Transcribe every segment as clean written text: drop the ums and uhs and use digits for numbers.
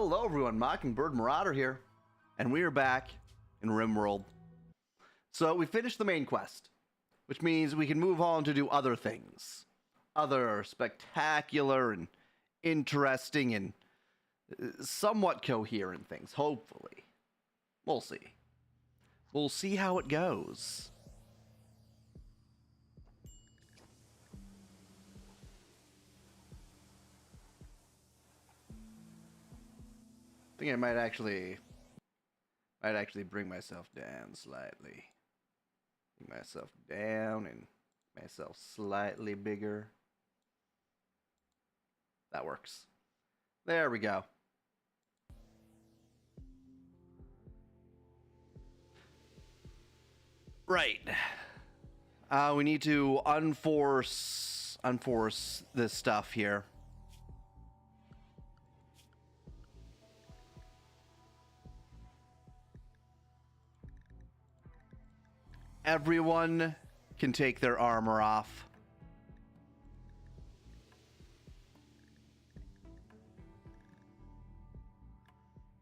Hello everyone, Mockingbird Marauder here, and we are back in Rimworld. So we finished the main quest, which means we can move on to do other things. Other spectacular and interesting and somewhat coherent things, hopefully. We'll see. We'll see how it goes. I think I might actually bring myself down slightly. Bring myself down and myself slightly bigger. That works. There we go. Right. We need to unforce this stuff here. Everyone can take their armor off.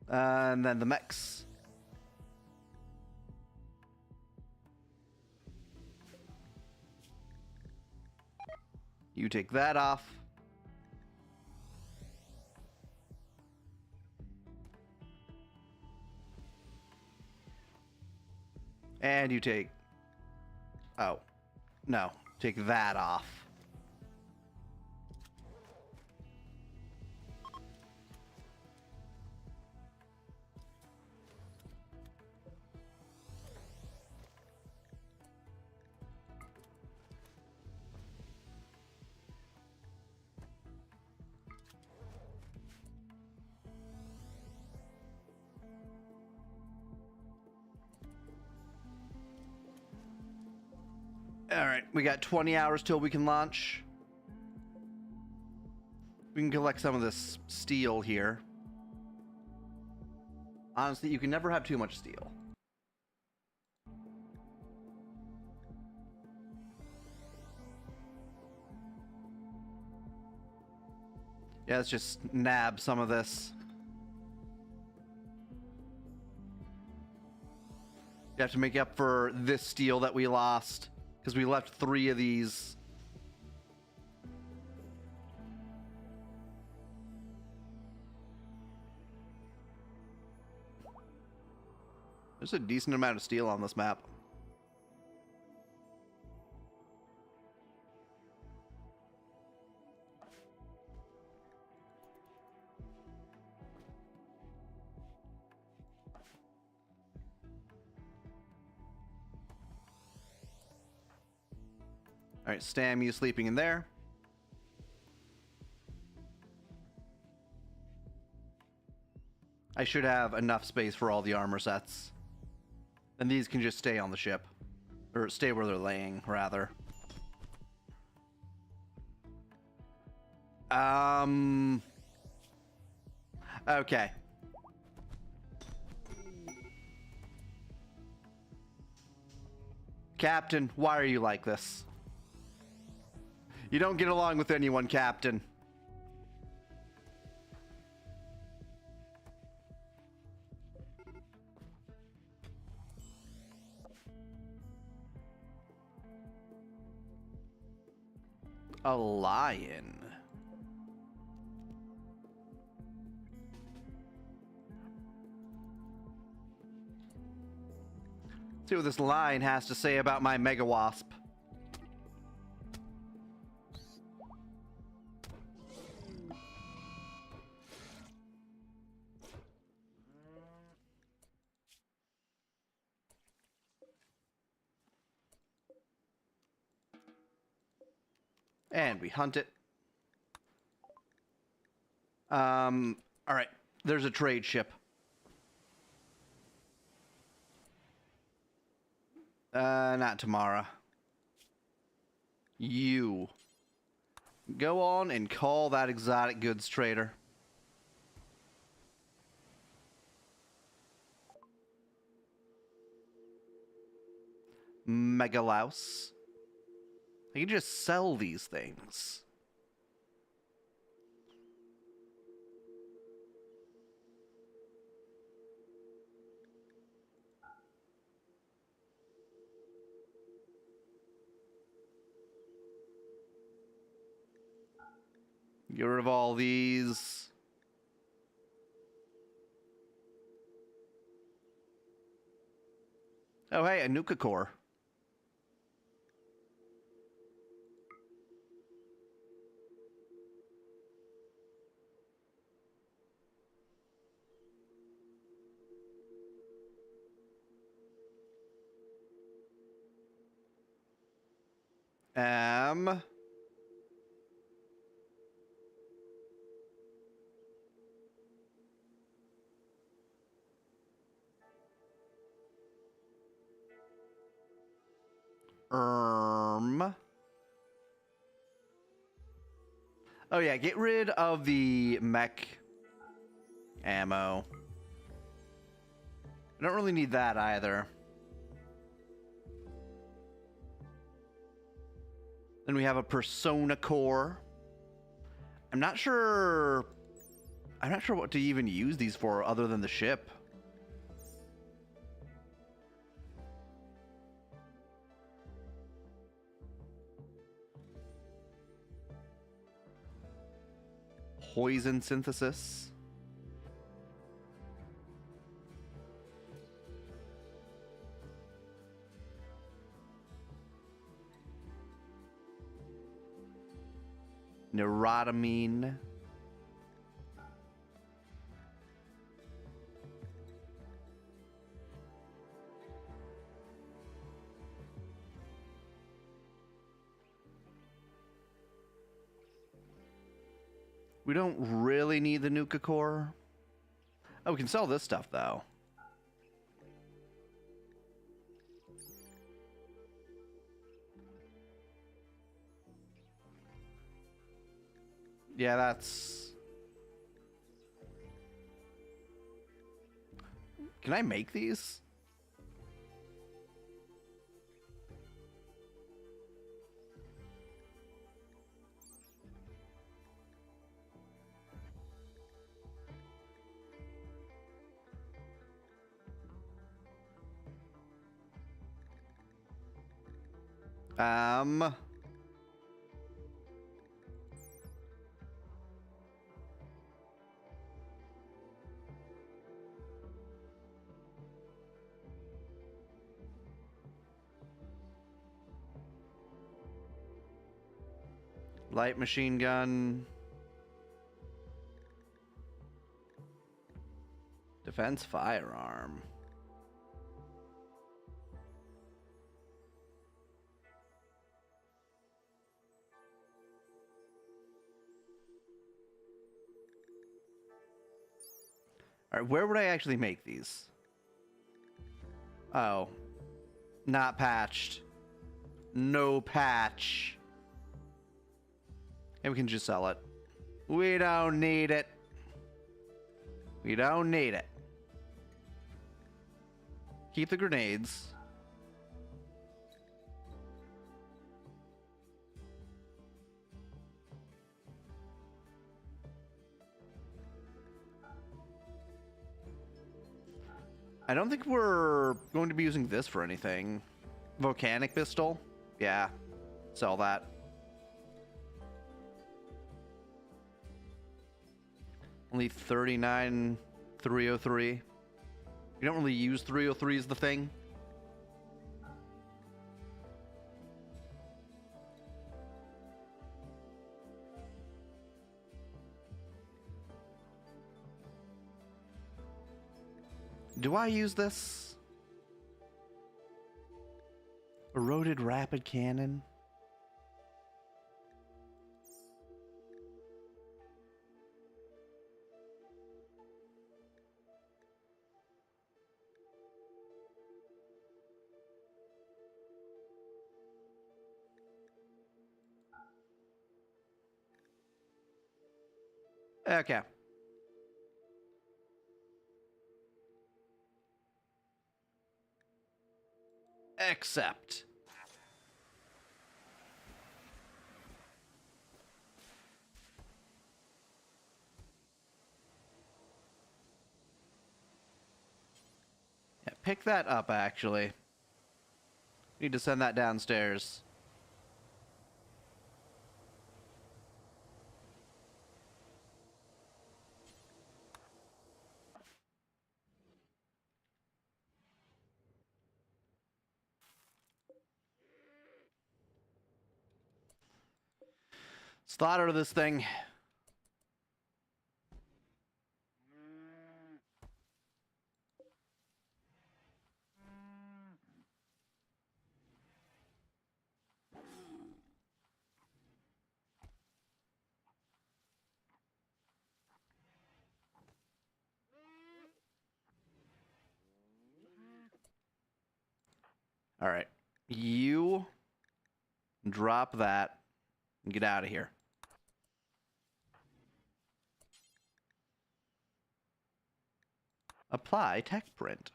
And then the mechs. You take that off. And you take... Oh. No. Take that off. Alright, we got 20 hours till we can launch. We can collect some of this steel here. Honestly, you can never have too much steel. Yeah, let's just nab some of this. You have to make up for this steel that we lost, because we left 3 of these. There's a decent amount of steel on this map. All right, Stam, you sleeping in there. I should have enough space for all the armor sets. And these can just stay on the ship. Or stay where they're laying, rather. Okay. Captain, why are you like this? You don't get along with anyone, Captain. A lion. See what this lion has to say about my Mega Wasp. And we hunt it. Alright. There's a trade ship. Not tomorrow. You. Go on and call that exotic goods trader. Megalouse. I can just sell these things. Get rid of all these. Oh, hey, a Nuka core. Um, Oh yeah, get rid of the mech ammo. I don't really need that either. Then we have a Persona core. I'm not sure what to even use these for other than the ship. Poison synthesis. Neurotamine. We don't really need the Nuka core. Oh, we can sell this stuff though. Yeah, that's... Can I make these? Light machine gun. Defense firearm. All right, where would I actually make these? Oh, not patched. No patch. And we can just sell it. We don't need it. We don't need it. Keep the grenades. I don't think we're going to be using this for anything. Volcanic pistol? Yeah. Sell that. Only 39,303. You don't really use 303 as the thing. Do I use this? Eroded rapid cannon? Okay. Accept. Yeah, pick that up, actually. Need to send that downstairs. Slaughter this thing. All right. You drop that and get out of here. Apply tech print.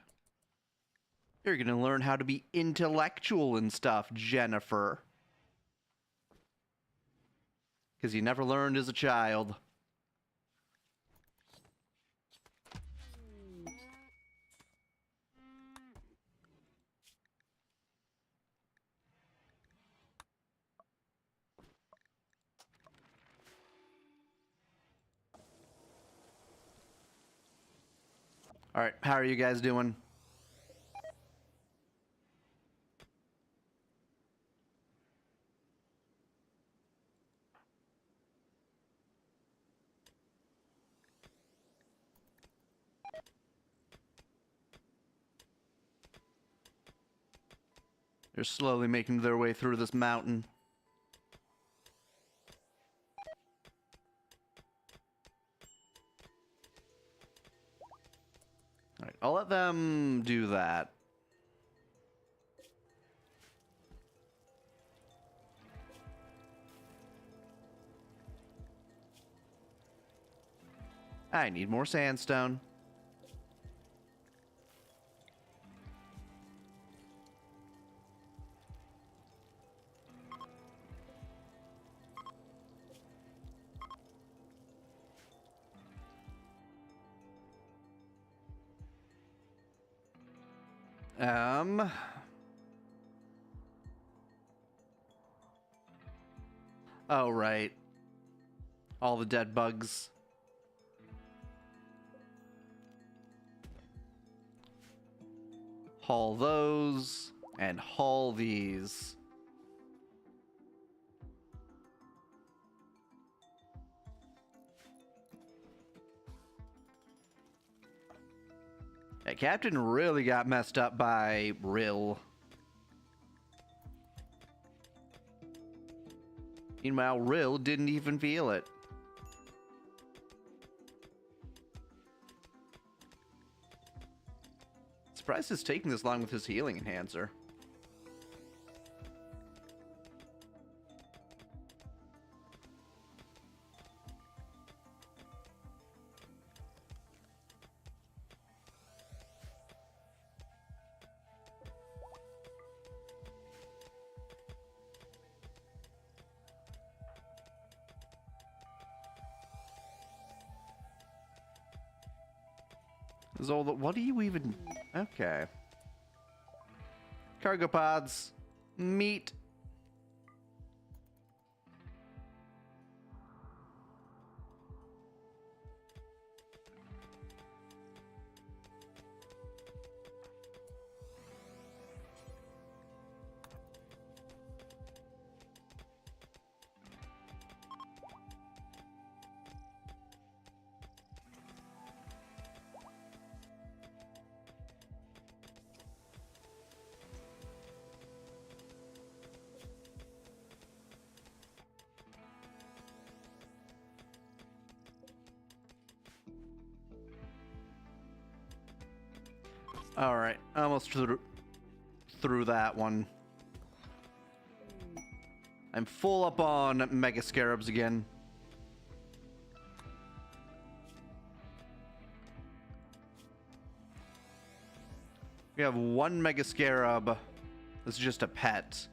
You're going to learn how to be intellectual and stuff, Jennifer. Because you never learned as a child. All right, how are you guys doing? They're slowly making their way through this mountain. All right, I'll let them do that. I need more sandstone. Oh, right. All the dead bugs. Haul those, and haul these. That captain really got messed up by Rill. Meanwhile, Rill didn't even feel it. Surprised it's taking this long with his healing enhancer. Zola, what do you even... Okay. Cargo pods. Meat. All right, almost through that one. I'm full up on Mega Scarabs again. We have one Mega Scarab. That's just a pet.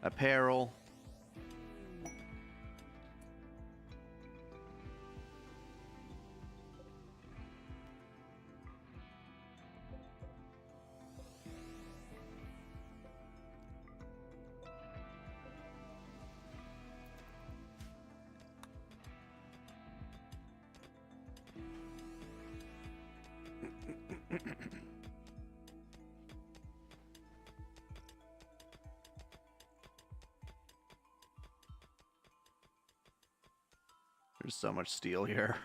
Apparel. There's so much steel here.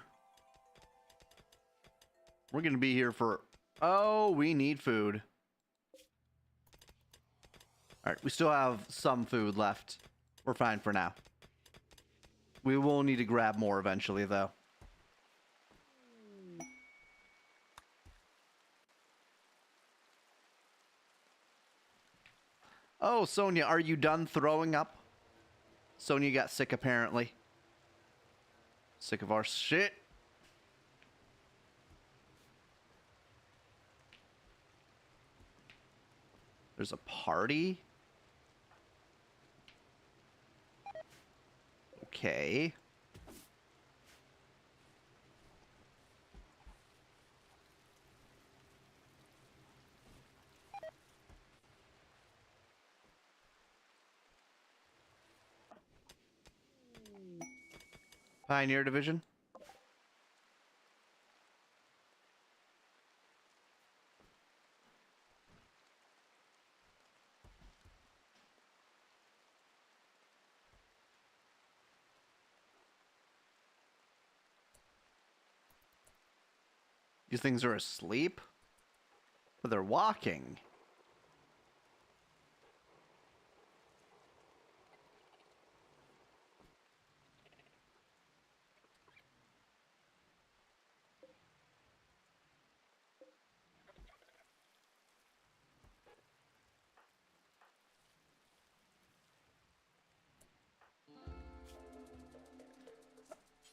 We're gonna be here for... Oh, we need food. Alright, we still have some food left. We're fine for now. We will need to grab more eventually, though. Oh, Sonia, are you done throwing up? Sonia got sick, apparently. Sick of our shit. There's a party? Okay. Pioneer Division? These things are asleep? But they're walking.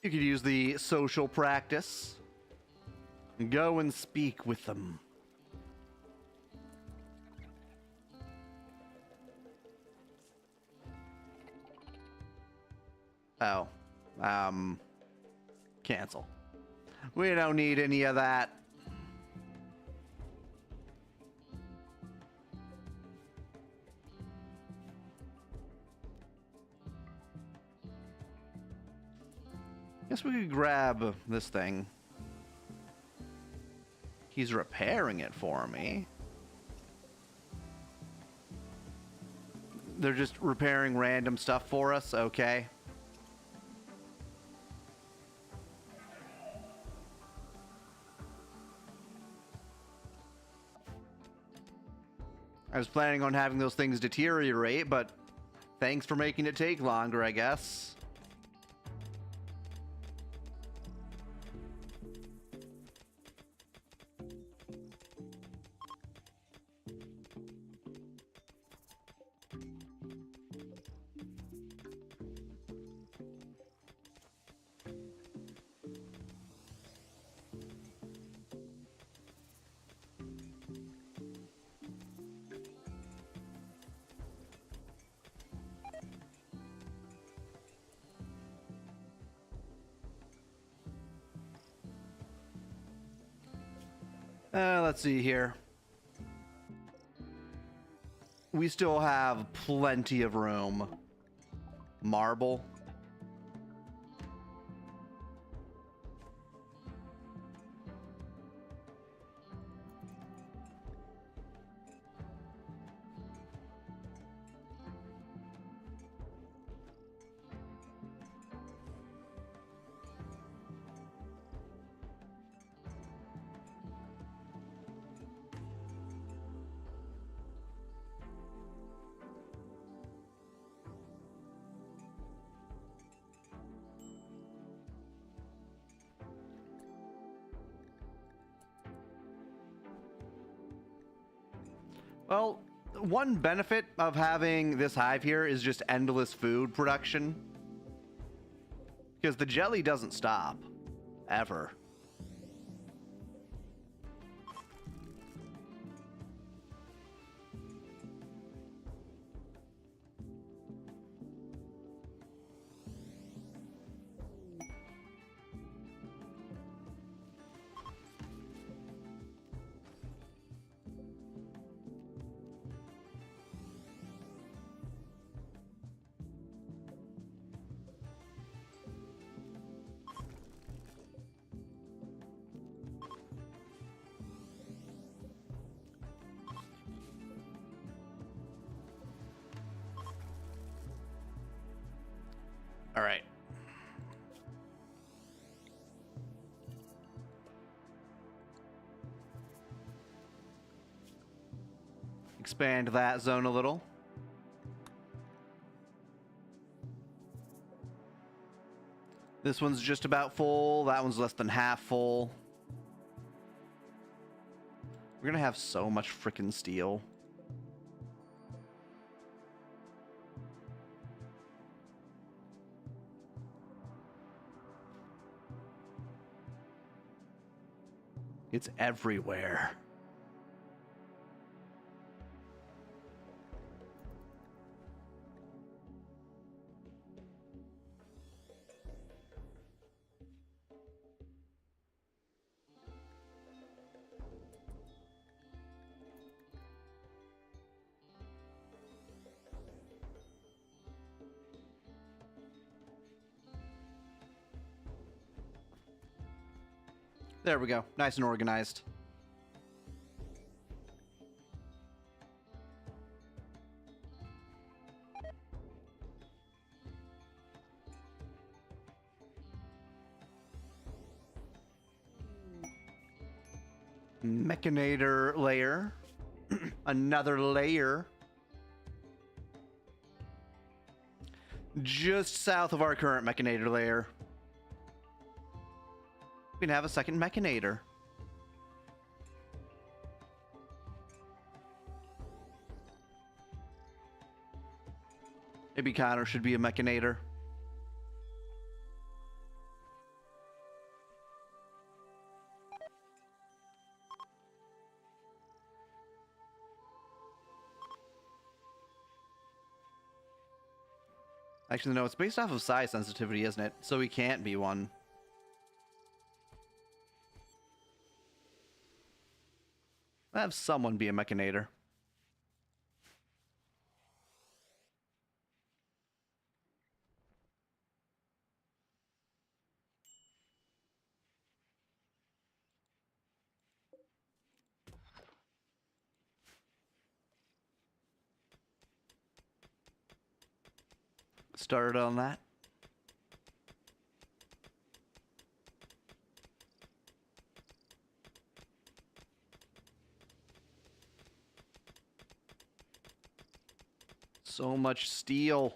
You could use the social practice. Go and speak with them. Oh. Cancel. We don't need any of that. Guess we could grab this thing. He's repairing it for me. They're just repairing random stuff for us, okay. I was planning on having those things deteriorate, but thanks for making it take longer, I guess. Let's see here. We still have plenty of room. Marble. Well, one benefit of having this hive here is just endless food production. Because the jelly doesn't stop. Ever. All right. expand that zone a little. This one's just about full. That one's less than half full. We're gonna have so much frickin' steel. It's everywhere. There we go. Nice and organized. Mechanator layer. Another layer. Just south of our current Mechanator layer. We can have a second Mechanator. Maybe Connor should be a Mechanator. Actually, no, it's based off of size sensitivity, isn't it? So he can't be one. I'll have someone be a Mechanator. Started on that. So much steel.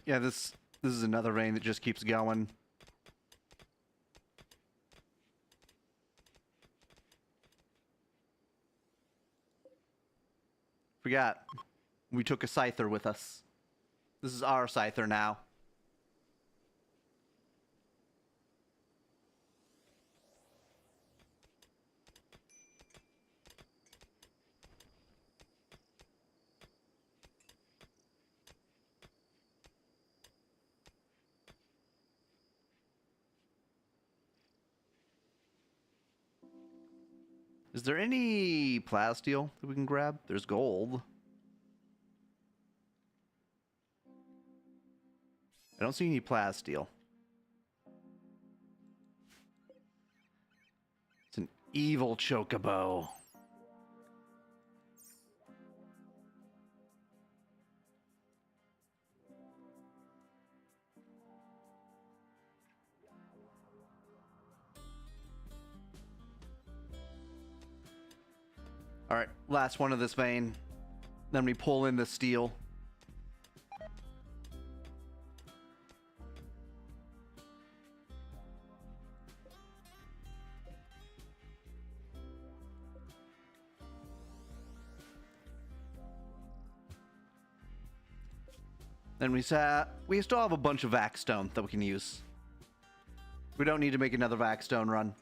Yeah, this is another vein that just keeps going. Forgot. We took a scyther with us. This is our scyther now. Is there any plasteel that we can grab? There's gold. I don't see any plasteel. It's an evil chocobo. All right, last one of this vein. Then we pull in the steel. Then we still have a bunch of vac stone that we can use. We don't need to make another vac stone run.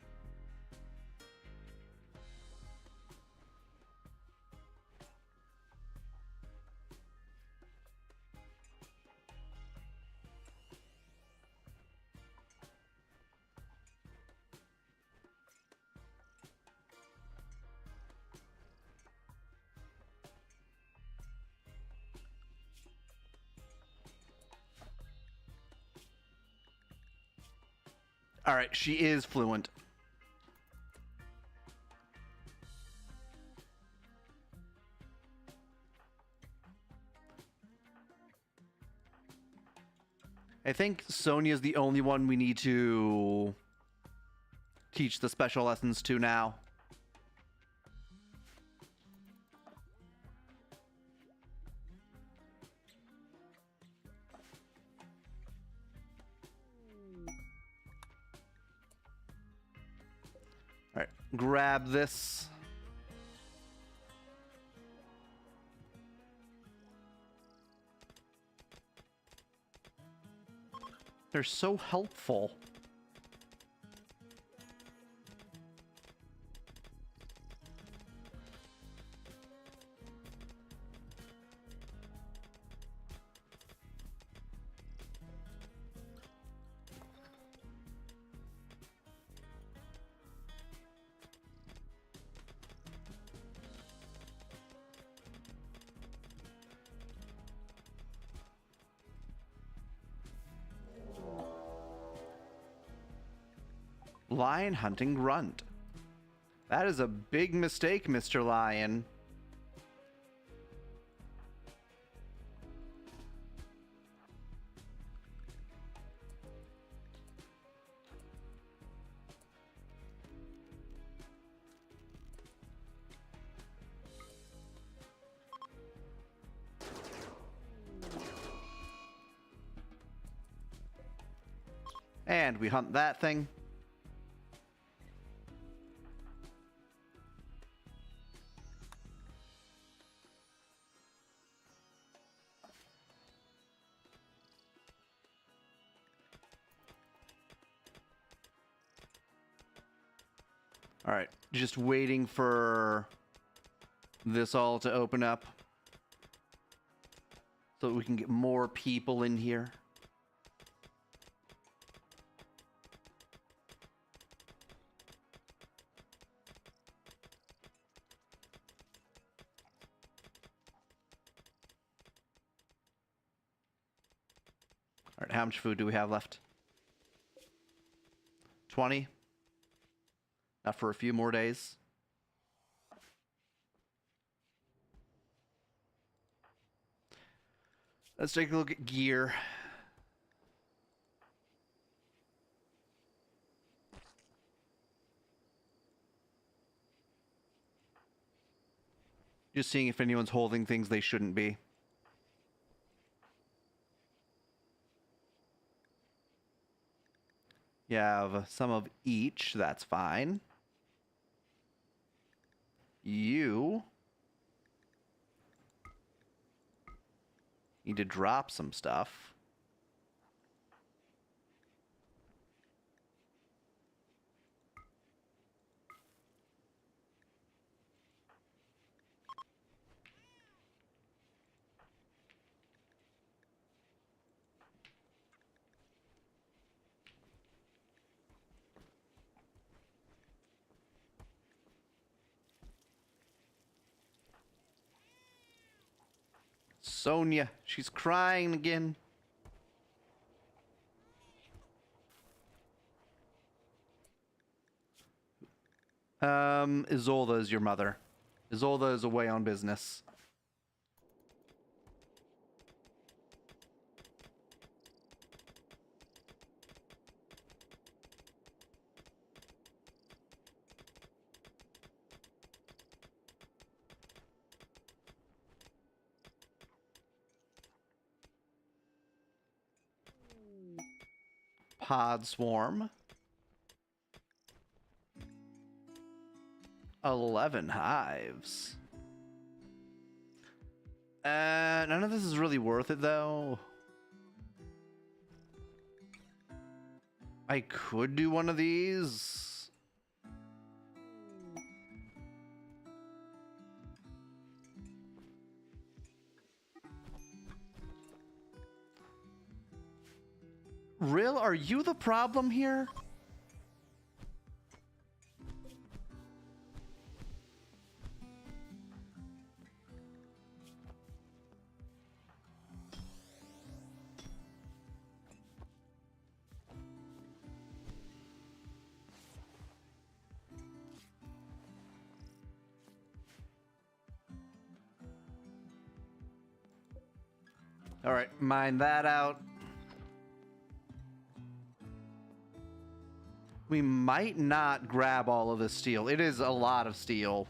All right, she is fluent. I think Sonia's the only one we need to teach the special lessons to now. All right, grab this. They're so helpful. Lion hunting grunt. That is a big mistake, Mr. Lion. And we hunt that thing. All right, just waiting for this all to open up so that we can get more people in here. All right, how much food do we have left? 20? Not for a few more days. Let's take a look at gear. Just seeing if anyone's holding things they shouldn't be. You have some of each, that's fine. You need to drop some stuff. Sonia, she's crying again. Isolda is your mother. Isolda is away on business. Pod swarm. 11 hives. None of this is really worth it, though. I could do one of these. Rill, are you the problem here? All right, mine that out. We might not grab all of this steel. It is a lot of steel.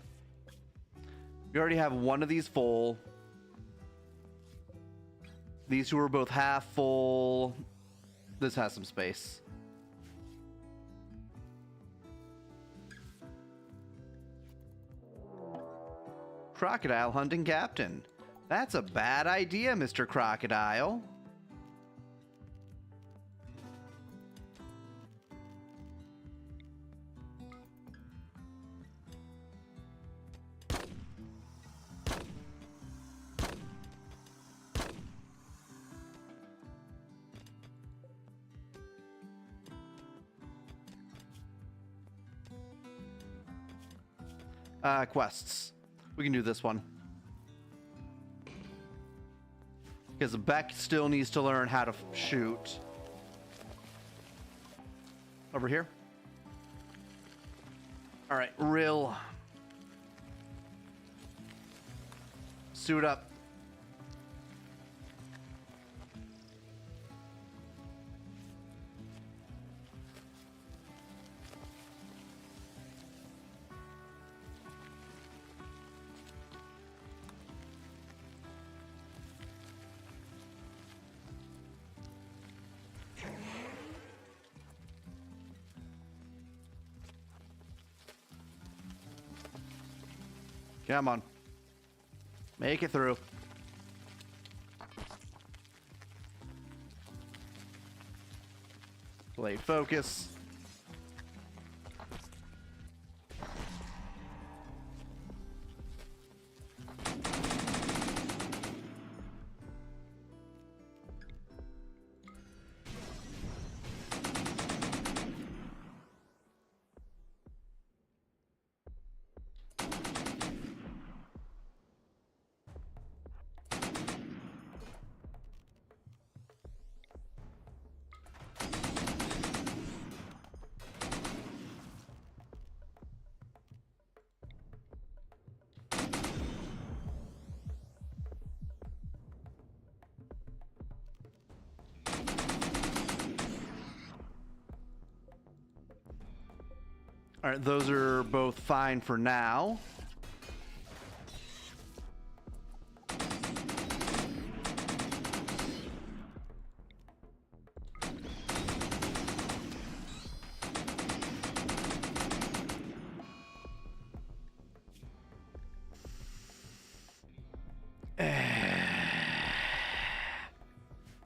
We already have one of these full. These two are both half full. This has some space. Crocodile hunting captain. That's a bad idea, Mr. Crocodile. Quests. We can do this one. Because Beck still needs to learn how to shoot. Over here. All right, Rill. Suit up. Come on. Make it through. Play focus. All right, those are both fine for now.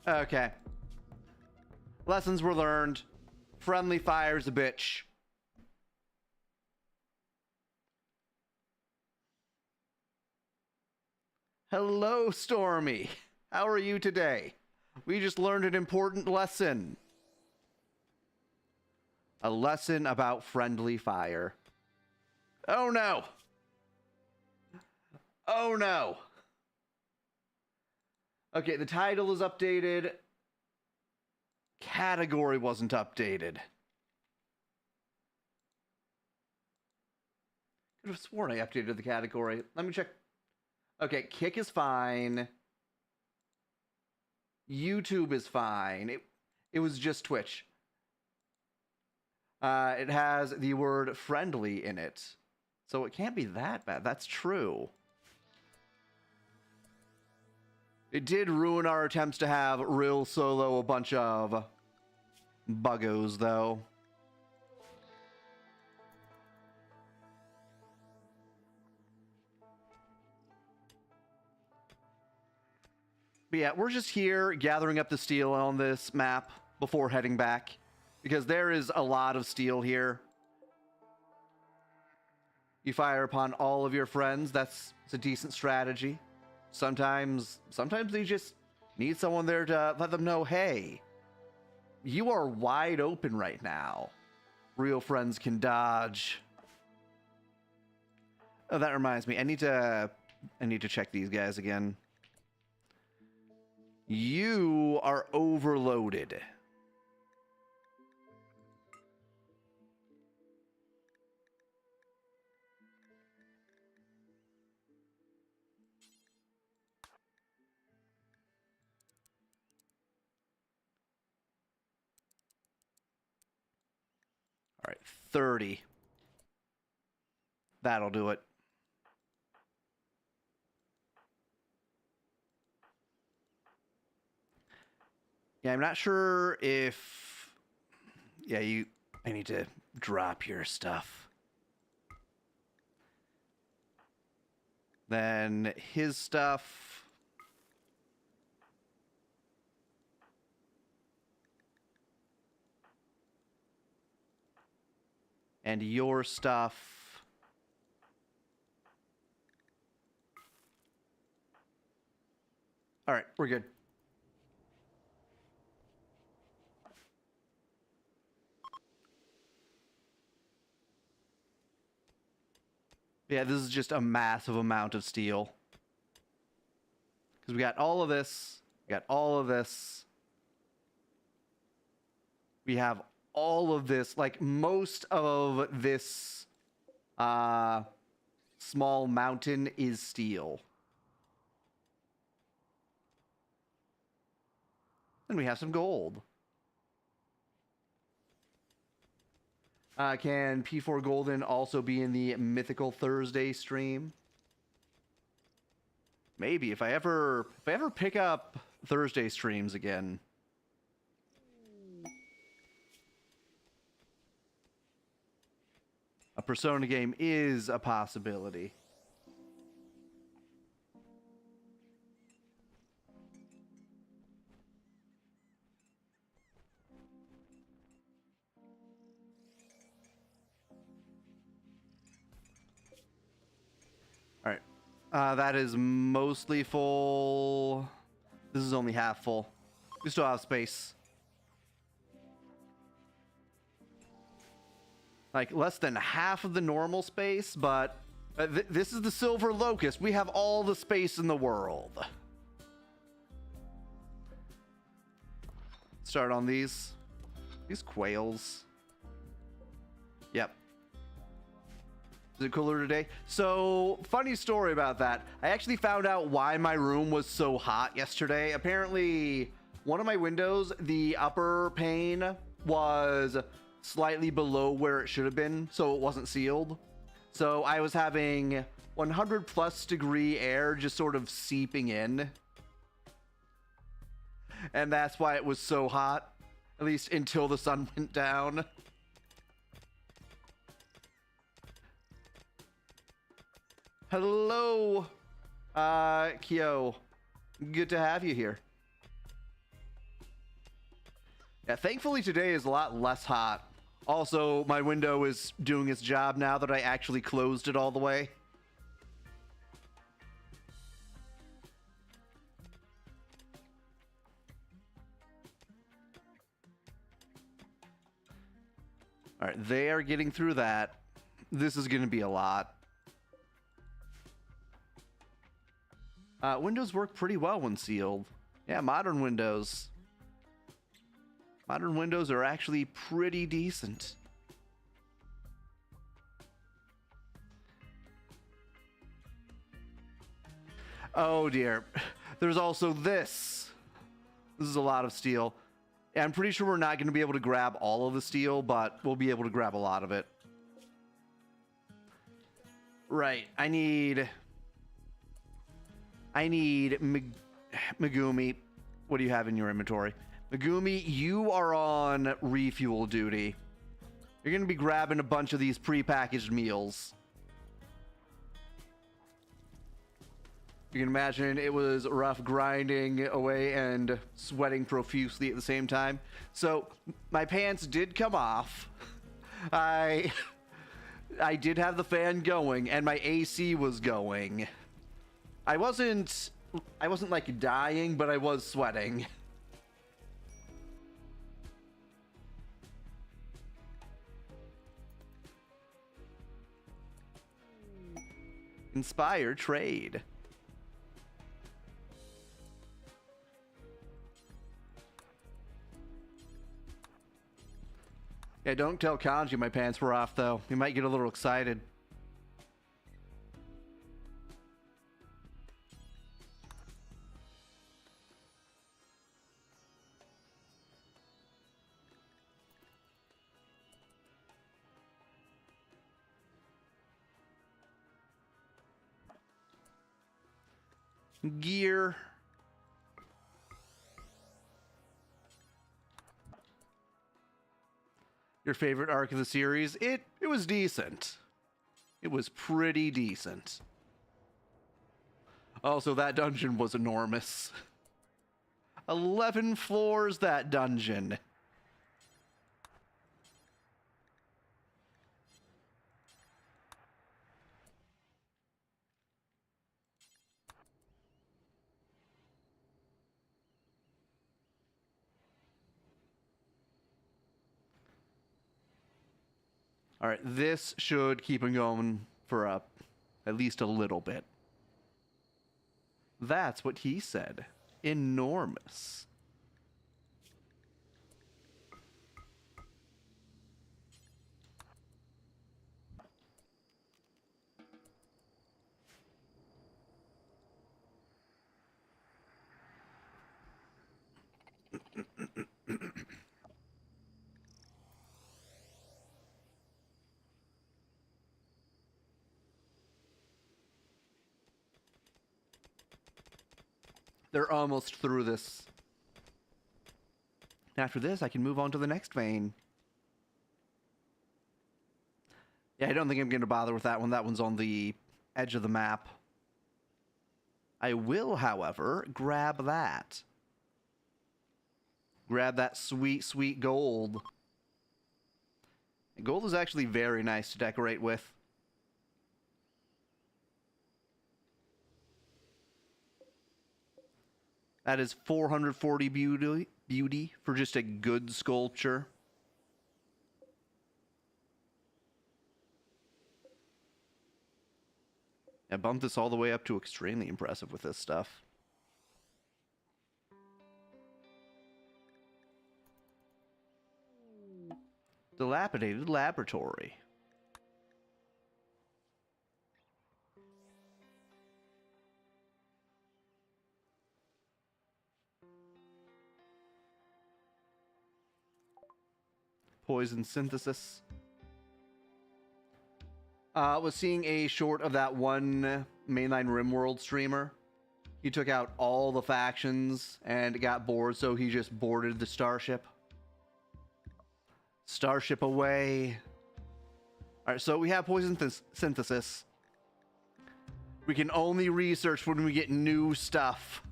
Okay. Lessons were learned. Friendly fire's a bitch. Hello, Stormy. How are you today? We just learned an important lesson. A lesson about friendly fire. Oh no. Oh no. Okay, the title is updated. Category wasn't updated. Could have sworn I updated the category. Let me check. Okay, Kick is fine. YouTube is fine. It was just Twitch. It has the word friendly in it. So it can't be that bad. That's true. It did ruin our attempts to have real solo a bunch of buggos, though. But yeah, we're just here gathering up the steel on this map before heading back, because there is a lot of steel here. You fire upon all of your friends. That's a decent strategy. Sometimes they just need someone there to let them know, hey, you are wide open right now. Real friends can dodge. Oh, that reminds me. I need to check these guys again. You are overloaded. 30. That'll do it. Yeah, I'm not sure if... Yeah, I need to drop your stuff. Then his stuff... And your stuff... All right, we're good. Yeah, this is just a massive amount of steel. Because we got all of this. We got all of this. We have all of this. Like, most of this small mountain is steel. And we have some gold. Can P4 Golden also be in the Mythical Thursday stream? Maybe if I ever pick up Thursday streams again. A Persona game is a possibility. All right. That is mostly full. This is only half full. We still have space. Like, less than half of the normal space, but this is the Silver Locust. We have all the space in the world. Start on these quails. Yep. Is it cooler today? So, funny story about that. I actually found out why my room was so hot yesterday. Apparently, one of my windows, the upper pane was slightly below where it should have been, so it wasn't sealed. So I was having 100 plus degree air just sort of seeping in. And that's why it was so hot, at least until the sun went down. Hello, Kyo. Good to have you here. Yeah, thankfully today is a lot less hot. Also, my window is doing its job now that I actually closed it all the way. All right, they are getting through that. This is going to be a lot. Windows work pretty well when sealed. Yeah, modern windows. Modern windows are actually pretty decent. Oh dear. There's also this. This is a lot of steel. I'm pretty sure we're not going to be able to grab all of the steel, but we'll be able to grab a lot of it. Right. I need Megumi. What do you have in your inventory? Megumi, you are on refuel duty. You're going to be grabbing a bunch of these prepackaged meals. You can imagine it was rough grinding away and sweating profusely at the same time. So my pants did come off. I did have the fan going and my AC was going. I wasn't like dying, but I was sweating. Inspire trade. Yeah, don't tell Kanji my pants were off, though. He might get a little excited. gear. Your favorite arc of the series? It was decent. It was pretty decent. Also, that dungeon was enormous. 11 floors, that dungeon. All right, this should keep him going for at least a little bit. That's what he said. Enormous. They're almost through this. After this, I can move on to the next vein. Yeah, I don't think I'm going to bother with that one. That one's on the edge of the map. I will, however, grab that. Grab that sweet, sweet gold. Gold is actually very nice to decorate with. That is 440 beauty for just a good sculpture. I bumped this all the way up to extremely impressive with this stuff. Dilapidated laboratory. Poison synthesis. Was seeing a short of that one mainline Rimworld streamer. He took out all the factions and got bored, so he just boarded the starship. Starship away. Alright, so we have poison synthesis. We can only research when we get new stuff.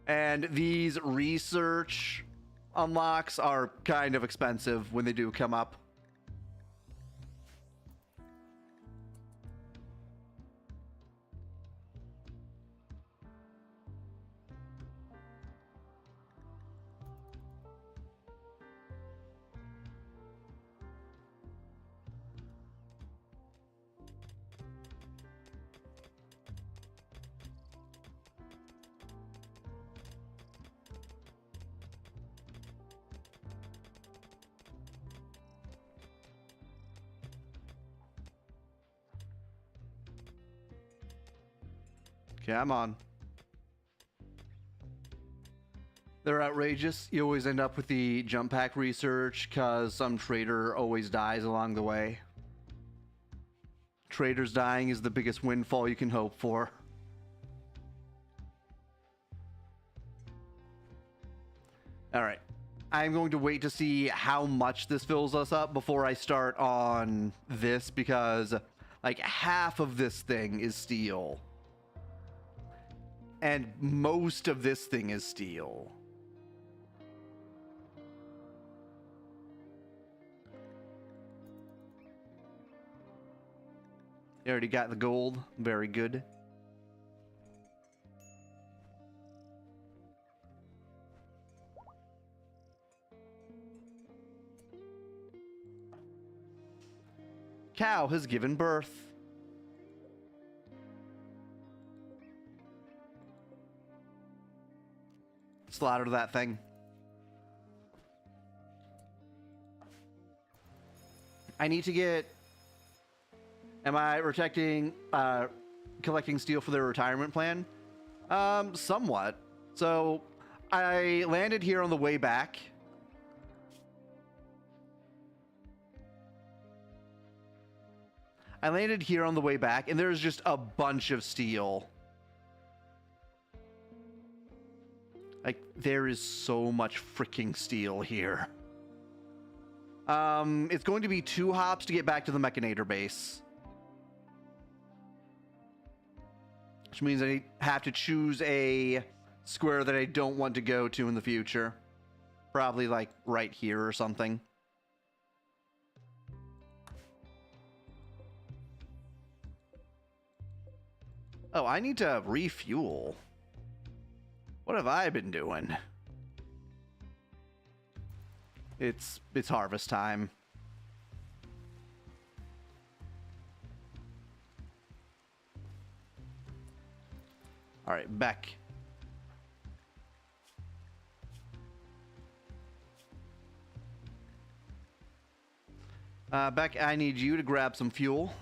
And these research unlocks are kind of expensive when they do come up. Come on. They're outrageous. You always end up with the jump pack research because some trader always dies along the way. Traders dying is the biggest windfall you can hope for. Alright. I'm going to wait to see how much this fills us up before I start on this because like half of this thing is steel. And most of this thing is steel. You already got the gold. Very good. Cow has given birth. Slaughter that thing. I need to get... Am I collecting steel for their retirement plan? Somewhat. So, I landed here on the way back. And there's just a bunch of steel Like, there is so much freaking steel here. It's going to be 2 hops to get back to the Mechanator base. Which means I have to choose a square that I don't want to go to in the future. Probably, like, right here or something. Oh, I need to refuel. What have I been doing? It's harvest time. All right, Beck. Beck, I need you to grab some fuel.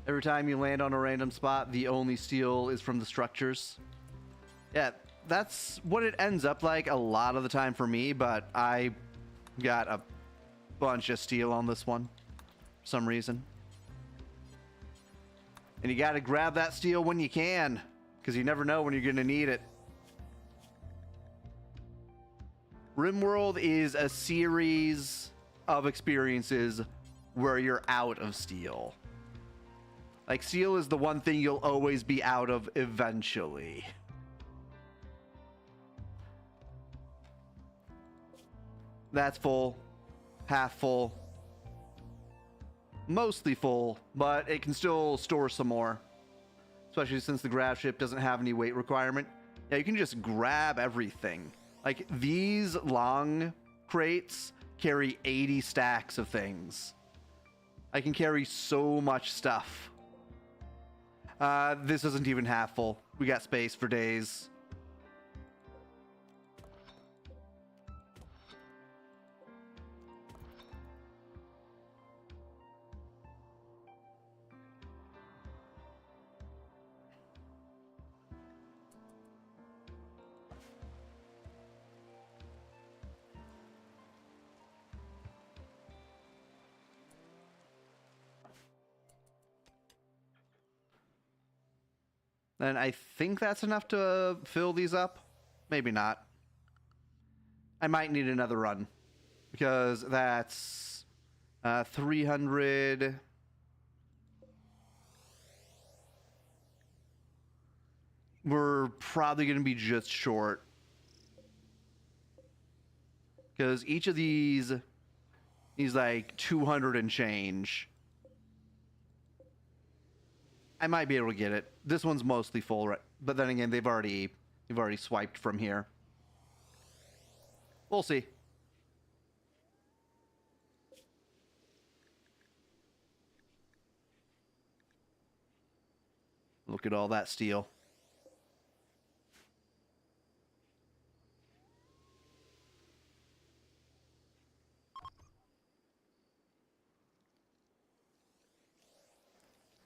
Every time you land on a random spot, the only steel is from the structures. Yeah, that's what it ends up like a lot of the time for me, but I got a bunch of steel on this one for some reason. And you gotta grab that steel when you can, because you never know when you're gonna need it. Rimworld is a series of experiences where you're out of steel. Like, steel is the one thing you'll always be out of eventually. That's full, half full, mostly full, but it can still store some more. Especially since the grab ship doesn't have any weight requirement. Yeah, you can just grab everything. Like, these long crates carry 80 stacks of things. I can carry so much stuff. This isn't even half full. We got space for days. And I think that's enough to fill these up. Maybe not. I might need another run. Because that's 300. We're probably going to be just short. Because each of these is like 200 and change. I might be able to get it. This one's mostly full, right? But then again, they've already swiped from here. We'll see. Look at all that steel.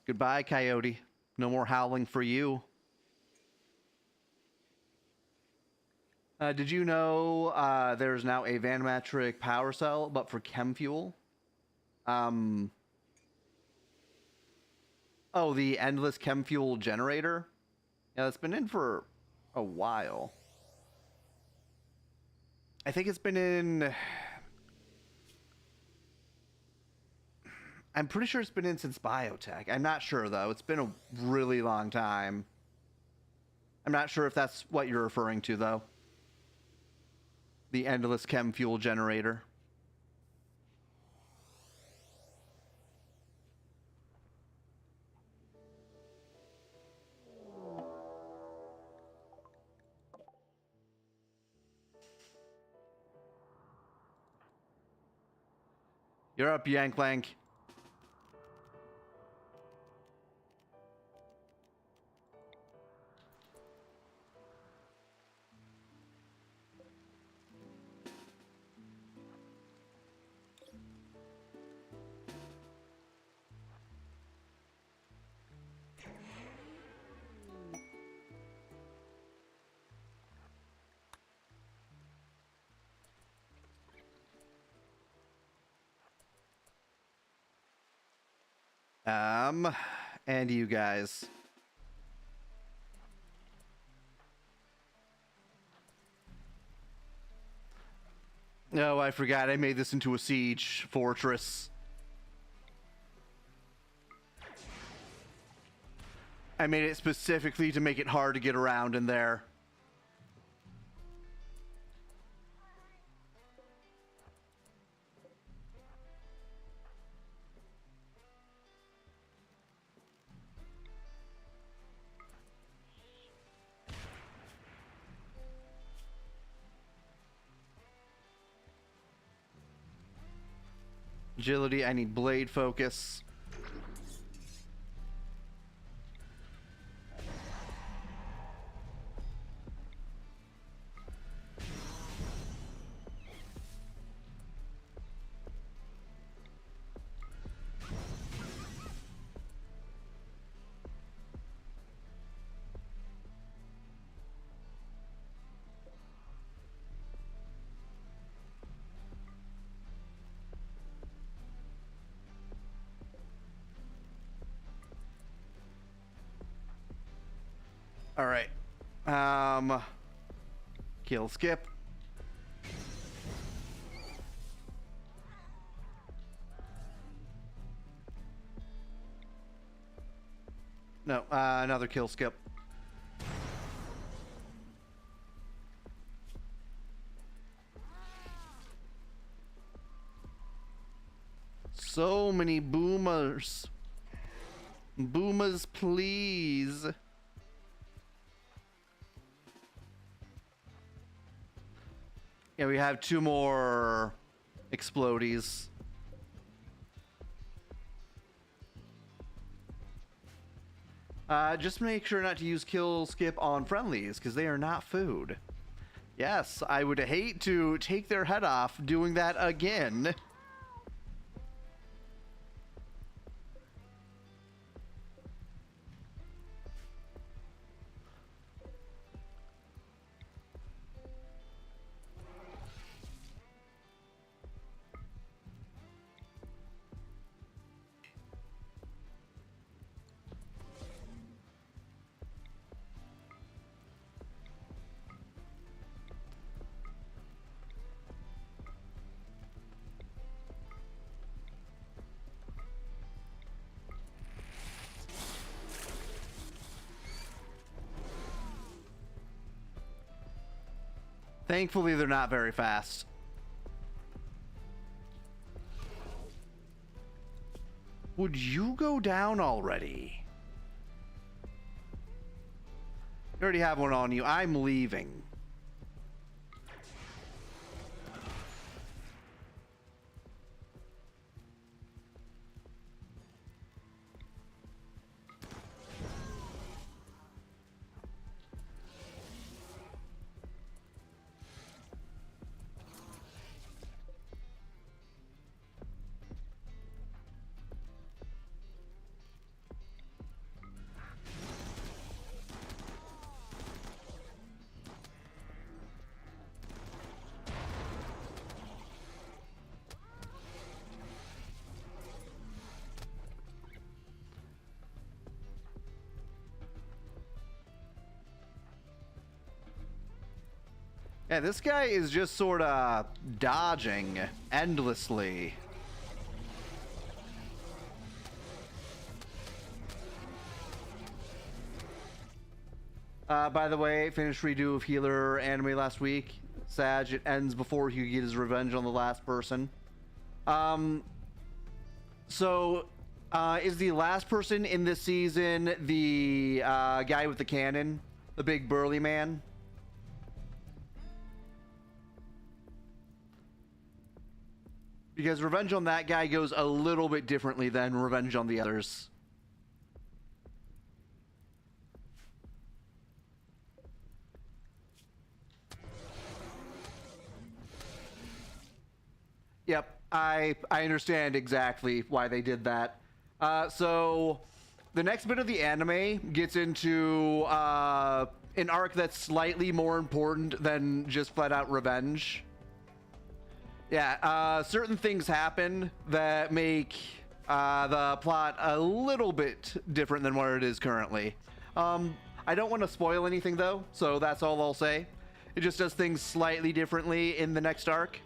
Goodbye, Coyote. No more howling for you. Did you know there's now a Vanometric power cell, but for chem fuel? Oh, the endless chem fuel generator? Yeah, it's been in for a while. I think it's been in... I'm pretty sure it's been in since biotech. I'm not sure, though. It's been a really long time. I'm not sure if that's what you're referring to, though. The endless chem fuel generator. You're up, Yanklank. And you guys. Oh, I forgot. I made this into a siege fortress. I made it specifically to make it hard to get around in there. Agility, I need blade focus. All right. Kill skip. No, another kill skip. So many boomers. Boomers, please. Yeah, we have 2 more explodies. Just make sure not to use kill skip on friendlies, because they are not food. Yes, I would hate to take their head off doing that again. Thankfully, they're not very fast. Would you go down already? You already have one on you. I'm leaving. Yeah, this guy is just sort of dodging endlessly. By the way, finished redo of Healer anime last week. Sag, it ends before he gets his revenge on the last person. Is the last person in this season the guy with the cannon? The big burly man? Because revenge on that guy goes a little bit differently than revenge on the others. Yep, I understand exactly why they did that. So the next bit of the anime gets into an arc that's slightly more important than just flat out revenge. Yeah, certain things happen that make the plot a little bit different than what it is currently. I don't want to spoil anything though, so that's all I'll say. It just does things slightly differently in the next arc.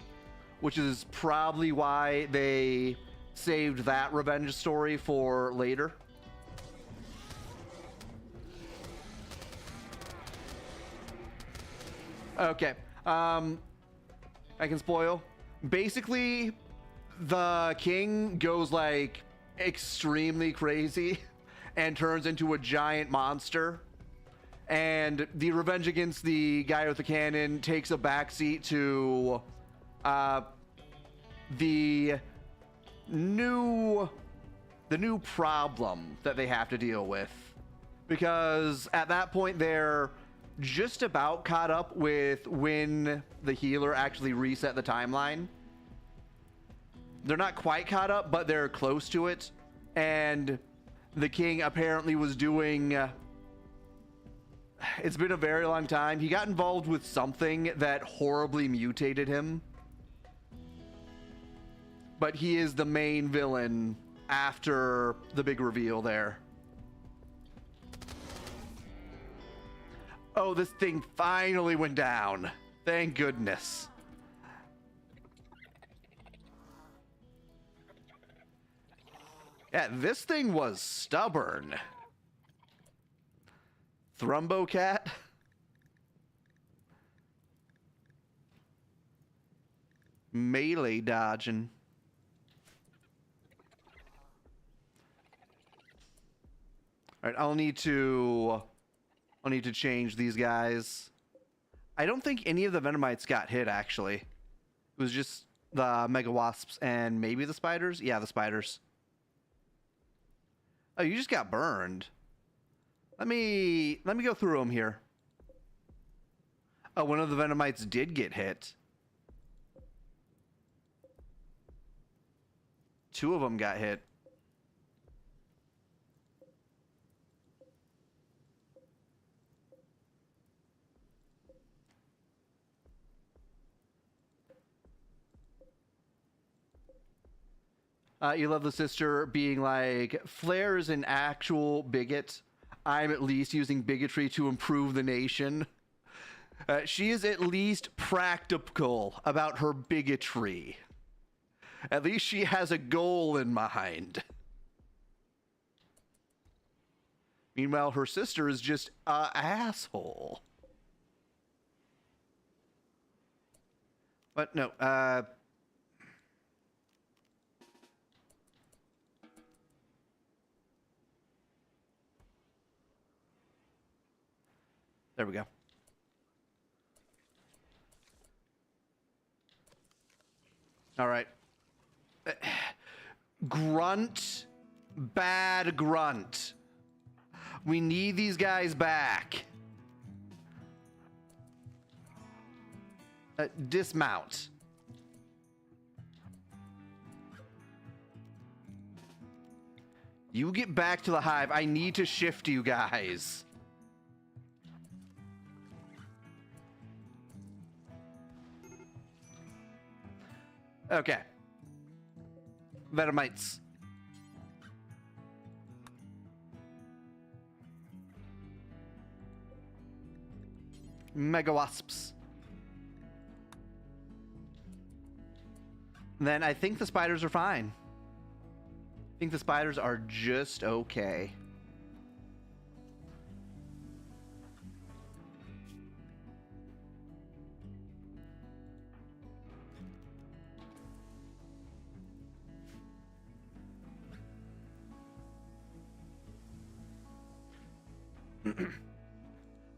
which is probably why they saved that revenge story for later. Okay, I can spoil. Basically, the king goes like extremely crazy and turns into a giant monster. And the revenge against the guy with the cannon takes a backseat to the new problem that they have to deal with, because at that point they're just about caught up with when the healer actually reset the timeline. They're not quite caught up, but they're close to it. And the king apparently was doing... it's been a very long time. He got involved with something that horribly mutated him. But he is the main villain after the big reveal there. Oh, this thing finally went down. Thank goodness. Yeah, this thing was stubborn. Thrumbo-cat? Melee dodging. All right, I'll need to change these guys. I don't think any of the Venomites got hit, actually. It was just the Mega Wasps and maybe the spiders? Yeah, the spiders. Oh, you just got burned. Let me go through them here. Oh, one of the Venomites did get hit. Two of them got hit. You love the sister being like, Flair is an actual bigot. I'm at least using bigotry to improve the nation. She is at least practical about her bigotry. At least she has a goal in mind. Meanwhile, her sister is just an asshole. But no, there we go. All right. Grunt. Bad grunt. We need these guys back. Dismount. You get back to the hive. I need to shift you guys. Okay. Venomites. Mega Wasps. Then I think the spiders are fine. I think the spiders are just okay.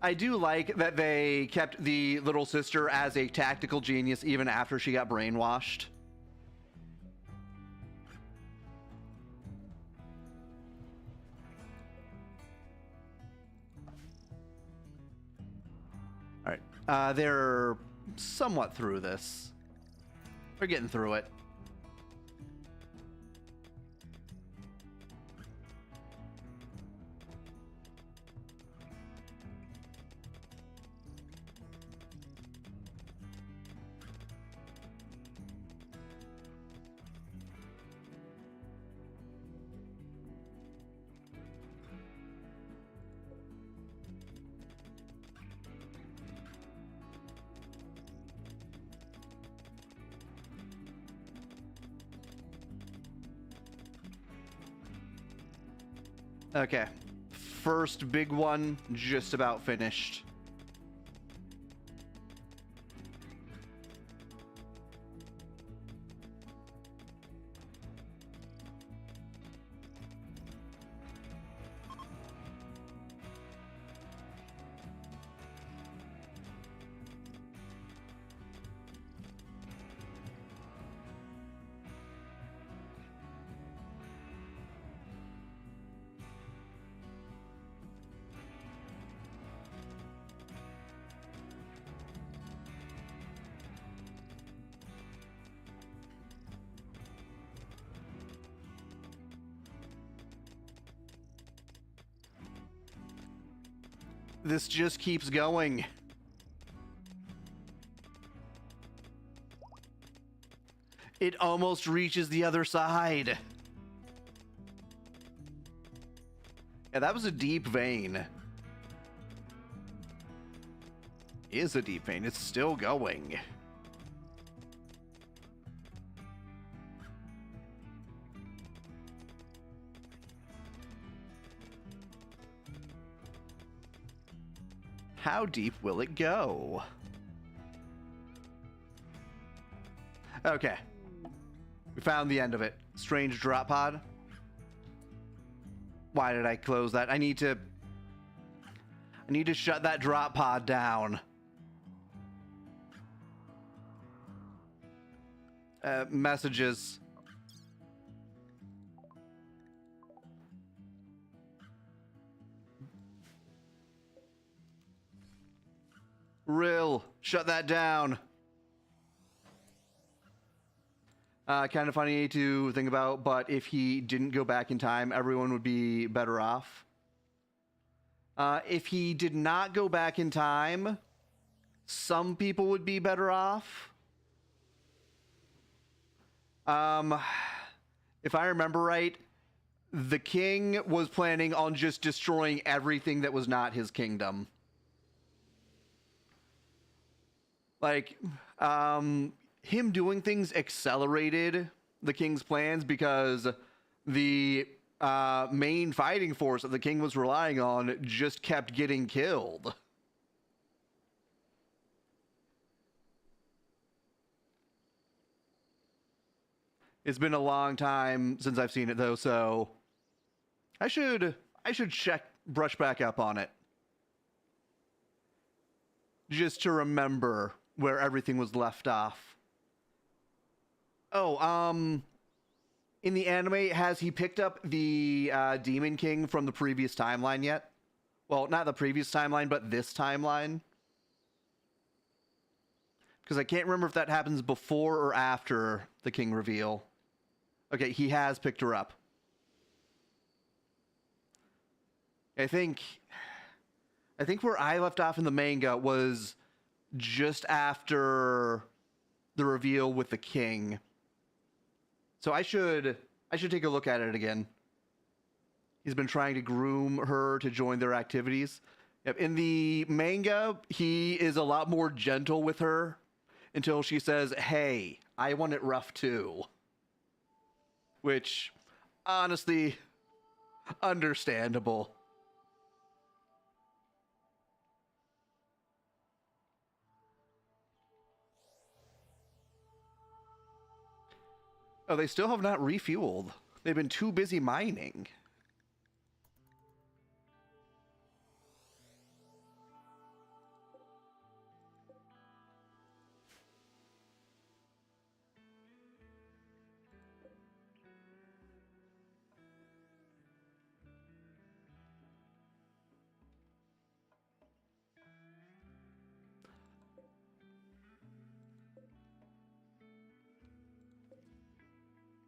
I do like that they kept the little sister as a tactical genius even after she got brainwashed. All right, they're somewhat through this. They're getting through it. Okay. First big one, just about finished. This just keeps going. It almost reaches the other side. Yeah, that was a deep vein. Is a deep vein. It's still going. How deep will it go? Okay. We found the end of it. Strange drop pod. Why did I close that? I need to shut that drop pod down. Messages. Rill, shut that down. Kind of funny to think about, but if he didn't go back in time, everyone would be better off. If he did not go back in time, some people would be better off. If I remember right, the king was planning on just destroying everything that was not his kingdom. Like, him doing things accelerated the king's plans because the main fighting force that the king was relying on just kept getting killed. It's been a long time since I've seen it though, so I should brush back up on it. Just to remember where everything was left off. Oh, in the anime, has he picked up the Demon King from the previous timeline yet? Well, not the previous timeline, but this timeline. Because I can't remember if that happens before or after the king reveal. Okay, he has picked her up. I think where I left off in the manga was just after the reveal with the king. So I should take a look at it again. He's been trying to groom her to join their activities. Yep. In the manga, he is a lot more gentle with her until she says, "Hey, I want it rough too." Which, honestly, understandable. Oh, they still have not refueled. They've been too busy mining.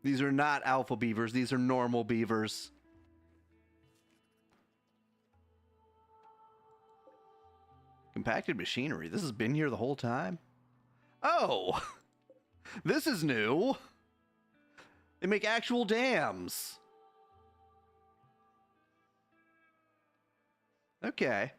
These are not alpha beavers. These are normal beavers. Compacted machinery. This has been here the whole time? Oh! This is new. They make actual dams. Okay.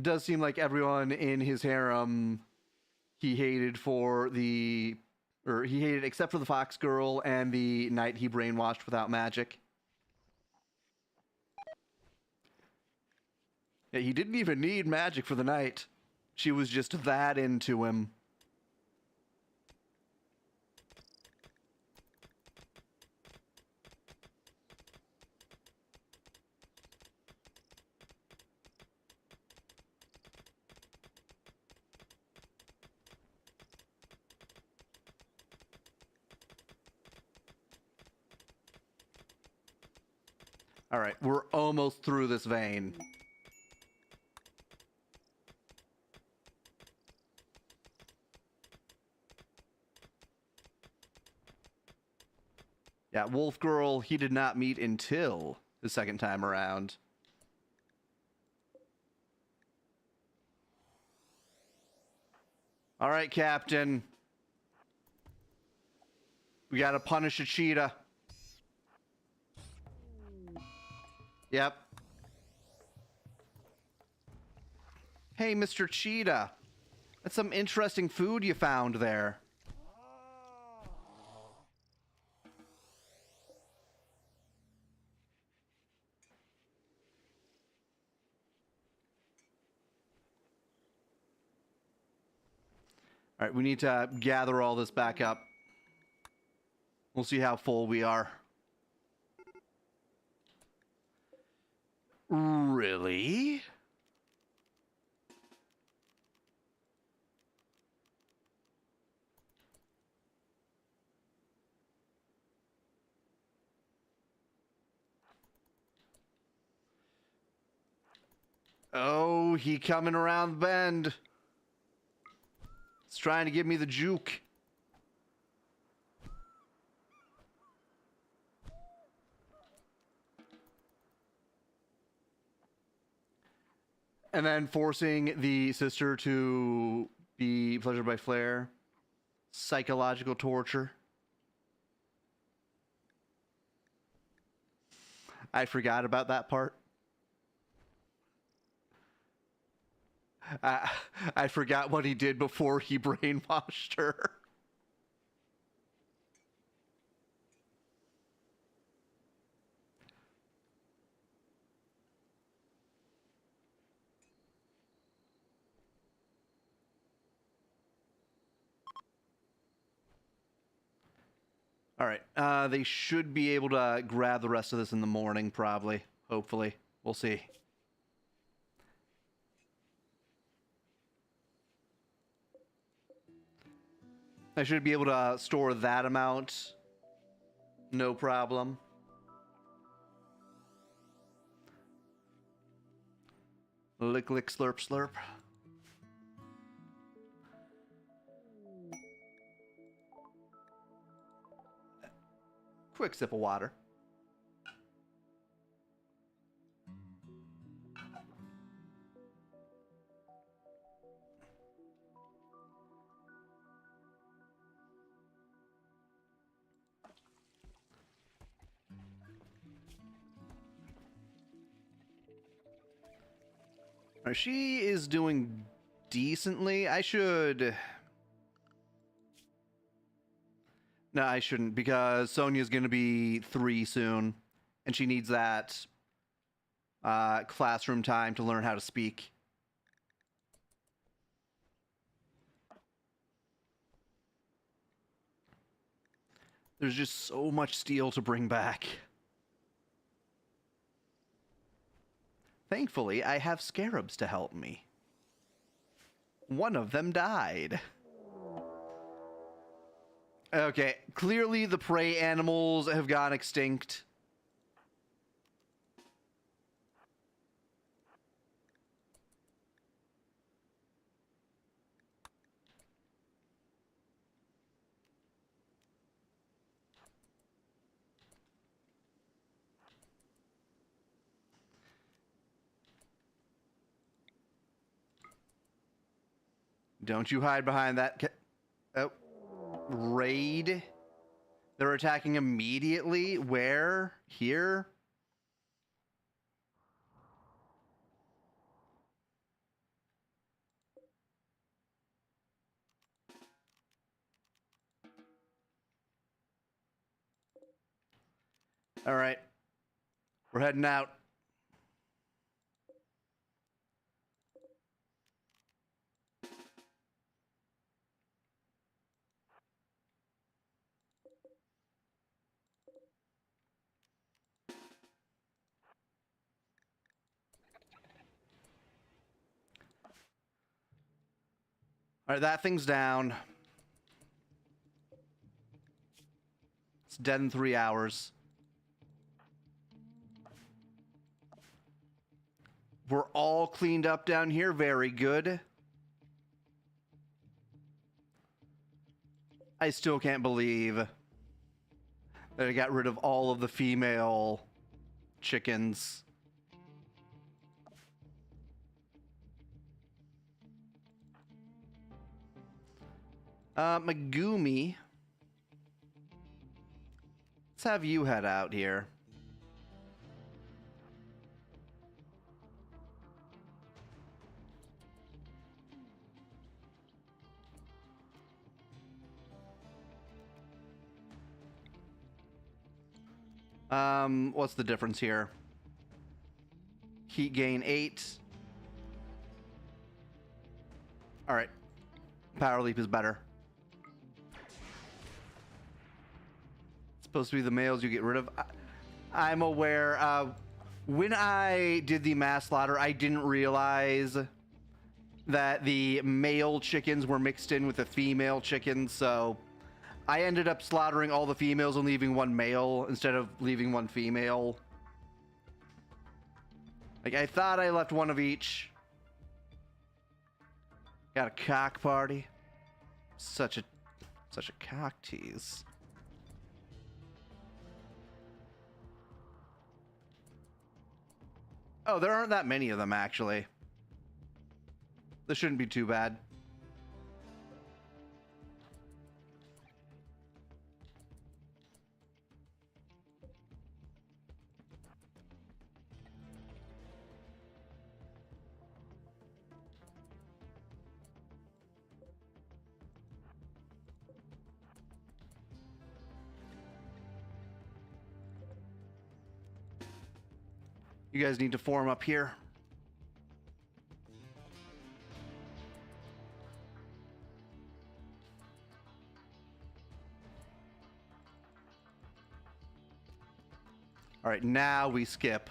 does seem like everyone in his harem he hated he hated except for the fox girl and the knight he brainwashed without magic. Yeah, he didn't even need magic for the knight. She was just that into him. All right, we're almost through this vein. Yeah, Wolf Girl, he did not meet until the second time around. All right, Captain. We gotta punish a cheetah. Yep. Hey, Mr. Cheetah. That's some interesting food you found there. All right, we need to gather all this back up. We'll see how full we are. Really? Oh, he coming around the bend. He's trying to give me the juke. And then forcing the sister to be pleasured by flair. Psychological torture. I forgot about that part. I forgot what he did before he brainwashed her. All right. They should be able to grab the rest of this in the morning, probably. Hopefully. We'll see. I should be able to store that amount. No problem. Lick, lick, slurp, slurp. Quick sip of water. She is doing decently. I should... No, I shouldn't, because Sonia's going to be 3 soon, and she needs that classroom time to learn how to speak. There's just so much steel to bring back. Thankfully, I have scarabs to help me. One of them died. Okay, clearly the prey animals have gone extinct. Don't you hide behind that oh. Raid? They're attacking immediately? Where? Here? All right. We're heading out. All right, that thing's down. It's dead in 3 hours. We're all cleaned up down here. Very good. I still can't believe that I got rid of all of the female chickens. Megumi. Let's have you head out here. What's the difference here? Heat gain 8. All right. Power leap is better. It's supposed to be the males you get rid of. I'm aware. When I did the mass slaughter, I didn't realize that the male chickens were mixed in with the female chickens, so I ended up slaughtering all the females and leaving one male instead of leaving one female. Like, I thought I left one of each. Got a cock party. Such a cock tease. Oh, there aren't that many of them, actually. This shouldn't be too bad. You guys need to form up here. All right, now we skip.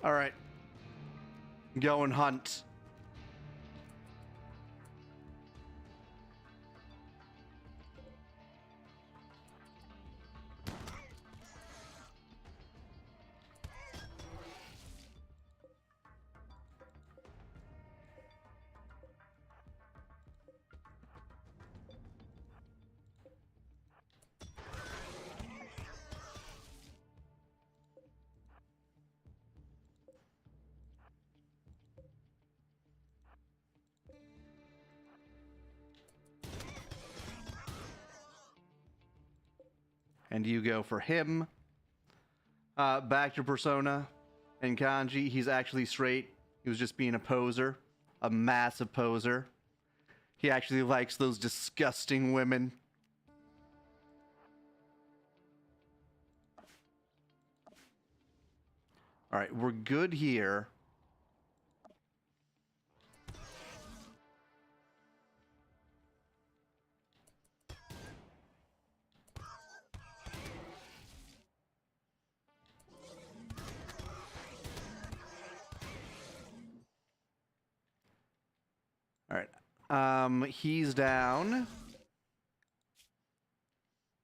All right. Go and hunt. And you go for him. Back to Persona and Kanji. He's actually straight. He was just being a poser. A massive poser. He actually likes those disgusting women. All right, we're good here. All right. He's down.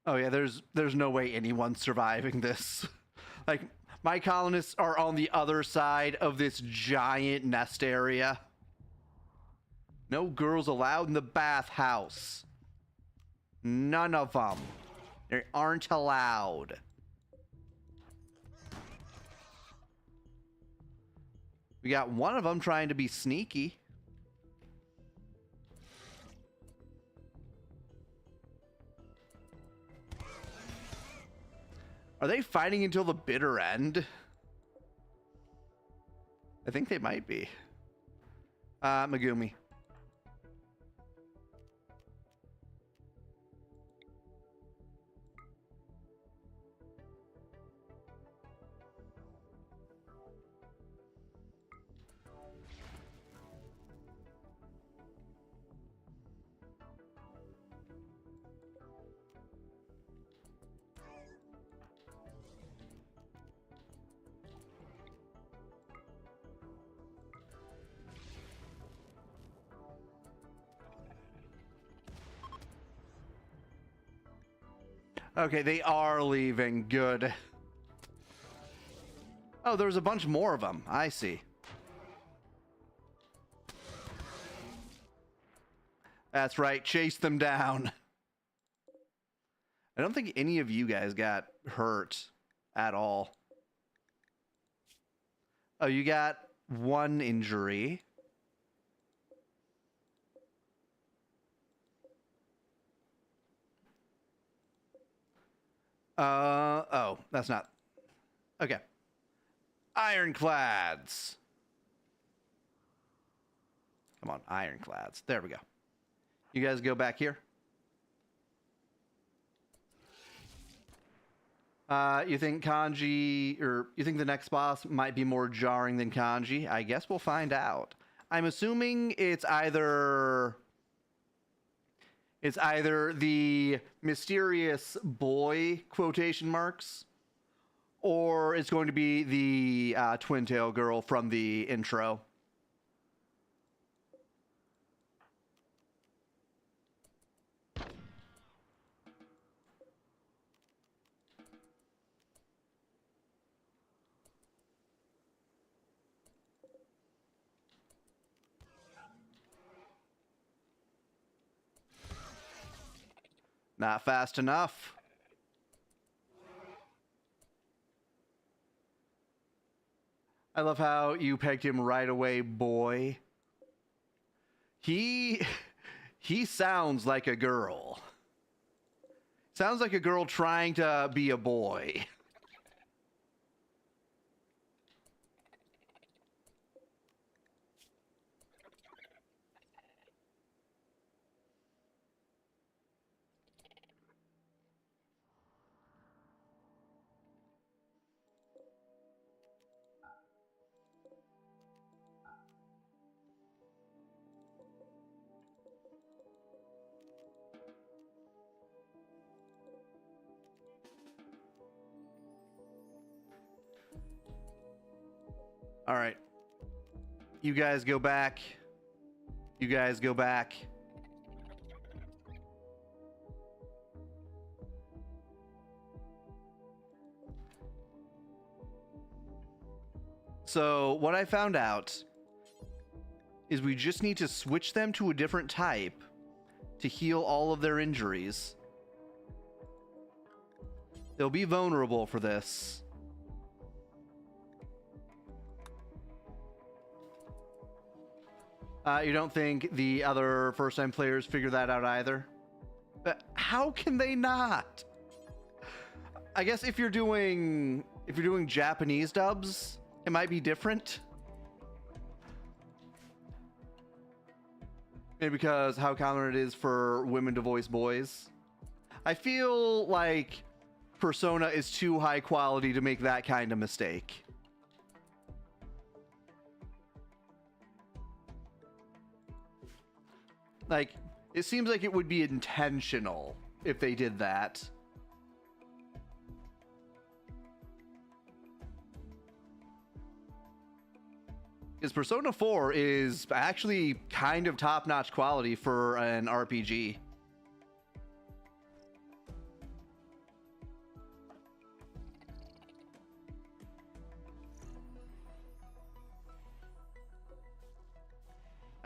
Oh yeah, there's no way anyone's surviving this. Like, my colonists are on the other side of this giant nest area. No girls allowed in the bathhouse. None of them. They aren't allowed. We got one of them trying to be sneaky. Are they fighting until the bitter end? I think they might be. Megumi. Okay, they are leaving. Good. Oh, there's a bunch more of them. I see. That's right. Chase them down. I don't think any of you guys got hurt at all. Oh, you got one injury. Oh, that's not. Okay. Ironclads. Come on, ironclads. There we go. You guys go back here. You think Kanji, or you think the next boss might be more jarring than Kanji? I guess we'll find out. I'm assuming it's either the mysterious boy quotation marks, or it's going to be the twin tail girl from the intro. Not fast enough. I love how you pegged him right away, boy. He sounds like a girl. Sounds like a girl trying to be a boy. All right. You guys go back. You guys go back. So what I found out is we just need to switch them to a different type to heal all of their injuries. They'll be vulnerable for this. You don't think the other first-time players figure that out either? But how can they not? I guess if you're doing Japanese dubs, it might be different. Maybe because how common it is for women to voice boys. I feel like Persona is too high quality to make that kind of mistake. Like, it seems like it would be intentional if they did that. Because Persona 4 is actually kind of top-notch quality for an RPG.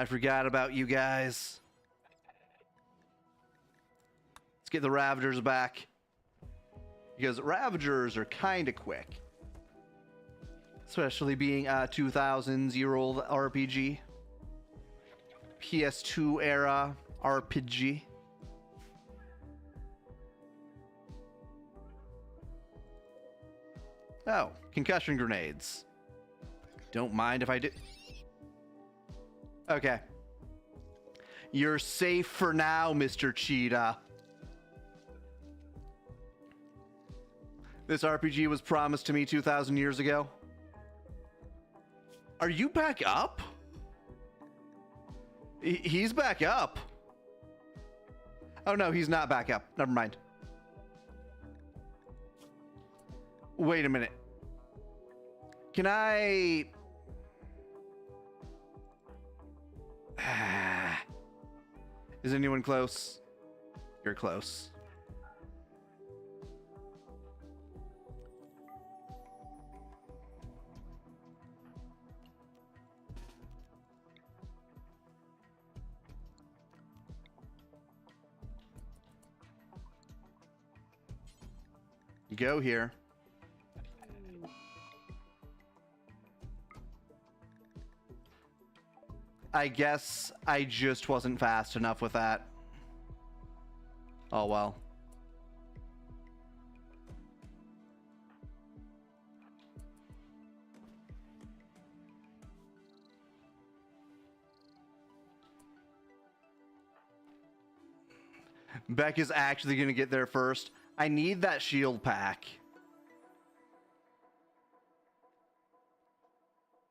I forgot about you guys. Let's get the Ravagers back. Because Ravagers are kind of quick. Especially being a 2000s-year-old RPG. PS2 era RPG. Oh, concussion grenades. Don't mind if I do. Okay. You're safe for now, Mr. Cheetah. This RPG was promised to me 2,000 years ago. Are you back up? He's back up. Oh no, he's not back up. Never mind. Wait a minute. Can I... Is anyone close? You're close. Go here. I guess I just wasn't fast enough with that. Oh well. Beck is actually going to get there first. I need that shield pack.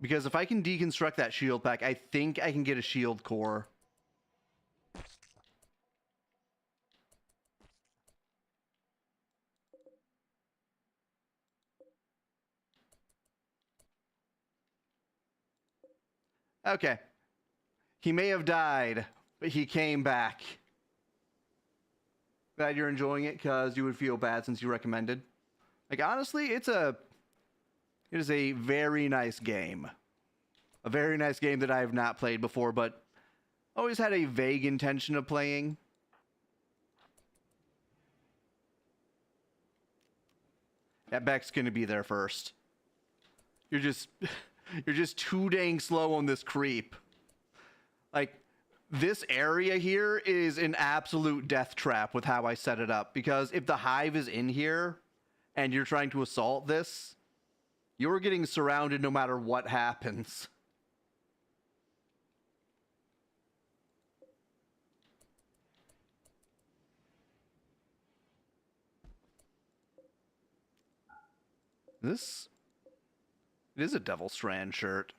Because if I can deconstruct that shield pack, I think I can get a shield core. Okay. He may have died, but he came back. Glad you're enjoying it, because you would feel bad since you recommended. Like, honestly, it is a very nice game. A very nice game that I have not played before, but always had a vague intention of playing. Yeah, Beck's gonna be there first. You're just too dang slow on this creep. Like, this area here is an absolute death trap with how I set it up, because if the hive is in here and you're trying to assault this, you're getting surrounded no matter what happens. It is a Devil Strand shirt.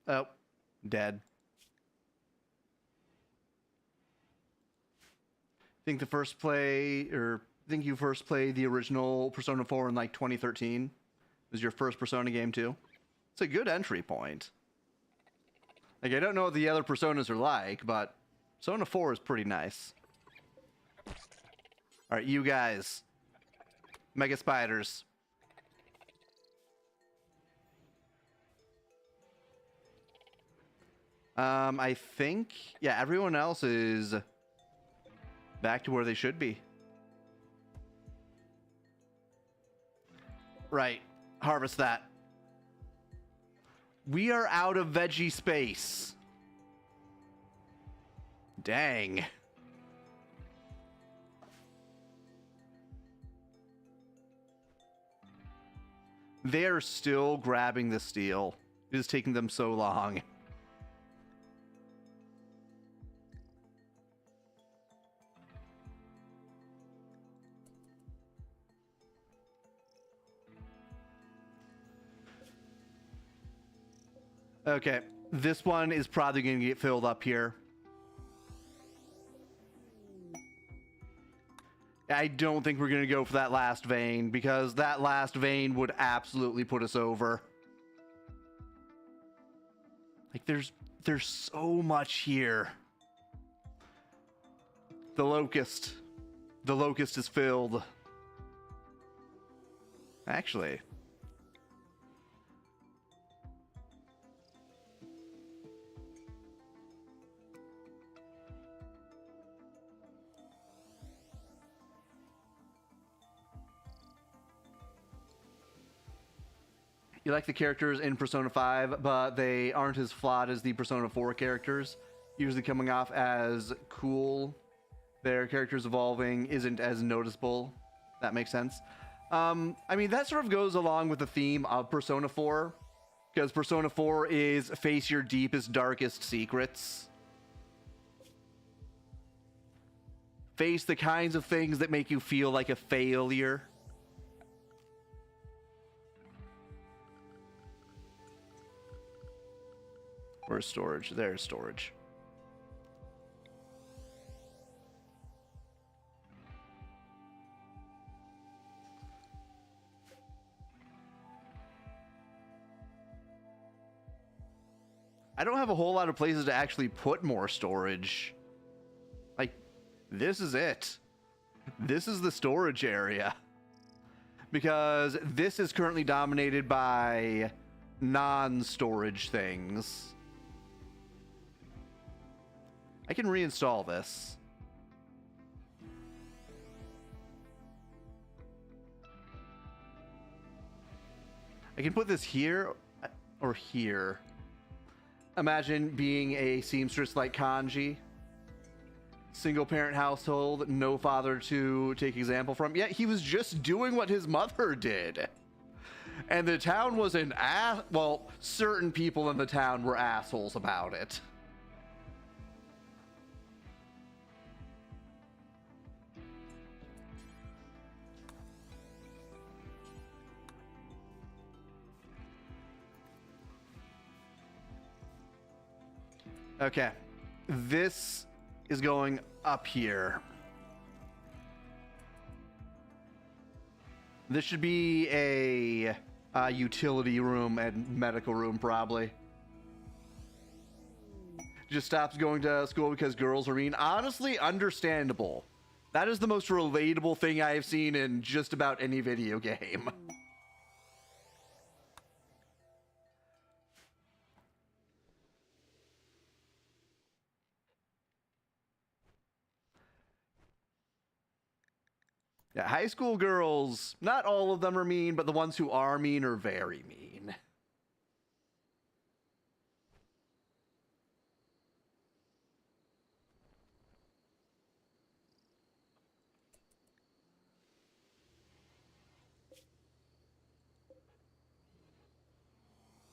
Oh, dead. Think you first played the original Persona 4 in like 2013? It was your first Persona game too? It's a good entry point. Like, I don't know what the other Personas are like, but Persona 4 is pretty nice. Alright, you guys. Mega spiders. I think, yeah, everyone else is back to where they should be. Right. Harvest that. We are out of veggie space. Dang. They are still grabbing the steel. It is taking them so long. Okay, this one is probably going to get filled up here. I don't think we're going to go for that last vein, because that last vein would absolutely put us over. Like there's so much here. The locust. The locust is filled. Actually. You like the characters in Persona 5, but they aren't as flawed as the Persona 4 characters, usually coming off as cool. Their characters evolving isn't as noticeable. That makes sense. I mean, that sort of goes along with the theme of Persona 4, because Persona 4 is face your deepest, darkest secrets. Face the kinds of things that make you feel like a failure. Where's storage? There's storage. I don't have a whole lot of places to actually put more storage. Like, this is it. This is the storage area. Because this is currently dominated by non-storage things. I can reinstall this. I can put this here or here. Imagine being a seamstress like Kanji. Single parent household, no father to take example from. Yet he was just doing what his mother did. And the town was an ass. Well, certain people in the town were assholes about it. Okay, this is going up here. This should be a utility room and medical room, probably. Just stops going to school because girls are mean. Honestly, understandable. That is the most relatable thing I have seen in just about any video game. Yeah, high school girls, not all of them are mean, but the ones who are mean are very mean.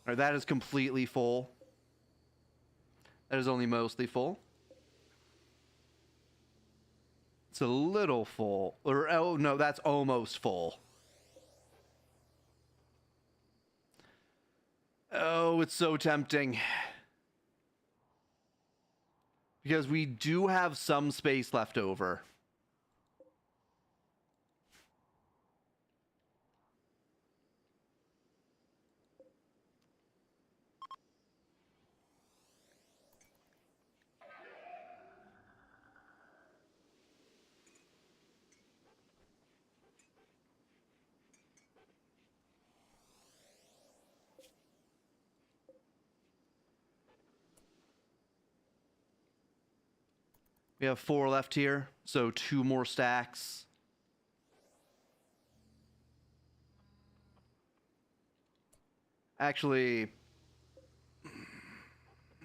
All right, that is completely full. That is only mostly full. It's a little full. Or, oh, no, that's almost full. Oh, it's so tempting. Because we do have some space left over. We have 4 left here, so 2 more stacks. Actually,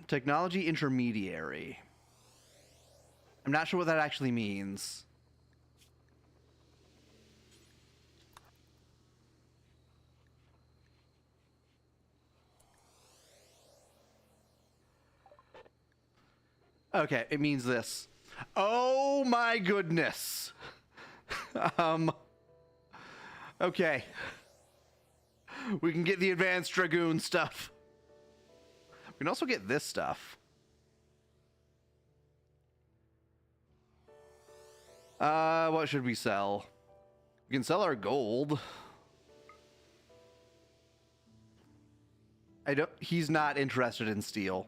technology intermediary. I'm not sure what that actually means. Okay, it means this. Oh my goodness. Okay. We can get the advanced dragoon stuff. We can also get this stuff. What should we sell? We can sell our gold. He's not interested in steel.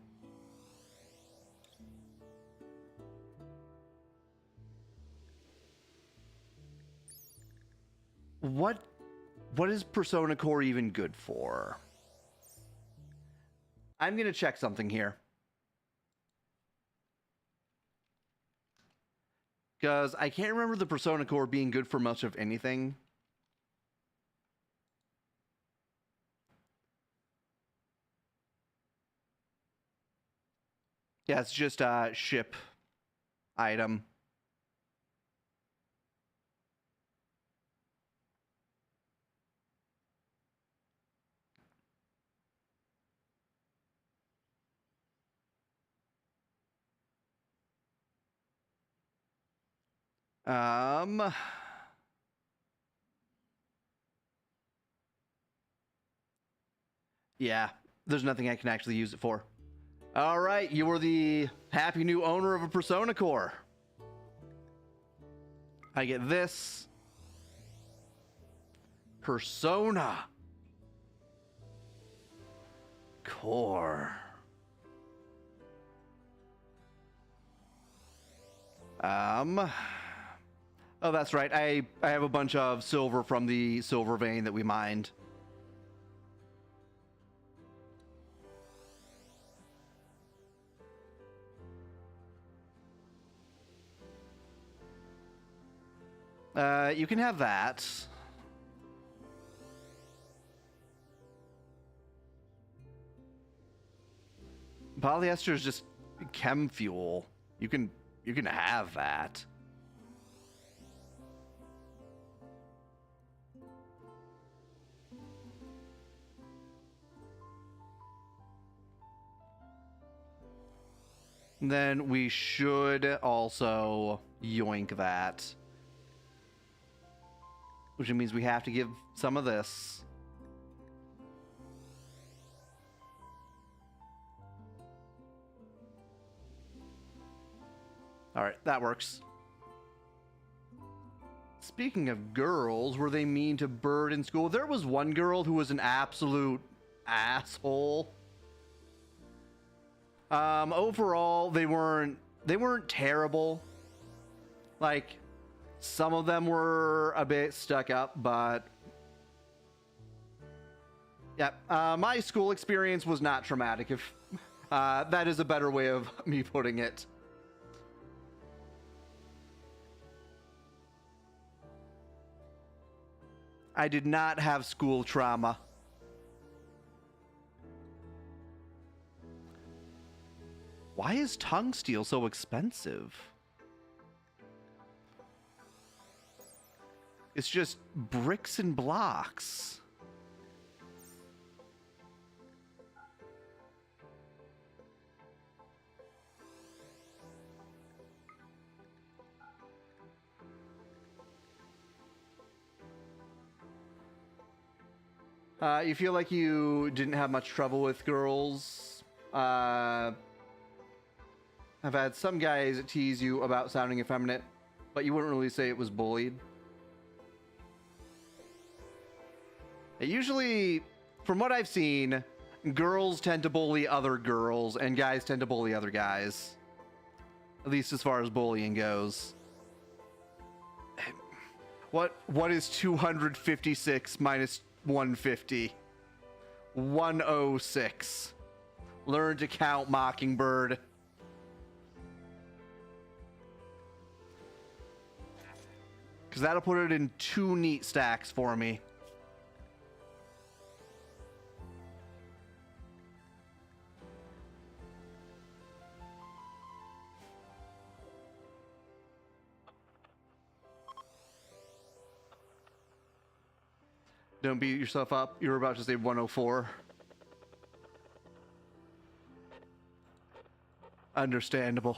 What is Persona Core even good for? I'm gonna check something here. Because I can't remember the Persona Core being good for much of anything. Yeah, it's just a ship item. Yeah, there's nothing I can actually use it for. All right, you are the happy new owner of a Persona Core. I get this. Persona Core. Oh, that's right. I have a bunch of silver from the silver vein that we mined. You can have that. Polyester is just chem fuel. You can have that. Then we should also yoink that. Which means we have to give some of this. All right, that works. Speaking of girls, were they mean to Bird in school? There was one girl who was an absolute asshole. Overall, they weren't terrible. Like, some of them were a bit stuck up, but yeah, my school experience was not traumatic, if that is a better way of me putting it. I did not have school trauma. Why is tungsteel so expensive? It's just bricks and blocks. You feel like you didn't have much trouble with girls? I've had some guys tease you about sounding effeminate, but you wouldn't really say it was bullied. Usually, from what I've seen, girls tend to bully other girls, and guys tend to bully other guys. At least as far as bullying goes. What is 256 minus 150? 106. Learn to count, Mockingbird. Because that'll put it in 2 neat stacks for me. Don't beat yourself up. You were about to say 104. Understandable.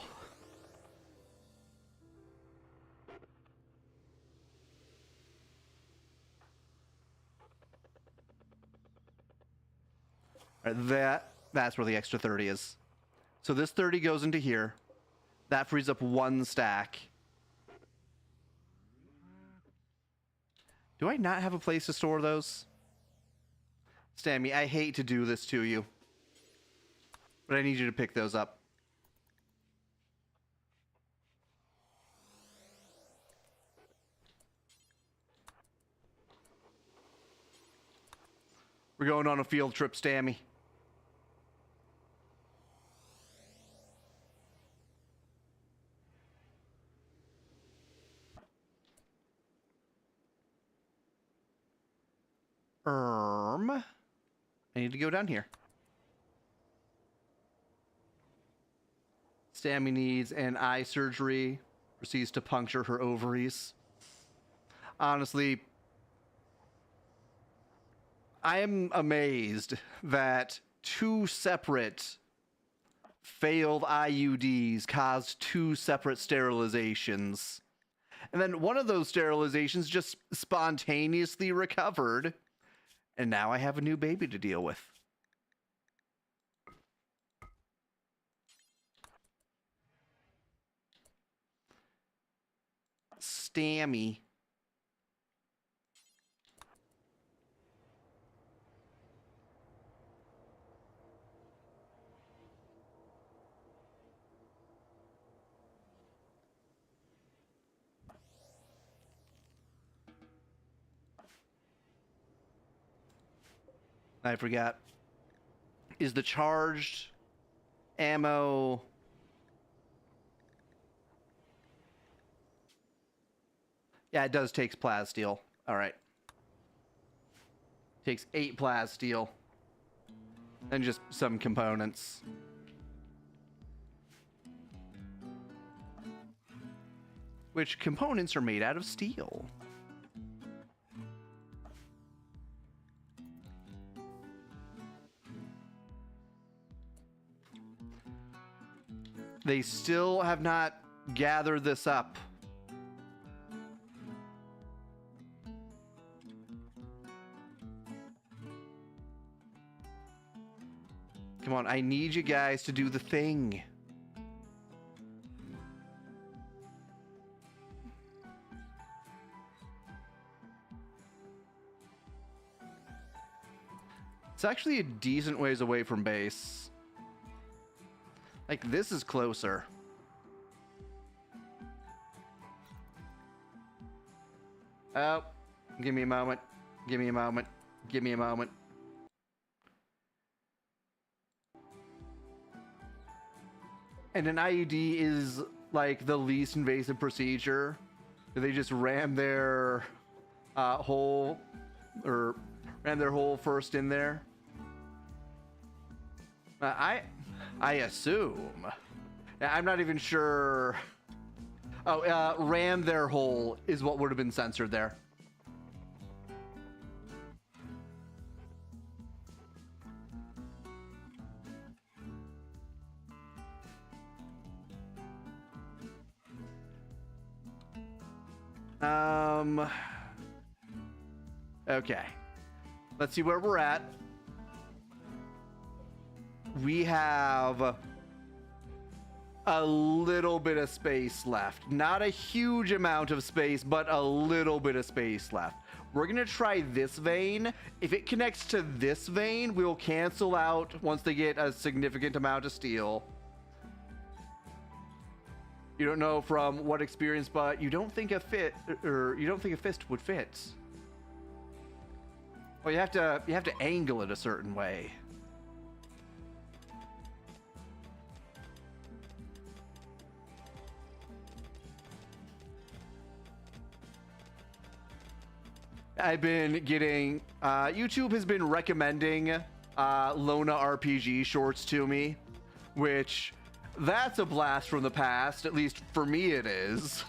All right, that's where the extra 30 is. So this 30 goes into here. That frees up 1 stack. Do I not have a place to store those? Stammy, I hate to do this to you. But I need you to pick those up. We're going on a field trip, Stammy. I need to go down here. Stammy needs an eye surgery. Proceeds to puncture her ovaries. Honestly, I am amazed that 2 separate failed IUDs caused 2 separate sterilizations. And then one of those sterilizations just spontaneously recovered. And now I have a new baby to deal with. Stammy. I forgot. Is the charged ammo... Yeah, it does take plasteel. All right. Takes 8 plasteel. And just some components. Which components are made out of steel? They still have not gathered this up. Come on, I need you guys to do the thing. It's actually a decent ways away from base. Like, this is closer. Oh, give me a moment. Give me a moment. Give me a moment. And an IUD is like the least invasive procedure. They just ram their hole first in there. I assume. I'm not even sure. Oh, ram their hole is what would have been censored there. Okay. Let's see where we're at. We have a little bit of space left. Not a huge amount of space, but a little bit of space left. We're going to try this vein. If it connects to this vein, we'll cancel out once they get a significant amount of steel. You don't know from what experience, but you don't think a fist would fit. Well, you have to angle it a certain way. I've been getting YouTube has been recommending Lona RPG shorts to me, which that's a blast from the past. At least for me, it is.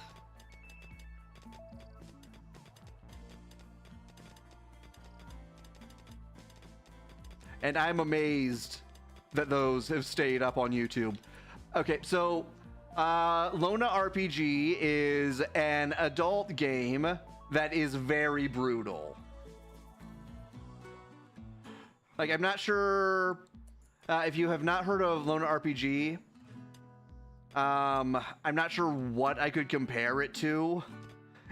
And I'm amazed that those have stayed up on YouTube. Okay, so Lona RPG is an adult game that is very brutal. Like, I'm not sure if you have not heard of Lona RPG. I'm not sure what I could compare it to.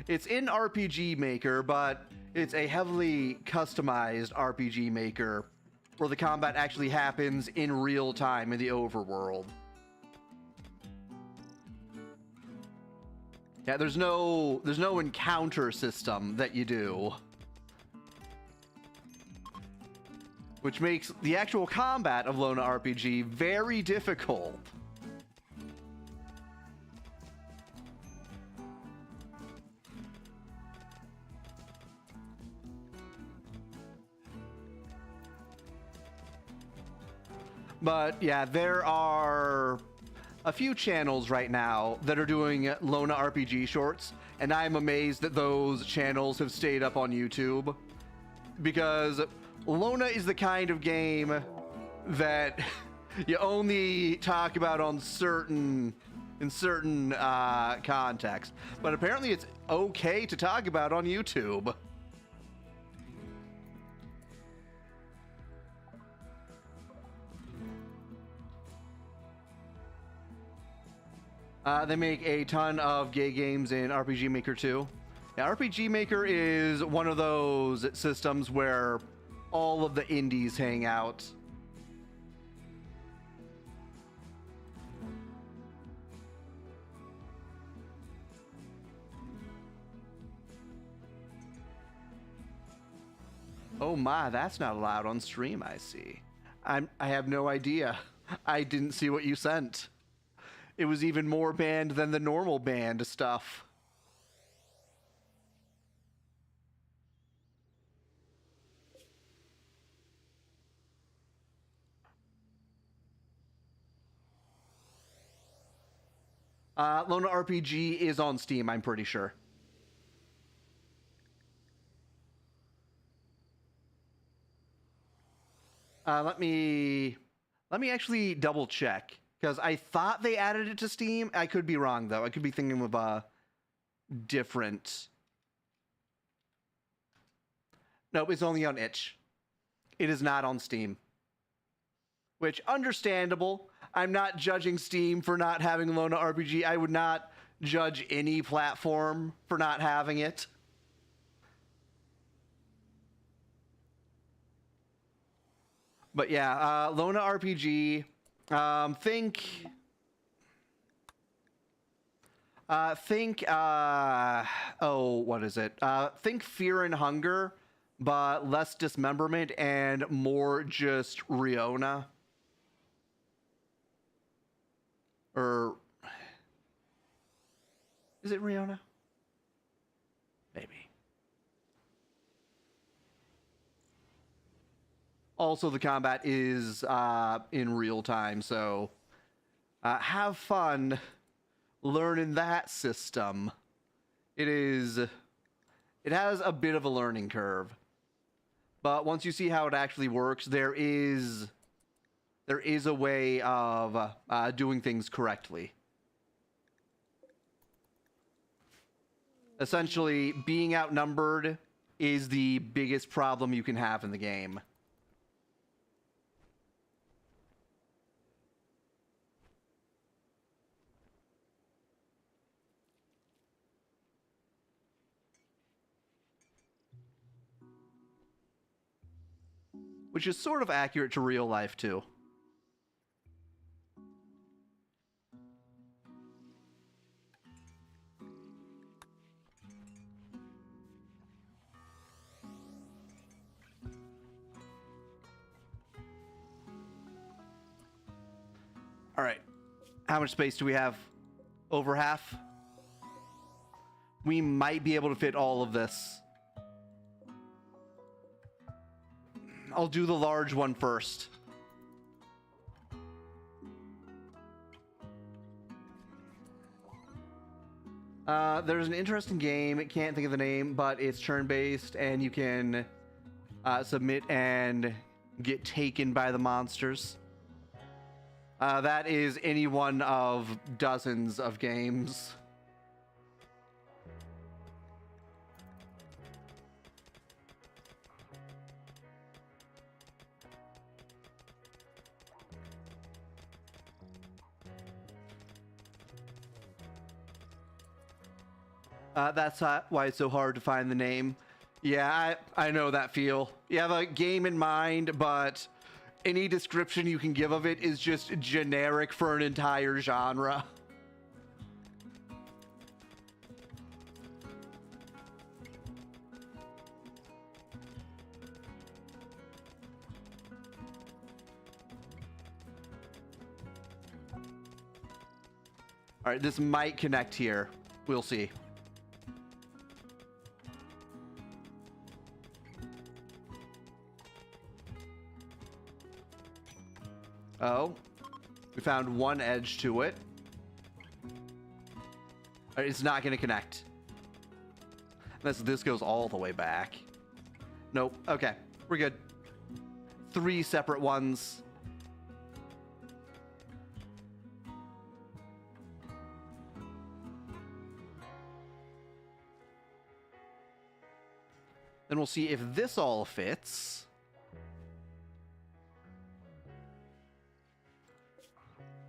It's in RPG Maker, but it's a heavily customized RPG Maker. where the combat actually happens in real time in the overworld. Yeah, there's no encounter system that you do, which makes the actual combat of Lona RPG very difficult. But yeah, there are a few channels right now that are doing Lona RPG shorts, and I'm amazed that those channels have stayed up on YouTube, because Lona is the kind of game that you only talk about on certain contexts, but apparently it's okay to talk about on YouTube. They make a ton of gay games in RPG Maker too. Yeah, RPG Maker is one of those systems where all of the indies hang out. Oh my, that's not allowed on stream, I see. I have no idea. I didn't see what you sent. It was even more banned than the normal banned stuff. Lona RPG is on Steam, I'm pretty sure. Let me actually double check, because I thought they added it to Steam. I could be wrong though. I could be thinking of a different. Nope, it's only on itch. It is not on Steam. Which, understandable. I'm not judging Steam for not having Lona RPG. I would not judge any platform for not having it. But yeah, Lona RPG, think, oh, what is it? Think Fear and Hunger, but less dismemberment and more just Riona. Or is it Riona? Maybe. Also, the combat is in real time, so have fun learning that system. It has a bit of a learning curve, but once you see how it actually works, there is a way of doing things correctly. Essentially, being outnumbered is the biggest problem you can have in the game. Which is sort of accurate to real life, too. All right. How much space do we have? Over half? We might be able to fit all of this. I'll do the large one first. There's an interesting game. I can't think of the name, but it's turn-based, and you can submit and get taken by the monsters. That is any one of dozens of games. That's why it's so hard to find the name. Yeah, I know that feel. You have a game in mind, but any description you can give of it is just generic for an entire genre. All right, this might connect here. We'll see. Oh, we found one edge to it. All right, it's not going to connect. Unless this goes all the way back. Nope. Okay, we're good. 3 separate ones. Then we'll see if this all fits.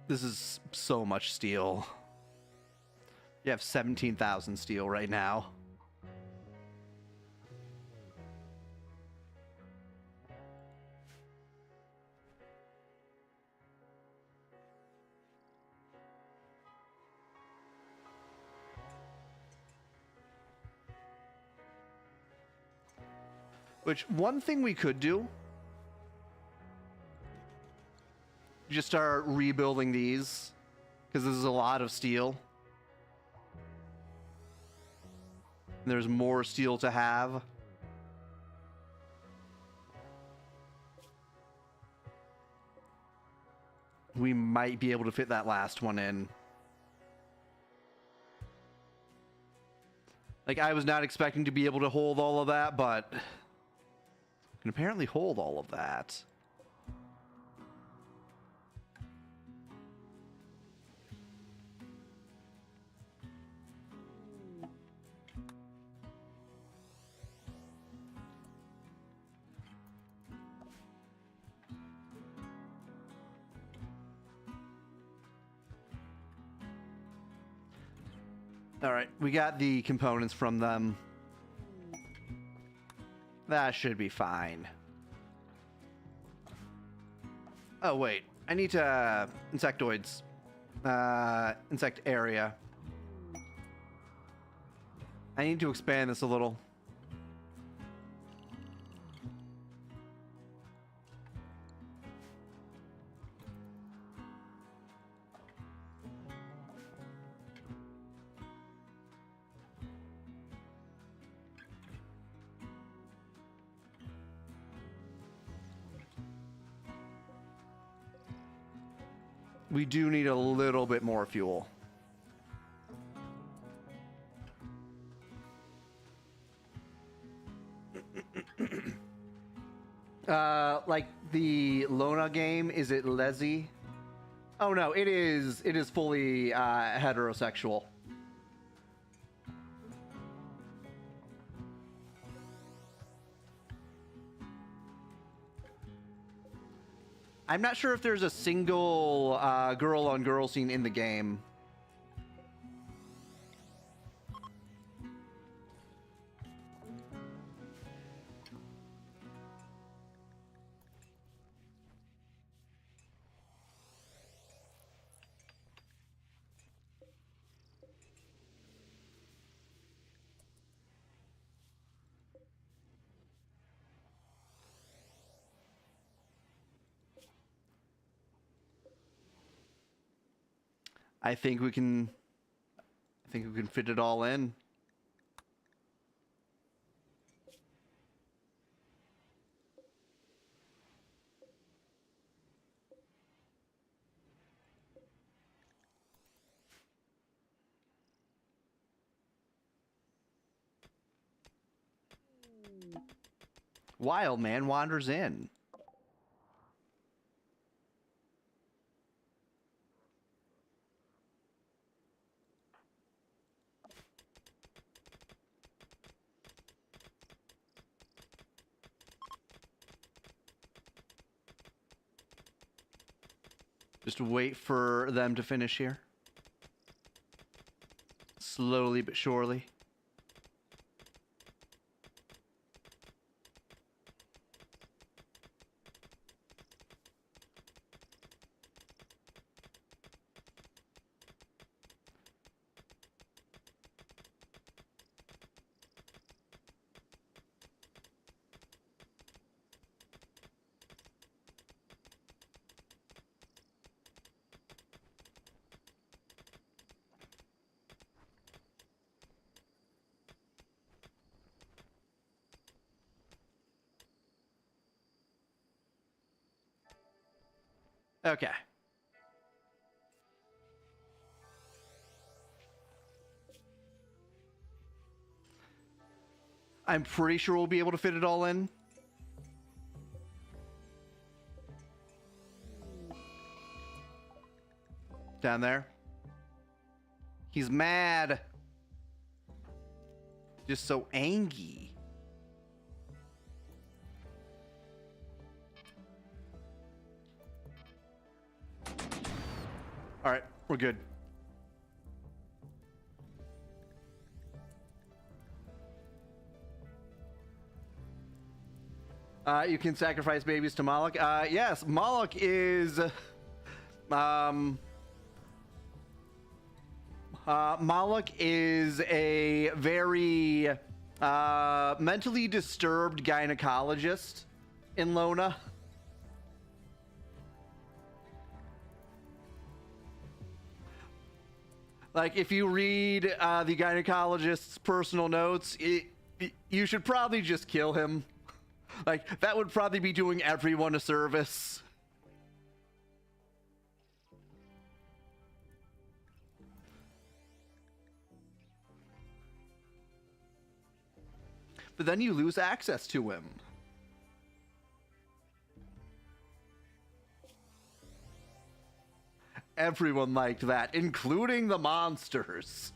This is so much steel. You have 17,000 steel right now. Which, one thing we could do, just start rebuilding these, because this is a lot of steel. And there's more steel to have. We might be able to fit that last one in. Like, I was not expecting to be able to hold all of that, but can apparently hold all of that. All right, we got the components from them. That should be fine. Oh, wait. I need to... insectoids. Insect area. I need to expand this a little. We do need a little bit more fuel. Like the Lona game, is it Leslie? Oh no, it is fully heterosexual. I'm not sure if there's a single girl-on-girl scene in the game. I think we can fit it all in. Wild man wanders in. Just wait for them to finish here. Slowly but surely. Okay. I'm pretty sure we'll be able to fit it all in. Down there. He's mad. Just so angry. All right, we're good. You can sacrifice babies to Moloch. Yes, Moloch is... Moloch is a very mentally disturbed gynecologist in Lona. Like, if you read the gynecologist's personal notes, you should probably just kill him. Like, that would probably be doing everyone a service. But then you lose access to him. Everyone liked that, including the monsters.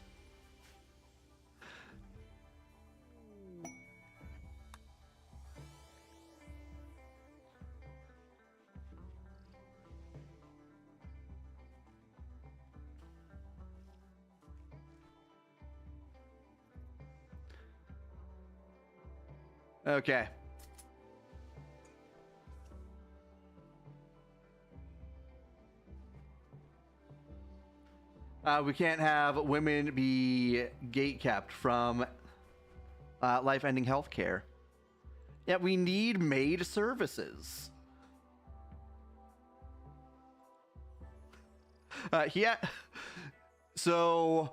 Okay. We can't have women be gate-kept from life-ending healthcare. Yeah, we need maid services. Yeah. So,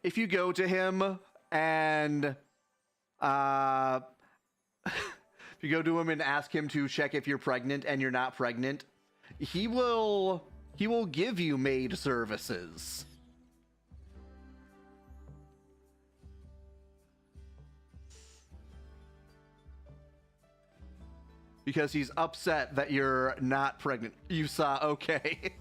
if you go to him and if you go to him and ask him to check if you're pregnant and you're not pregnant, he will give you maid services. Because he's upset that you're not pregnant. You saw, okay.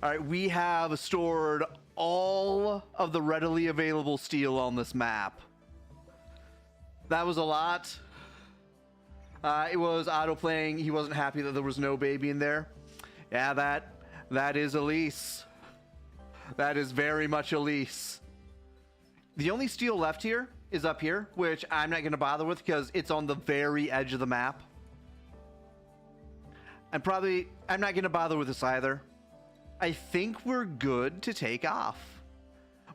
All right, we have stored all of the readily available steel on this map. That was a lot. It was auto-playing. He wasn't happy that there was no baby in there. Yeah, that is Elise. That is very much Elise. The only steel left here is up here, which I'm not going to bother with because it's on the very edge of the map. I'm not going to bother with this either. I think we're good to take off.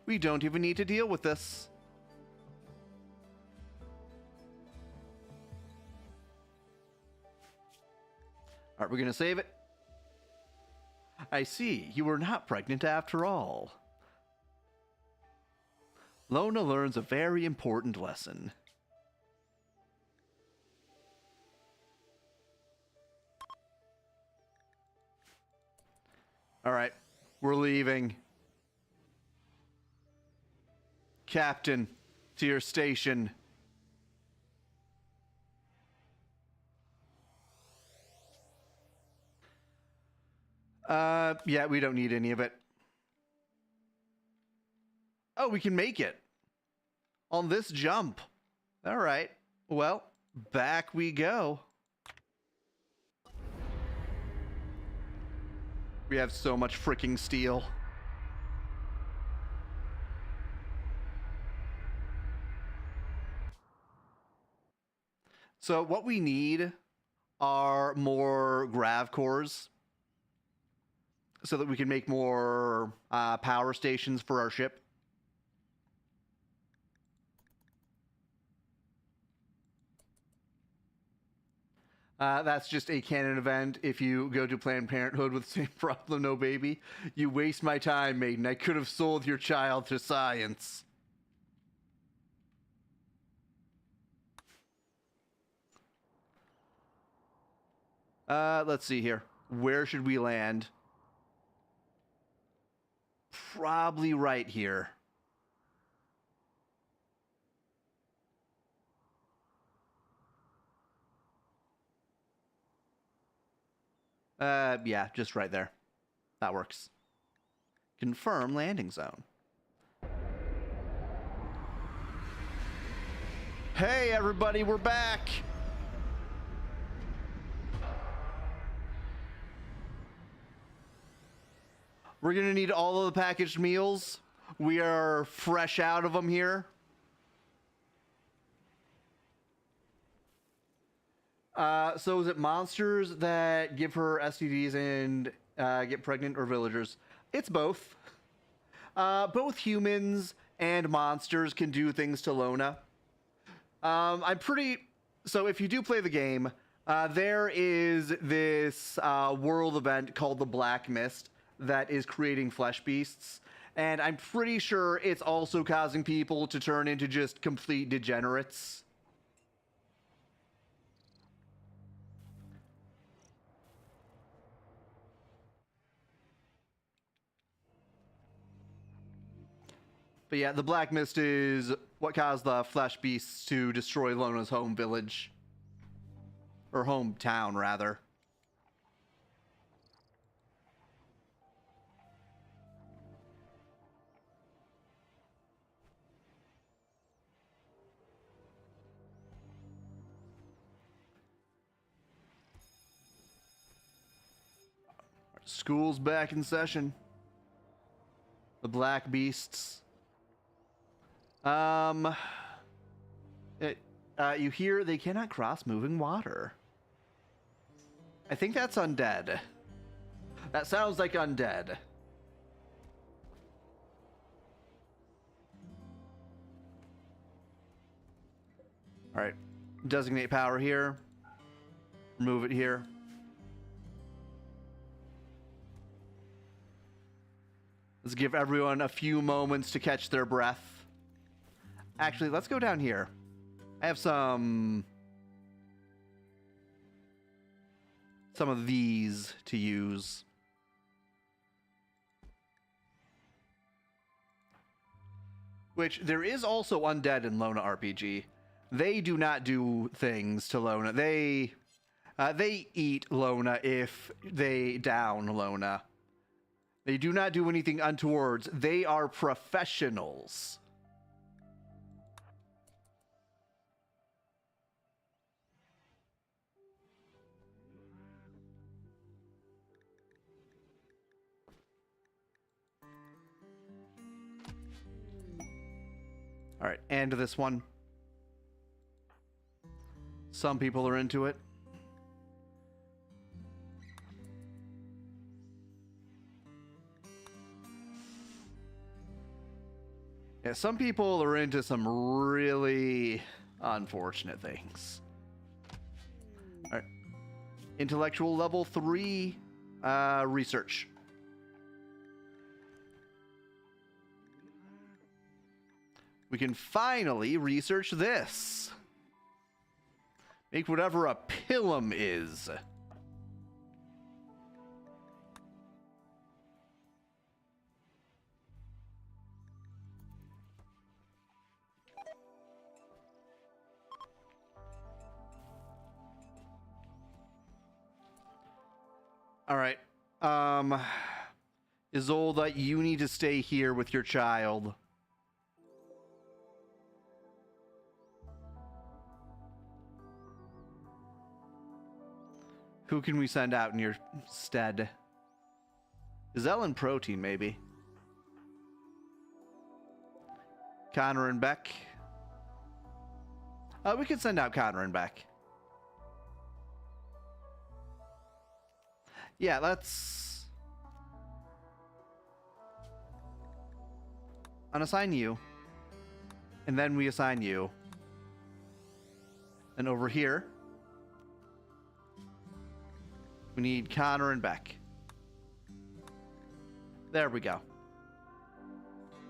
We don't even need to deal with this. All right, we're going to save it. I see. You were not pregnant after all. Lona learns a very important lesson. All right, we're leaving. Captain, to your station. Yeah, we don't need any of it. Oh, we can make it. On this jump. All right. Well, back we go. We have so much freaking steel. So what we need are more grav cores so that we can make more power stations for our ship. That's just a canon event. If you go to Planned Parenthood with the same problem, no baby, you waste my time, maiden. I could have sold your child to science. Let's see here. Where should we land? Probably right here. Yeah, just right there. That works. Confirm landing zone. Hey, everybody, we're back. We're gonna need all of the packaged meals. We are fresh out of them here. So is it monsters that give her STDs and get pregnant, or villagers? It's both. Both humans and monsters can do things to Lona. So if you do play the game, there is this world event called the Black Mist that is creating flesh beasts, and I'm pretty sure it's also causing people to turn into just complete degenerates. But yeah, the Black Mist is what caused the flesh beasts to destroy Lona's home village. Or hometown, rather. School's back in session. The Black Beasts. You hear they cannot cross moving water. I think that's undead. That sounds like undead. All right, designate power here. Move it here. Let's give everyone a few moments to catch their breath. Actually, let's go down here. I have some of these to use. Which, there is also undead in Lona RPG. They do not do things to Lona. They eat Lona if they down Lona. They do not do anything untowards. They are professionals. All right, and this one. Some people are into it. Yeah, some people are into some really unfortunate things. All right. Intellectual level 3 research. We can finally research this. Make whatever a pilum is. All right. Isolda, you need to stay here with your child. Who can we send out in your stead? Zell and Protein, maybe. Connor and Beck. We could send out Connor and Beck. Yeah, let's unassign you. And then we assign you. And over here, we need Connor and Beck. There we go.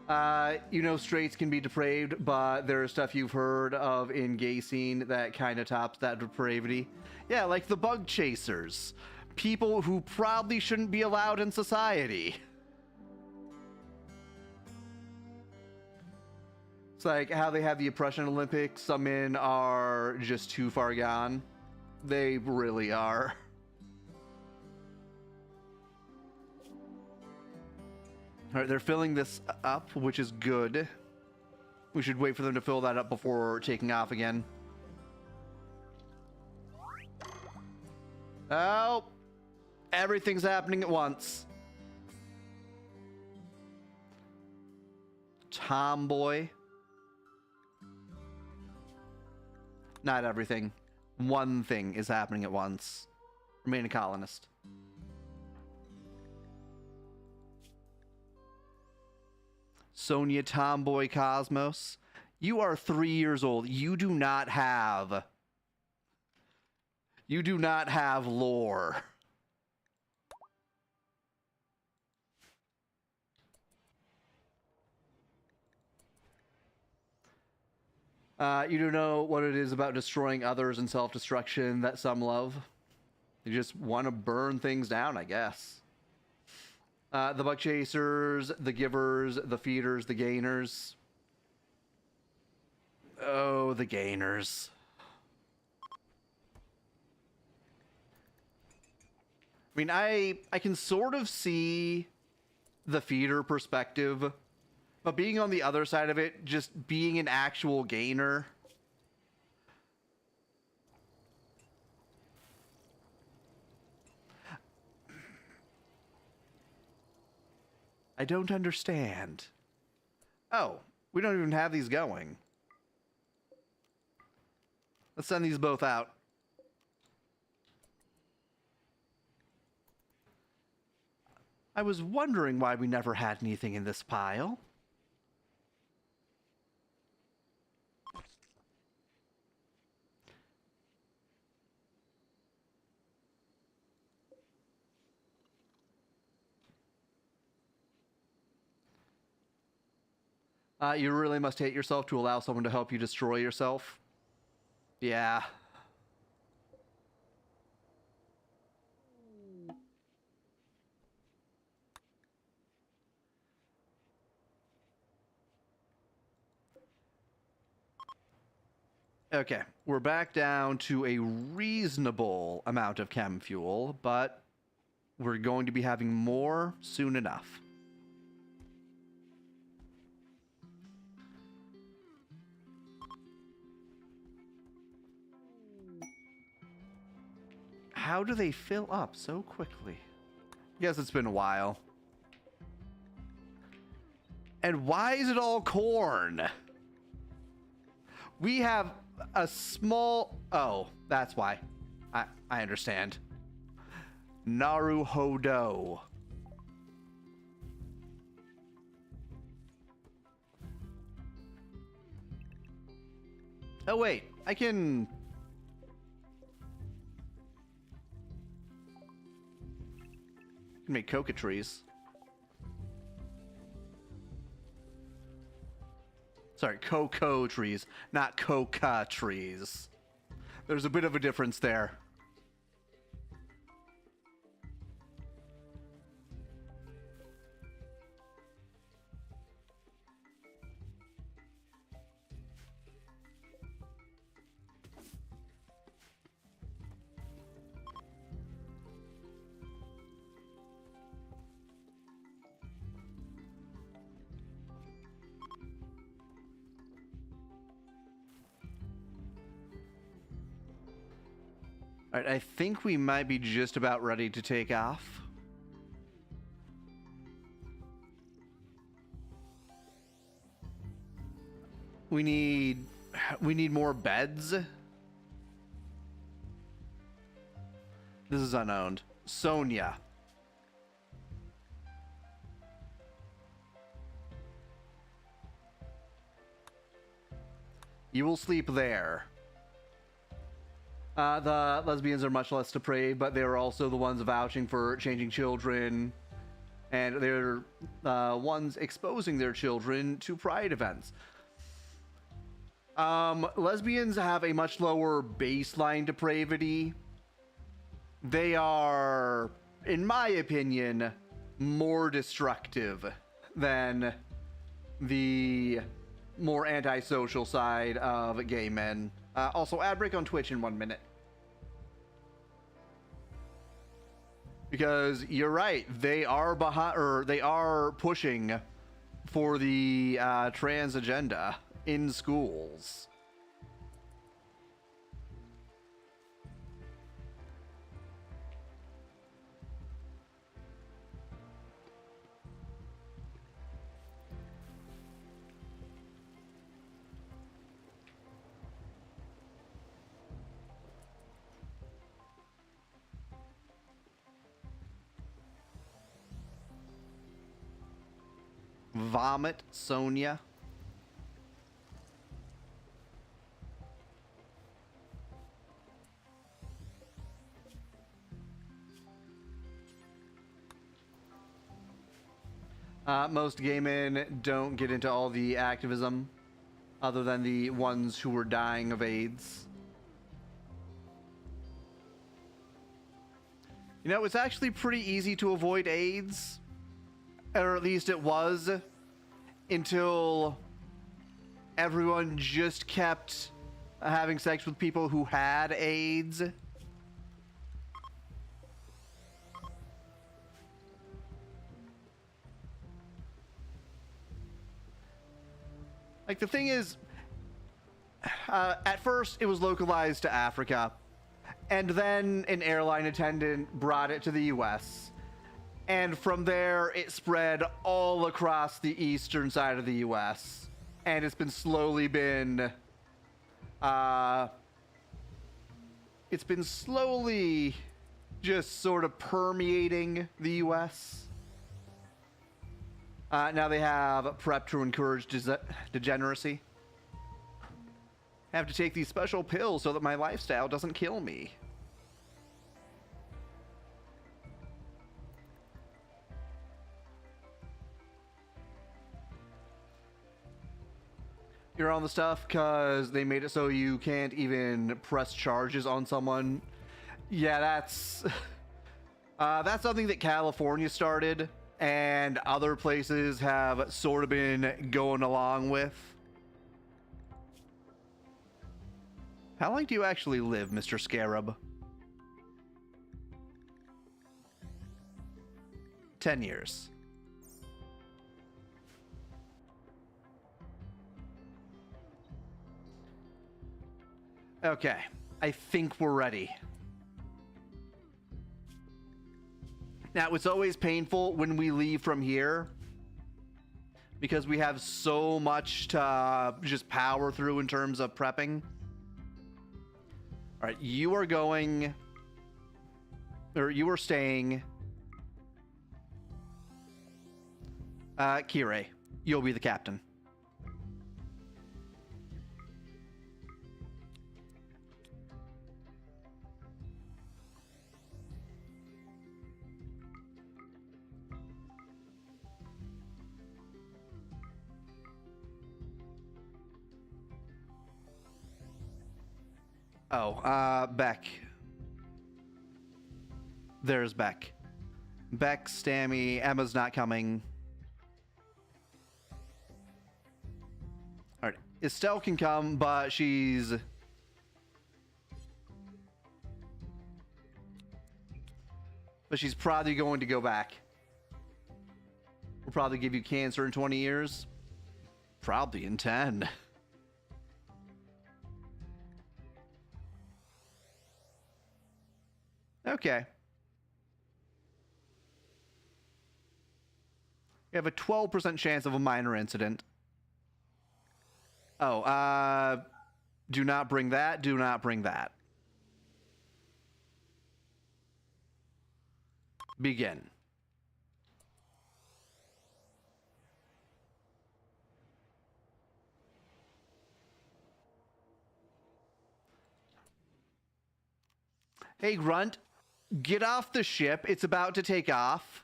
You know, straights can be depraved, but there's stuff you've heard of in gay scene that kind of tops that depravity. Yeah, like the bug chasers. People who probably shouldn't be allowed in society. It's like how they have the oppression Olympics. Some men are just too far gone. They really are. All right, they're filling this up, which is good. We should wait for them to fill that up before taking off again. Oh, everything's happening at once. Tomboy. Not everything. One thing is happening at once. Remain a colonist. Sonia Tomboy Cosmos. You are 3 years old. You do not have lore. You don't know what it is about destroying others and self-destruction that some love. You just want to burn things down, I guess. The bug chasers, the givers, the feeders, the gainers. Oh, the gainers. I mean, I can sort of see the feeder perspective, but being on the other side of it, just being an actual gainer. I don't understand. Oh, we don't even have these going. Let's send these both out. I was wondering why we never had anything in this pile. You really must hate yourself to allow someone to help you destroy yourself. Yeah. Okay, we're back down to a reasonable amount of chem fuel, but we're going to be having more soon enough. How do they fill up so quickly? Guess it's been a while. And why is it all corn? We have a small... Oh, that's why. I understand. Naruhodo. Oh, wait. I can make coca trees. Sorry, cocoa trees, not coca trees. There's a bit of a difference there. All right, I think we might be just about ready to take off. We need more beds. This is unowned. Sonia. You will sleep there. The lesbians are much less depraved, but they are also the ones vouching for changing children and they're ones exposing their children to pride events. Lesbians have a much lower baseline depravity. They are, in my opinion, more destructive than the more antisocial side of gay men. Also, ad break on Twitch in 1 minute. Because you're right, they are behind, or they are pushing for the trans agenda in schools. Vomit, Sonia. Most gay men don't get into all the activism, other than the ones who were dying of AIDS. You know, it's actually pretty easy to avoid AIDS. Or at least it was, until everyone just kept having sex with people who had AIDS. Like, the thing is, at first it was localized to Africa, and then an airline attendant brought it to the US. And from there, it spread all across the eastern side of the U.S. And it's been slowly just sort of permeating the U.S. Now they have PrEP to encourage degeneracy. I have to take these special pills so that my lifestyle doesn't kill me. You're on the stuff because they made it so you can't even press charges on someone. Yeah, that's something that California started and other places have sort of been going along with. How long do you actually live, Mr. Scarab? 10 years. Okay, I think we're ready. Now, it's always painful when we leave from here because we have so much to just power through in terms of prepping. All right, you are going, or you are staying. Kirei, you'll be the captain. Oh, Beck. There's Beck. Beck, Stammy, Emma's not coming. Alright, Estelle can come, but she's... probably going to go back. We'll probably give you cancer in 20 years. Probably in 10. Okay. We have a 12% chance of a minor incident. Oh, do not bring that. Do not bring that. Begin. Hey, Grunt. Get off the ship. It's about to take off.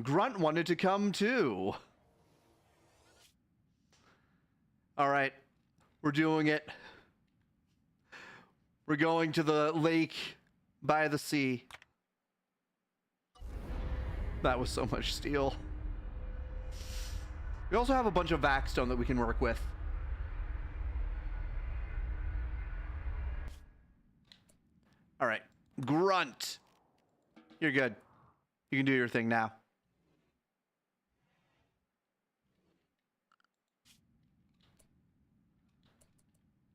Grunt wanted to come too. All right, we're doing it. We're going to the lake by the sea. That was so much steel. We also have a bunch of Vaxstone that we can work with. All right, Grunt. You're good. You can do your thing now.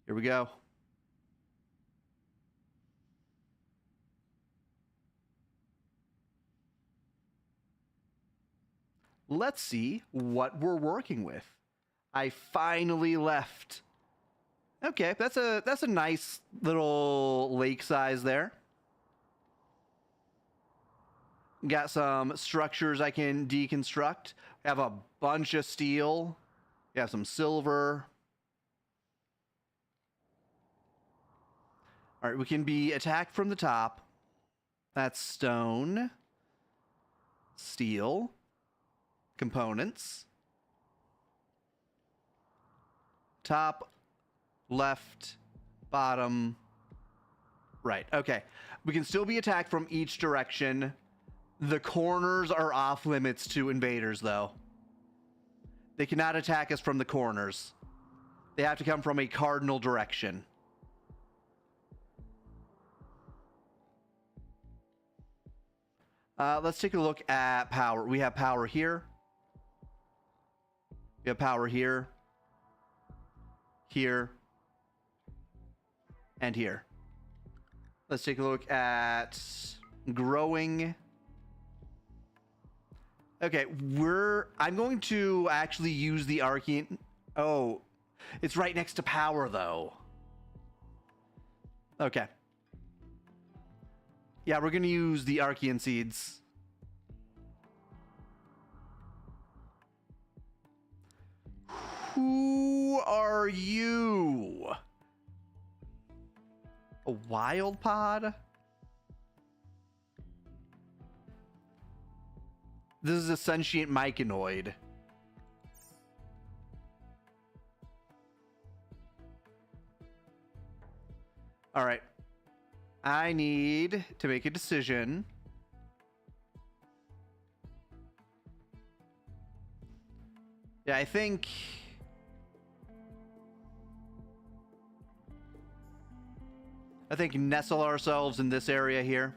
Here we go. Let's see what we're working with. I finally left. Okay, that's a nice little lake size there. Got some structures I can deconstruct. Have a bunch of steel. We have some silver. All right, we can be attacked from the top. That's stone, steel, components. Top, left, bottom, right. Okay, we can still be attacked from each direction. The corners are off limits to invaders, though. They cannot attack us from the corners. They have to come from a cardinal direction. Let's take a look at power. We have power here. We have power here. Here. And here. Let's take a look at growing. Okay, I'm going to actually use the Archean. Oh, it's right next to power, though. Okay. Yeah, we're going to use the Archean seeds. Who are you? A wild pod? This is a sentient myconoid. All right. I need to make a decision. Yeah, I think nestle ourselves in this area here.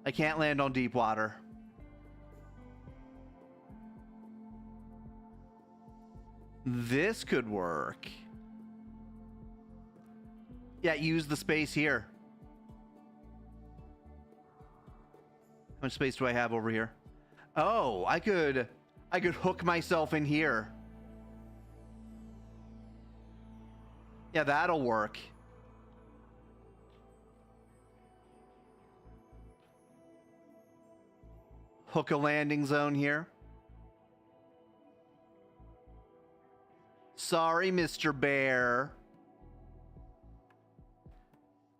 I can't land on deep water. This could work. Yeah, use the space here. How much space do I have over here? Oh, I could hook myself in here. Yeah, that'll work. Hook a landing zone here. Sorry, Mr. Bear.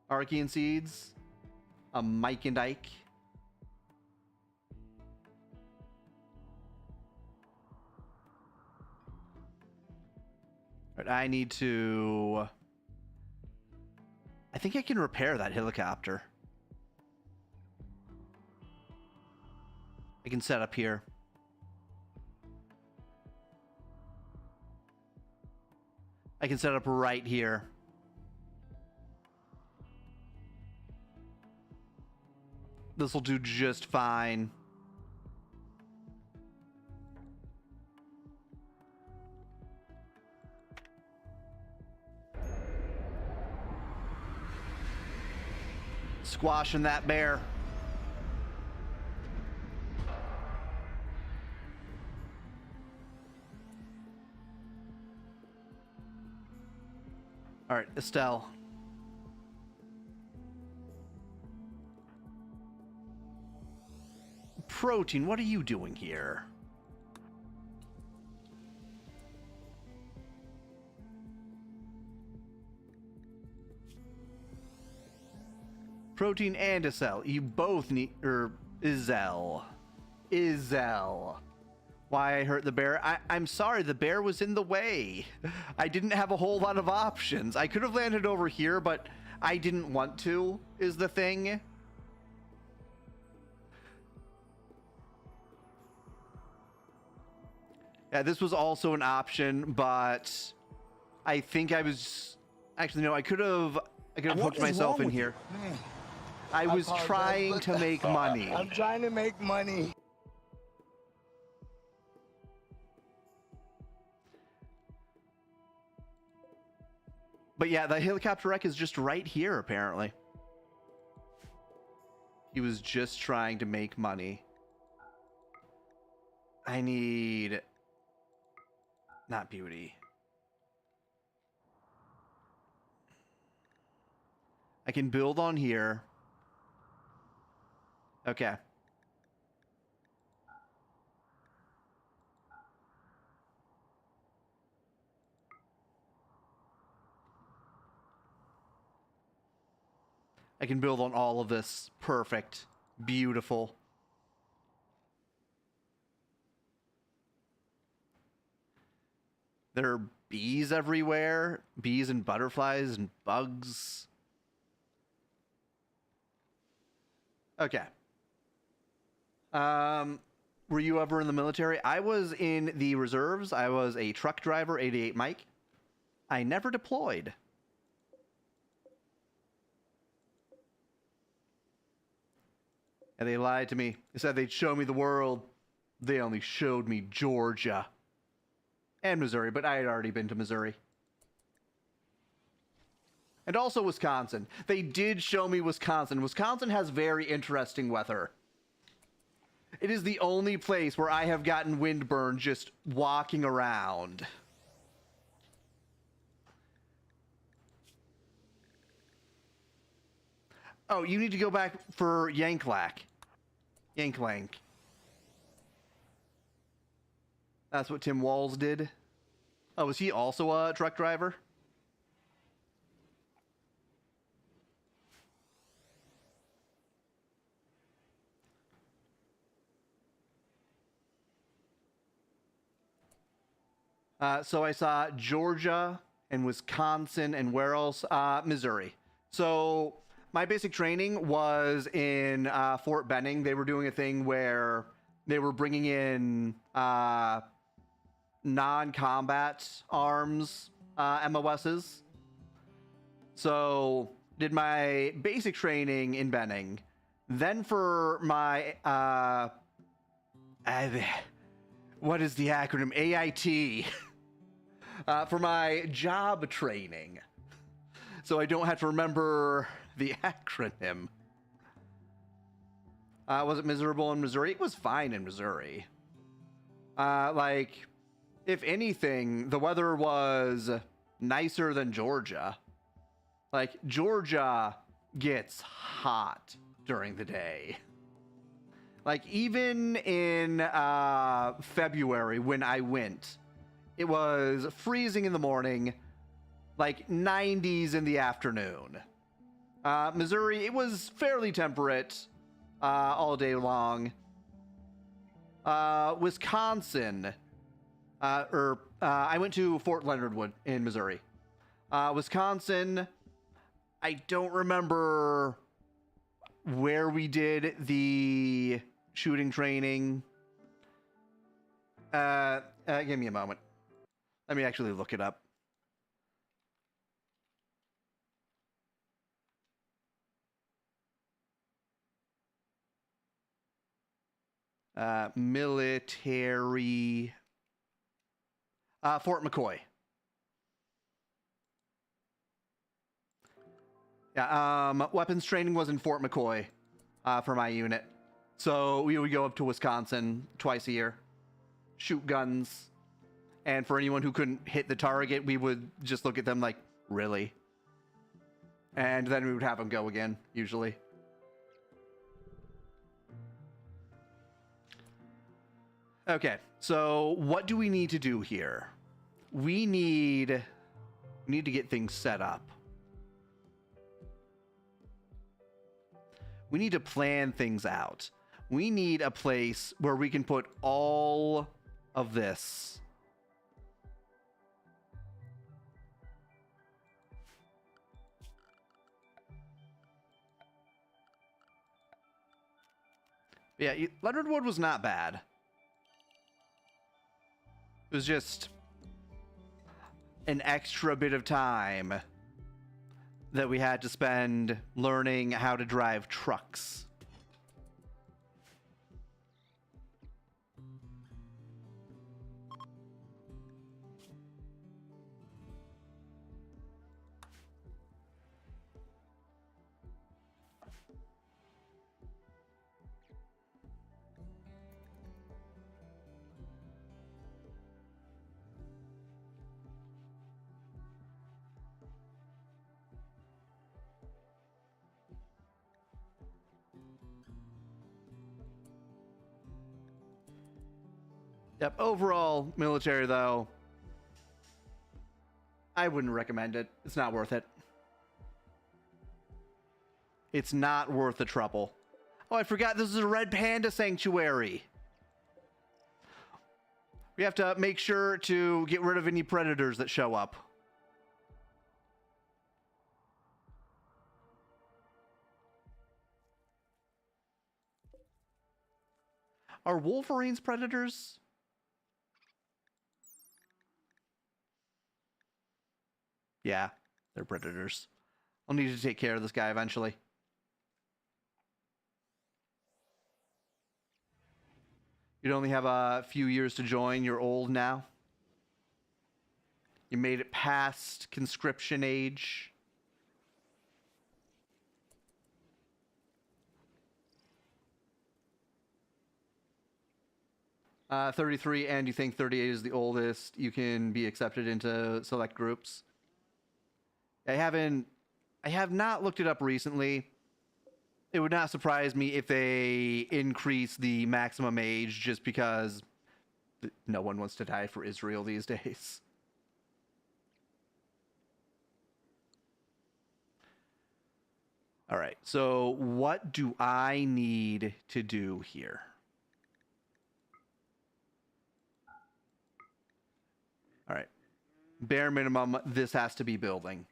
Archean seeds. A Mike and Ike. All right, I need to... I think I can repair that helicopter. I can set up here. I can set up right here. This will do just fine. Squashing that bear. All right, Estelle. Protein, what are you doing here? Protein and a cell. You both need... Izel. Why I hurt the bear? I'm sorry, the bear was in the way. I didn't have a whole lot of options. I could have landed over here, but I didn't want to, is the thing. Yeah, this was also an option, but I think I was... Actually, no, I could have hooked myself in here. I was trying to make money. I'm trying to make money. But yeah, the helicopter wreck is just right here, apparently. He was just trying to make money. I need... Not beauty. I can build on here. Okay. I can build on all of this. Perfect. Beautiful. There are bees everywhere. Bees and butterflies and bugs. Okay. Were you ever in the military? I was in the reserves. I was a truck driver, 88 Mike. I never deployed. And they lied to me. They said they'd show me the world. They only showed me Georgia. And Missouri, but I had already been to Missouri. And also Wisconsin. They did show me Wisconsin. Wisconsin has very interesting weather. It is the only place where I have gotten windburn just walking around. Oh, you need to go back for Yanklak. Yanklank. That's what Tim Walls did. Oh, was he also a truck driver? So I saw Georgia and Wisconsin and where else? Missouri. So my basic training was in Fort Benning. They were doing a thing where they were bringing in non-combat arms MOSs. So did my basic training in Benning. Then for my what is the acronym? AIT. For my job training. So I don't have to remember the acronym. Was it miserable in Missouri? It was fine in Missouri. Like, if anything, the weather was nicer than Georgia. Like, Georgia gets hot during the day. Like, even in February when I went, it was freezing in the morning, like 90s in the afternoon. Missouri, it was fairly temperate all day long. Wisconsin, I went to Fort Leonard Wood in Missouri. Wisconsin, I don't remember where we did the shooting training. Give me a moment. Let me actually look it up. Military. Fort McCoy. Yeah, weapons training was in Fort McCoy for my unit. So we would go up to Wisconsin twice a year, shoot guns. And for anyone who couldn't hit the target, we would just look at them like, really? And then we would have them go again, usually. Okay, so what do we need to do here? We need to get things set up. We need to plan things out. We need a place where we can put all of this. Yeah, Leonard Wood was not bad. It was just an extra bit of time that we had to spend learning how to drive trucks. Yep, overall, military, though, I wouldn't recommend it. It's not worth it. It's not worth the trouble. Oh, I forgot this is a red panda sanctuary. We have to make sure to get rid of any predators that show up. Are wolverines predators? Yeah, they're predators. I'll need to take care of this guy eventually. You'd only have a few years to join. You're old now. You made it past conscription age. Uh, 33, and you think 38 is the oldest. You can be accepted into select groups. I have not looked it up recently. It would not surprise me if they increase the maximum age just because no one wants to die for Israel these days. All right, so what do I need to do here? All right, bare minimum, this has to be building.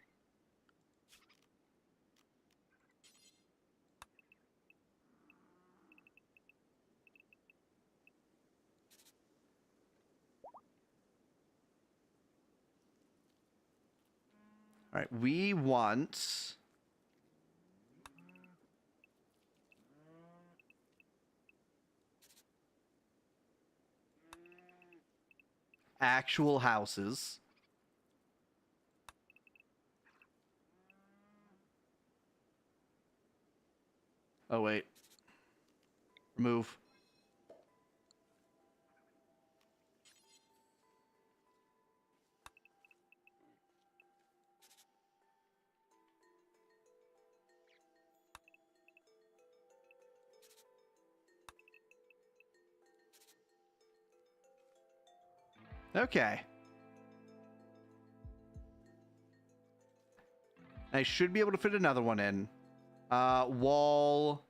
All right, we want actual houses. Oh, wait. Remove. Okay. I should be able to fit another one in. Wall.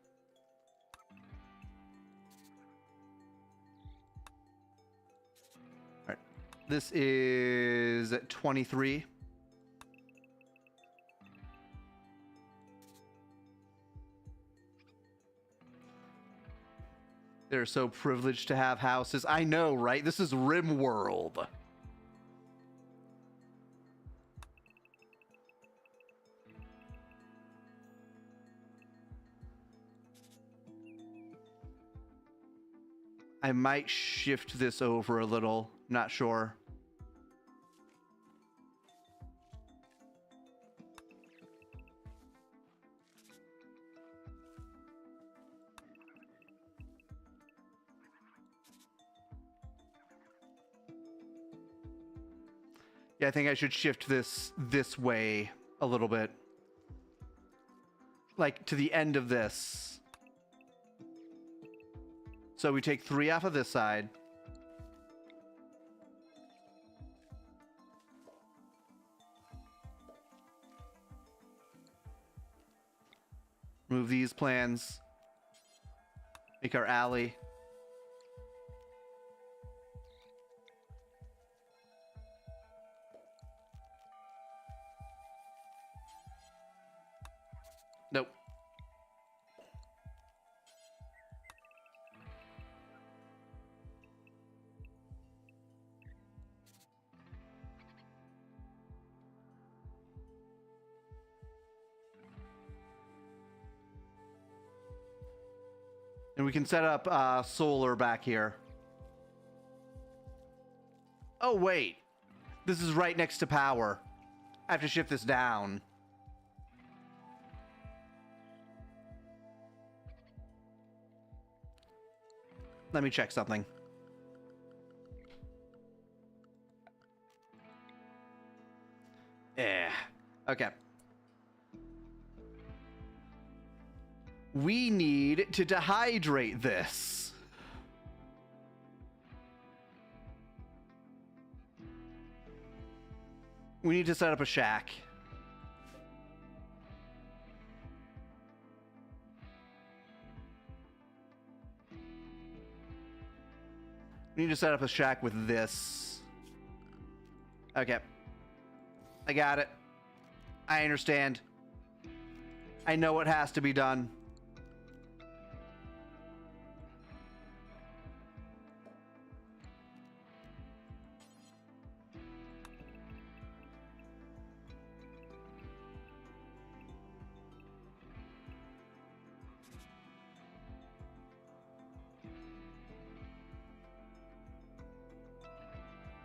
All right. This is 23. They're so privileged to have houses. I know, right? This is Rimworld. I might shift this over a little. Not sure. Yeah, I think I should shift this way a little bit. Like to the end of this. So we take 3 off of this side. Move these plans. Make our alley. Nope. And we can set up solar back here. Oh, wait. This is right next to power. I have to shift this down. Let me check something. Okay. We need to dehydrate this. We need to set up a shack. We need to set up a shack with this. Okay. I got it. I understand. I know what has to be done.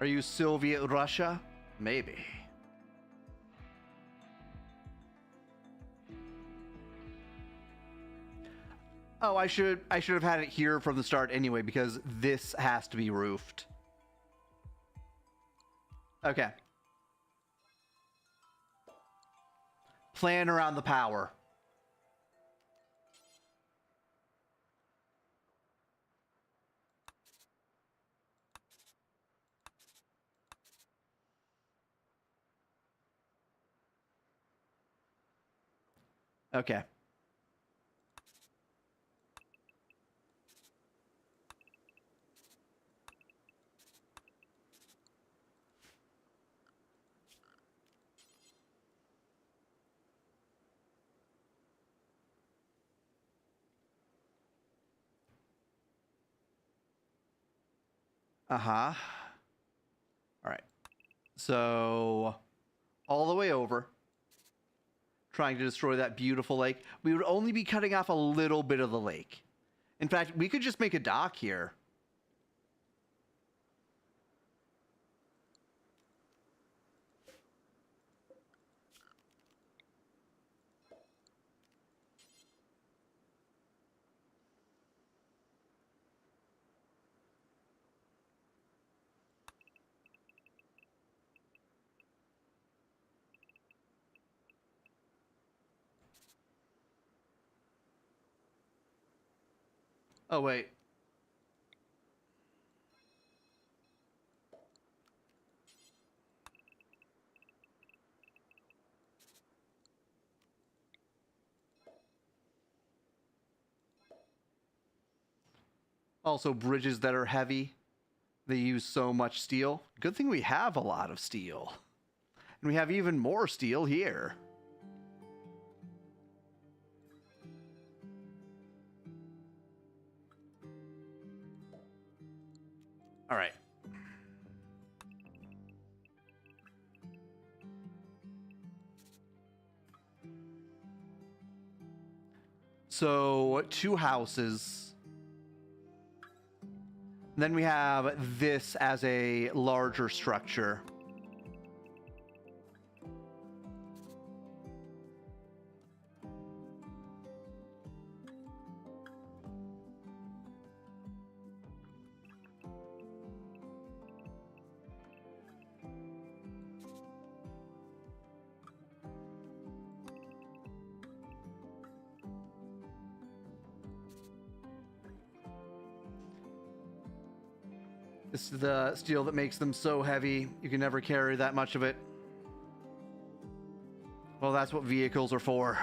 Are you Soviet Russia? Maybe. Oh, I should have had it here from the start anyway, because this has to be roofed. Okay. Plan around the power. Okay. Uh-huh. All right. So, all the way over, trying to destroy that beautiful lake. We would only be cutting off a little bit of the lake. In fact, we could just make a dock here. Oh, wait. Also, bridges that are heavy. They use so much steel. Good thing we have a lot of steel. And we have even more steel here. All right. So, 2 houses. Then we have this as a larger structure. This is the steel that makes them so heavy, you can never carry that much of it. Well, that's what vehicles are for.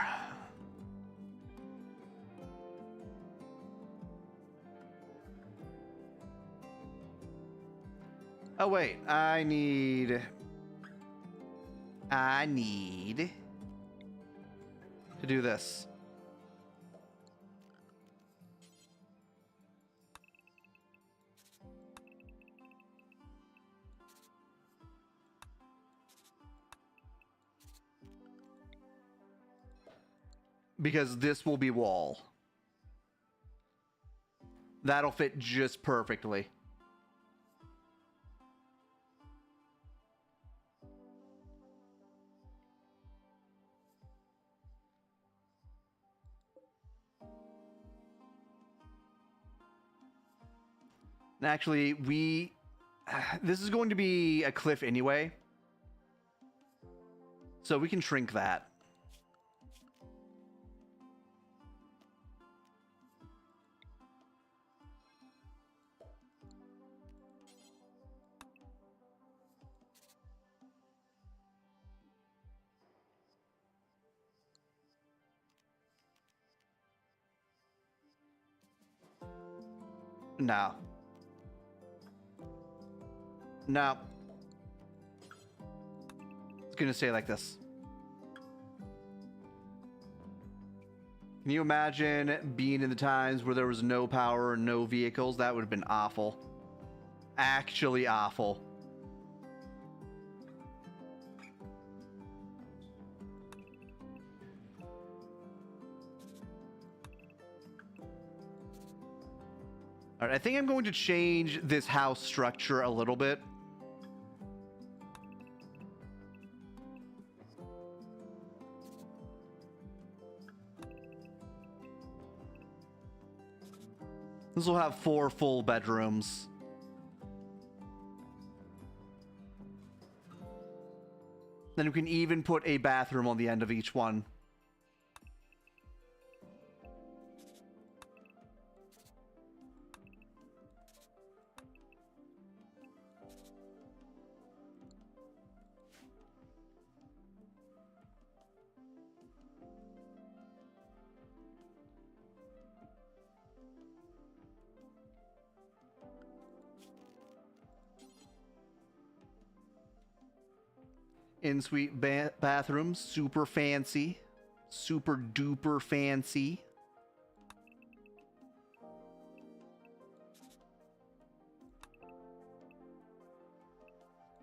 Oh wait, I need to do this. Because this will be wall. That'll fit just perfectly. And actually, this is going to be a cliff anyway. So we can shrink that. No. No. It's gonna stay like this. Can you imagine being in the times where there was no power, no vehicles? That would have been awful. Actually awful. All right, I think I'm going to change this house structure a little bit. This will have 4 full bedrooms. Then we can even put a bathroom on the end of each one. In-suite bathrooms, super fancy. Super duper fancy.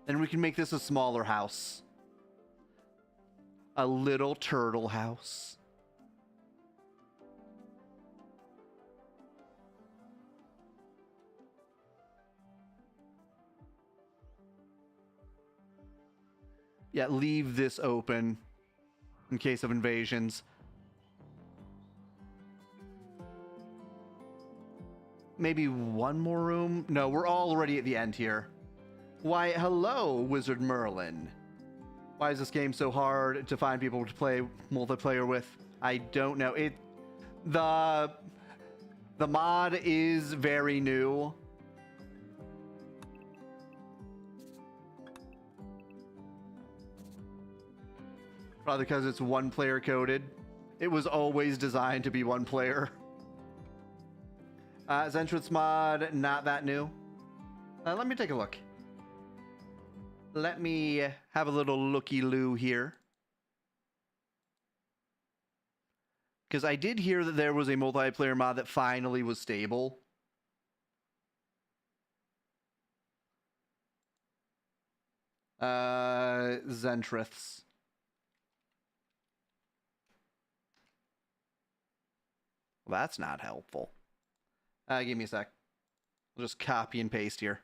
Then we can make this a smaller house. A little turtle house. Yeah, leave this open in case of invasions. Maybe one more room? No, we're already at the end here. Why, hello, Wizard Merlin. Why is this game so hard to find people to play multiplayer with? I don't know. The mod is very new. Probably because it's one player coded. It was always designed to be one player. Zentrith's mod, not that new. Let me take a look. Let me have a little looky-loo here. Because I did hear that there was a multiplayer mod that finally was stable. Zentrith's. Well, that's not helpful. Give me a sec. We'll just copy and paste here.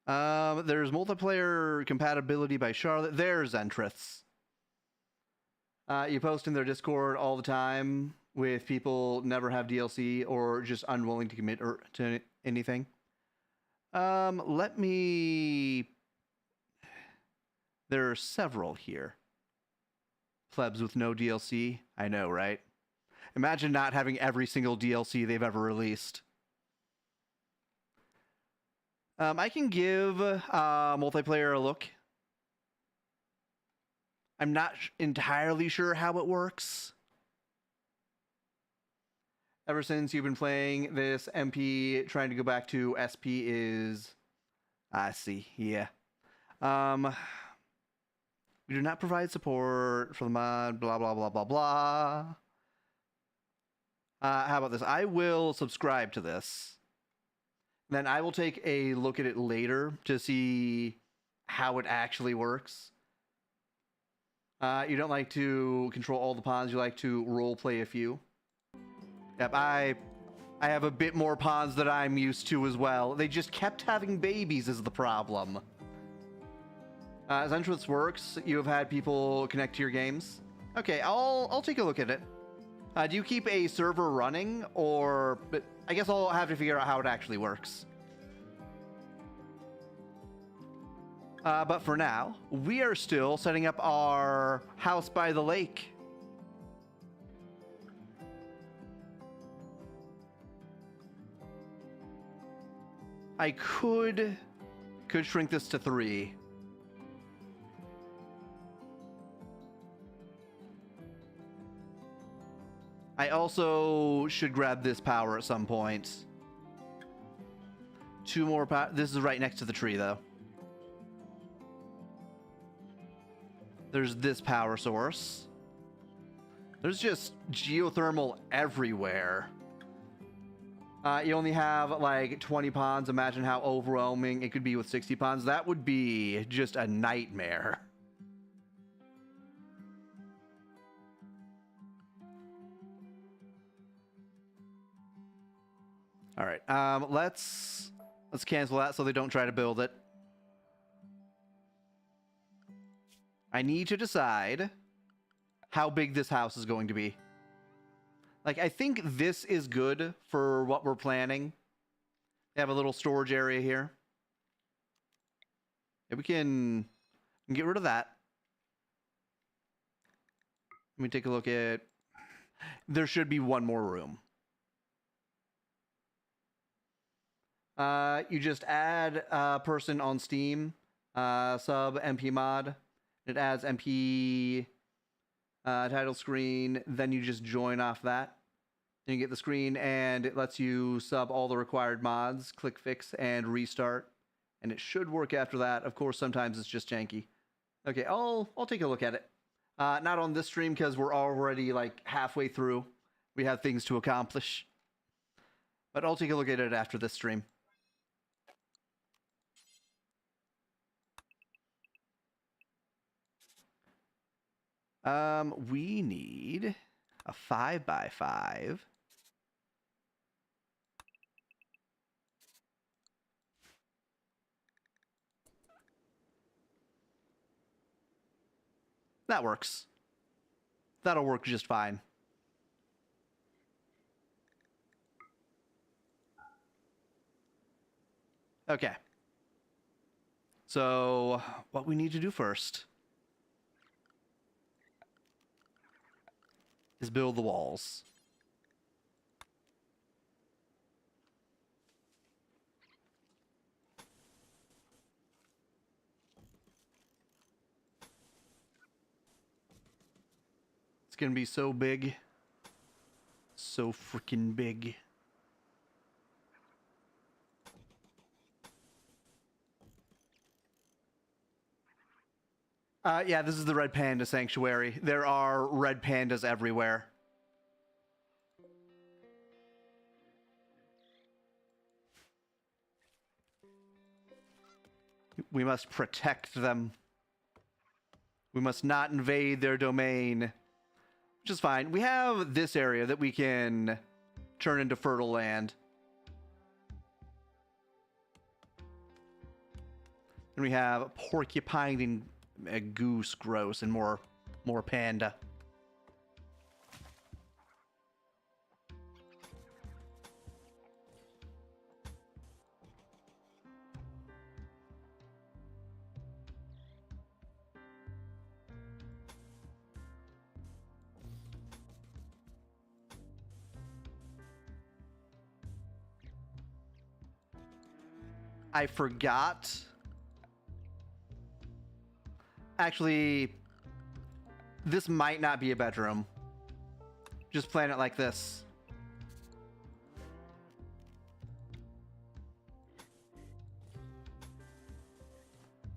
There's multiplayer compatibility by Charlotte. There's Zentrith's. You post in their Discord all the time with people never have DLC or just unwilling to commit to anything. Let me... There are several here. Plebs with no DLC. I know, right? Imagine not having every single DLC they've ever released. I can give multiplayer a look. I'm not entirely sure how it works. Ever since you've been playing this, MP trying to go back to SP is... I see, yeah. We do not provide support for the mod, blah, blah, blah, blah, blah. How about this? I will subscribe to this. Then I will take a look at it later to see how it actually works. You don't like to control all the pawns, you like to role play a few. Yep, I have a bit more pawns that I'm used to as well. They just kept having babies is the problem. Essentially this works. You have had people connect to your games. Okay, I'll take a look at it. Do you keep a server running, or... But I guess I'll have to figure out how it actually works. But for now, we are still setting up our house by the lake. I could shrink this to 3. I also should grab this power at some point. 2 more power. This is right next to the tree, though. There's this power source. There's just geothermal everywhere. You only have like 20 pawns. Imagine how overwhelming it could be with 60 pawns. That would be just a nightmare. All right, let's cancel that so they don't try to build it. I need to decide how big this house is going to be. Like, I think this is good for what we're planning. They have a little storage area here. Yeah, we can get rid of that. Let me take a look at... There should be 1 more room. You just add a person on Steam, sub MP mod. It adds MP title screen. Then you just join off that. Then you get the screen, and it lets you sub all the required mods. Click fix and restart, and it should work after that. Of course, sometimes it's just janky. Okay, I'll take a look at it. Not on this stream because we're already like halfway through. We have things to accomplish, but I'll take a look at it after this stream. We need a 5x5. That works. That'll work just fine. Okay. So, what we need to do first is build the walls. It's gonna be so big. So freaking big. Yeah, this is the Red Panda Sanctuary. There are red pandas everywhere. We must protect them. We must not invade their domain. Which is fine. We have this area that we can turn into fertile land. And we have porcupine and a goose, gross, and more panda. I forgot. Actually, this might not be a bedroom. Just plan it like this.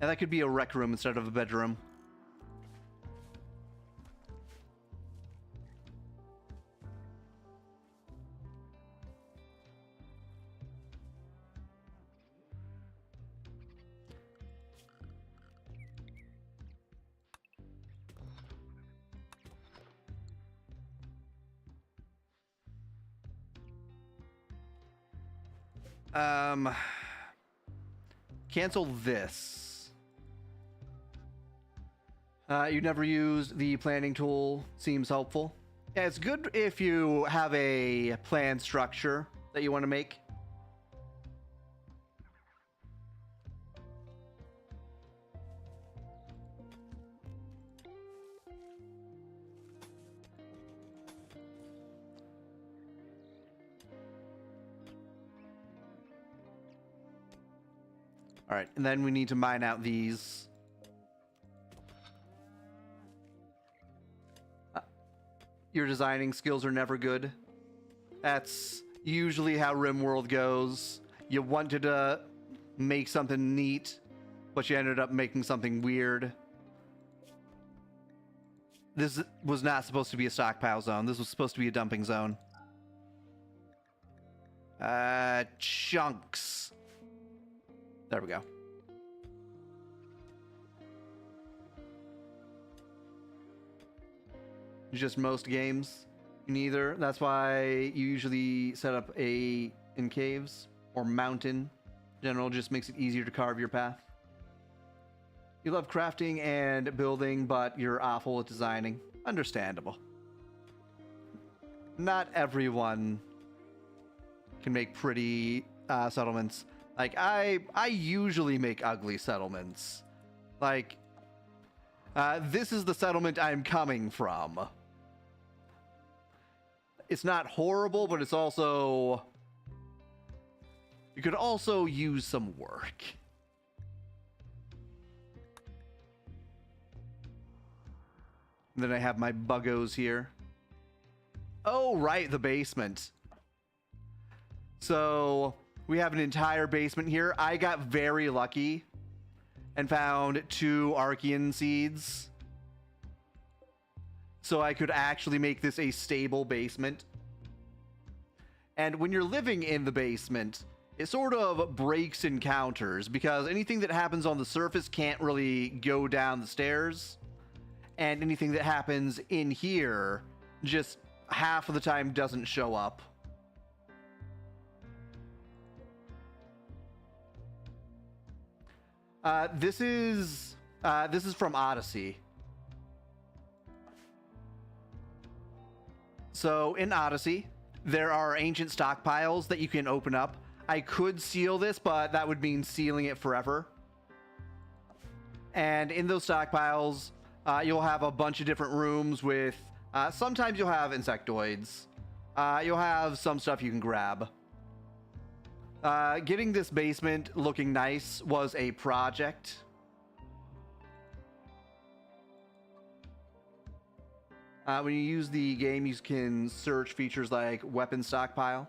And that could be a rec room instead of a bedroom. Cancel this. You never used the planning tool. Seems helpful. Yeah, it's good if you have a plan structure that you want to make. All right, and then we need to mine out these. Your designing skills are never good. That's usually how Rimworld goes. You wanted to make something neat, but you ended up making something weird. This was not supposed to be a stockpile zone. This was supposed to be a dumping zone. Chunks. There we go. Just most games, neither. That's why you usually set up in caves or mountain. General just makes it easier to carve your path. You love crafting and building, but you're awful at designing. Understandable. Not everyone can make pretty settlements. Like, I usually make ugly settlements. Like, this is the settlement I'm coming from. It's not horrible, but it's also... You could also use some work. And then I have my buggos here. Oh, right, the basement. So... we have an entire basement here. I got very lucky and found 2 Archean seeds. So I could actually make this a stable basement. And when you're living in the basement, it sort of breaks encounters because anything that happens on the surface can't really go down the stairs. And anything that happens in here just half of the time doesn't show up. This is from Odyssey. So in Odyssey, there are ancient stockpiles that you can open up. I could seal this, but that would mean sealing it forever. And in those stockpiles, you'll have a bunch of different rooms with, sometimes you'll have insectoids. You'll have some stuff you can grab. Getting this basement looking nice was a project. When you use the game, you can search features like weapon stockpile.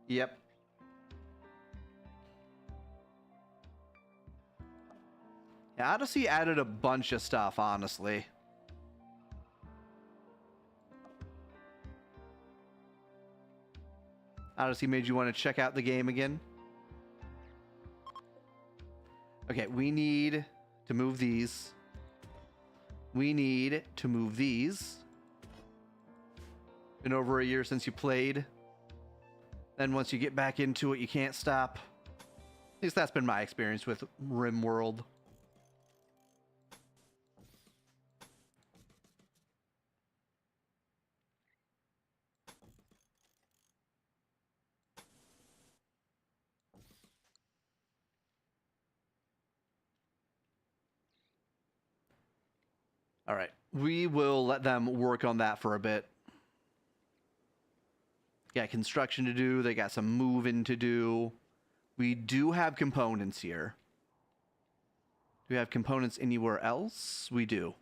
Yep. Yeah, Odyssey added a bunch of stuff, honestly. Odyssey made you want to check out the game again. Okay, we need to move these. We need to move these. Been over a year since you played. Then once you get back into it, you can't stop. At least that's been my experience with Rimworld. All right, we will let them work on that for a bit. Got construction to do. They got some moving to do. We do have components here. Do we have components anywhere else? We do.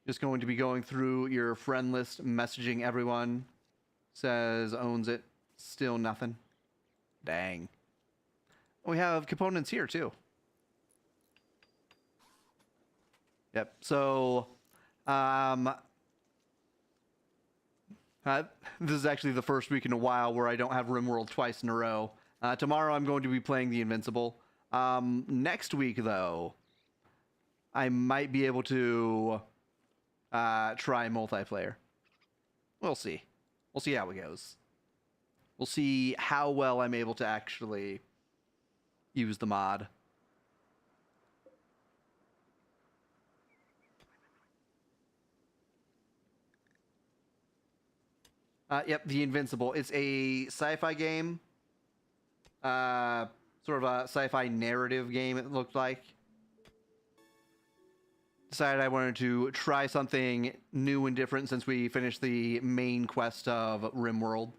Just going to be going through your friend list, messaging everyone. Says owns it. Still nothing. Dang. We have components here too. Yep. So, this is actually the first week in a while where I don't have Rimworld twice in a row. Tomorrow I'm going to be playing the Invincible. Next week, though, I might be able to try multiplayer. We'll see. We'll see how it goes. We'll see how well I'm able to actually use the mod. Yep, the Invincible. It's a sci-fi game. Sort of a sci-fi narrative game, it looked like. Decided I wanted to try something new and different since we finished the main quest of Rimworld.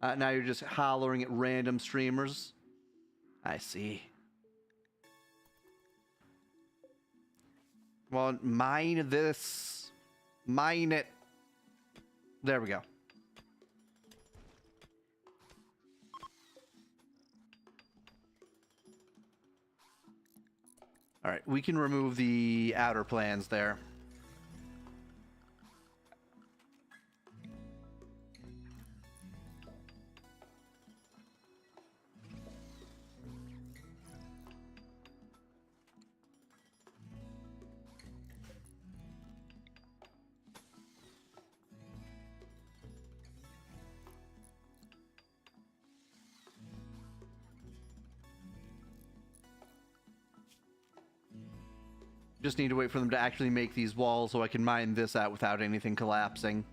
Now you're just hollering at random streamers. I see. Well, mine this. Mine it. There we go. All right, we can remove the outer plans there. Just need to wait for them to actually make these walls so I can mine this out without anything collapsing.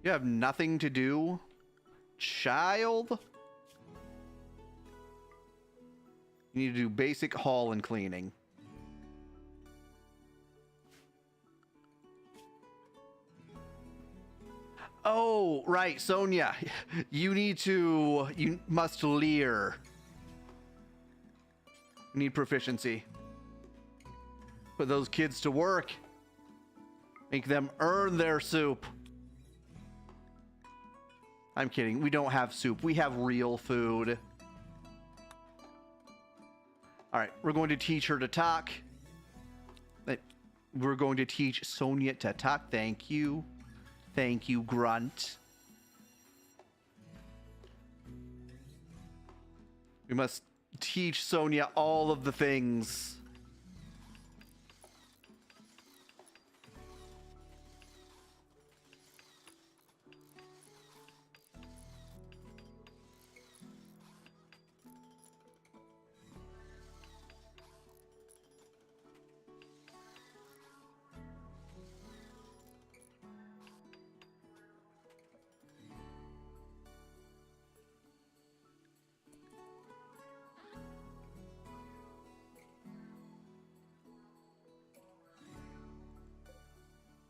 You have nothing to do, child? You need to do basic haul and cleaning. Oh, right, Sonia. You must leer. You need proficiency. Put those kids to work. Make them earn their soup. I'm kidding. We don't have soup. We have real food. All right. We're going to teach her to talk. We're going to teach Sonia to talk. Thank you. Thank you, Grunt. We must teach Sonia all of the things.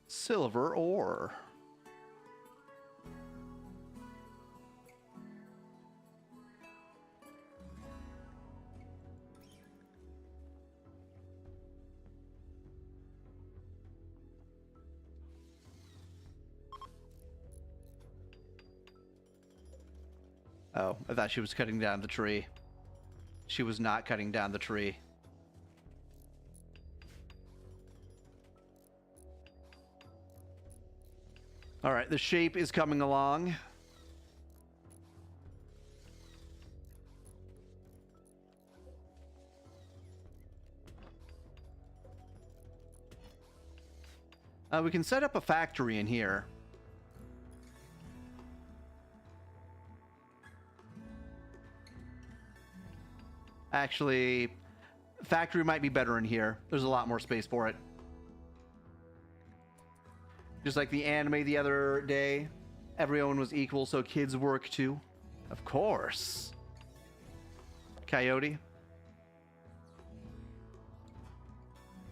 Silver ore. Oh, I thought she was cutting down the tree. She was not cutting down the tree. All right, the shape is coming along. We can set up a factory in here. Actually, factory might be better in here. There's a lot more space for it. Just like the anime the other day, everyone was equal, so kids work too. Of course. Coyote.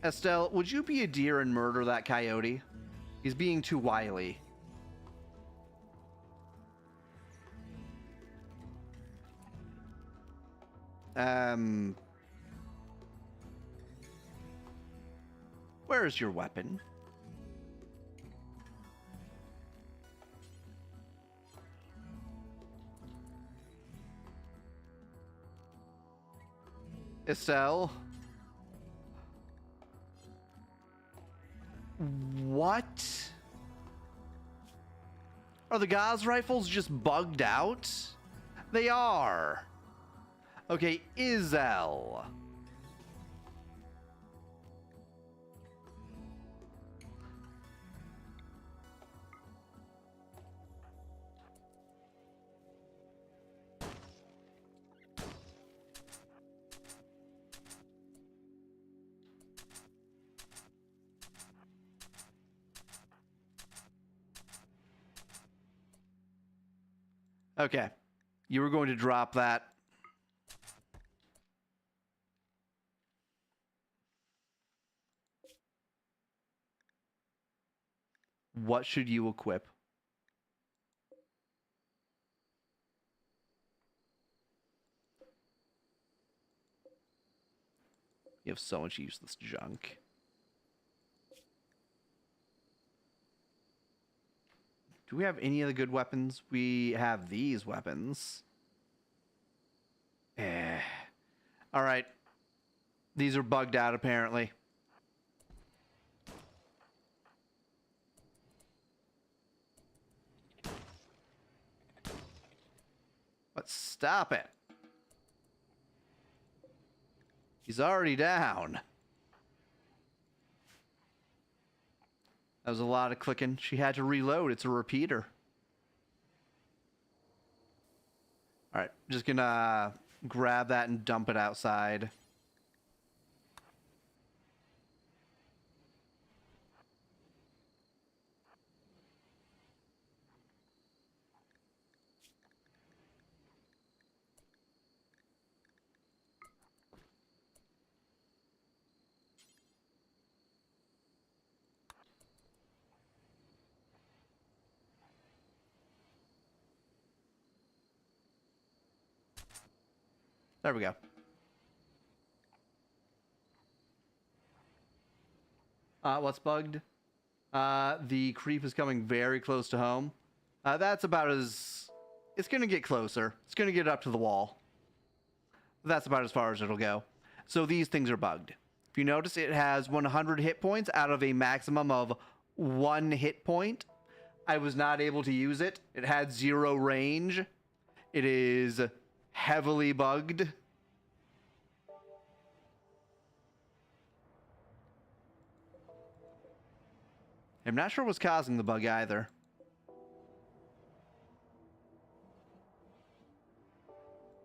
Estelle, would you be a deer and murder that coyote? He's being too wily. Where's your weapon? Estelle? What? Are the Gauss rifles just bugged out? They are. Okay, Isel. Okay. You were going to drop that. What should you equip? You have so much useless junk. Do we have any other good weapons? We have these weapons. All right. These are bugged out, apparently. But stop it. He's already down. That was a lot of clicking. She had to reload. It's a repeater. All right, just gonna grab that and dump it outside. There we go. What's bugged? The creep is coming very close to home. That's about as... It's going to get closer. It's going to get up to the wall. That's about as far as it'll go. So these things are bugged. If you notice, it has 100 hit points out of a maximum of 1 hit point. I was not able to use it. It had 0 range. It is heavily bugged. I'm not sure what's causing the bug either.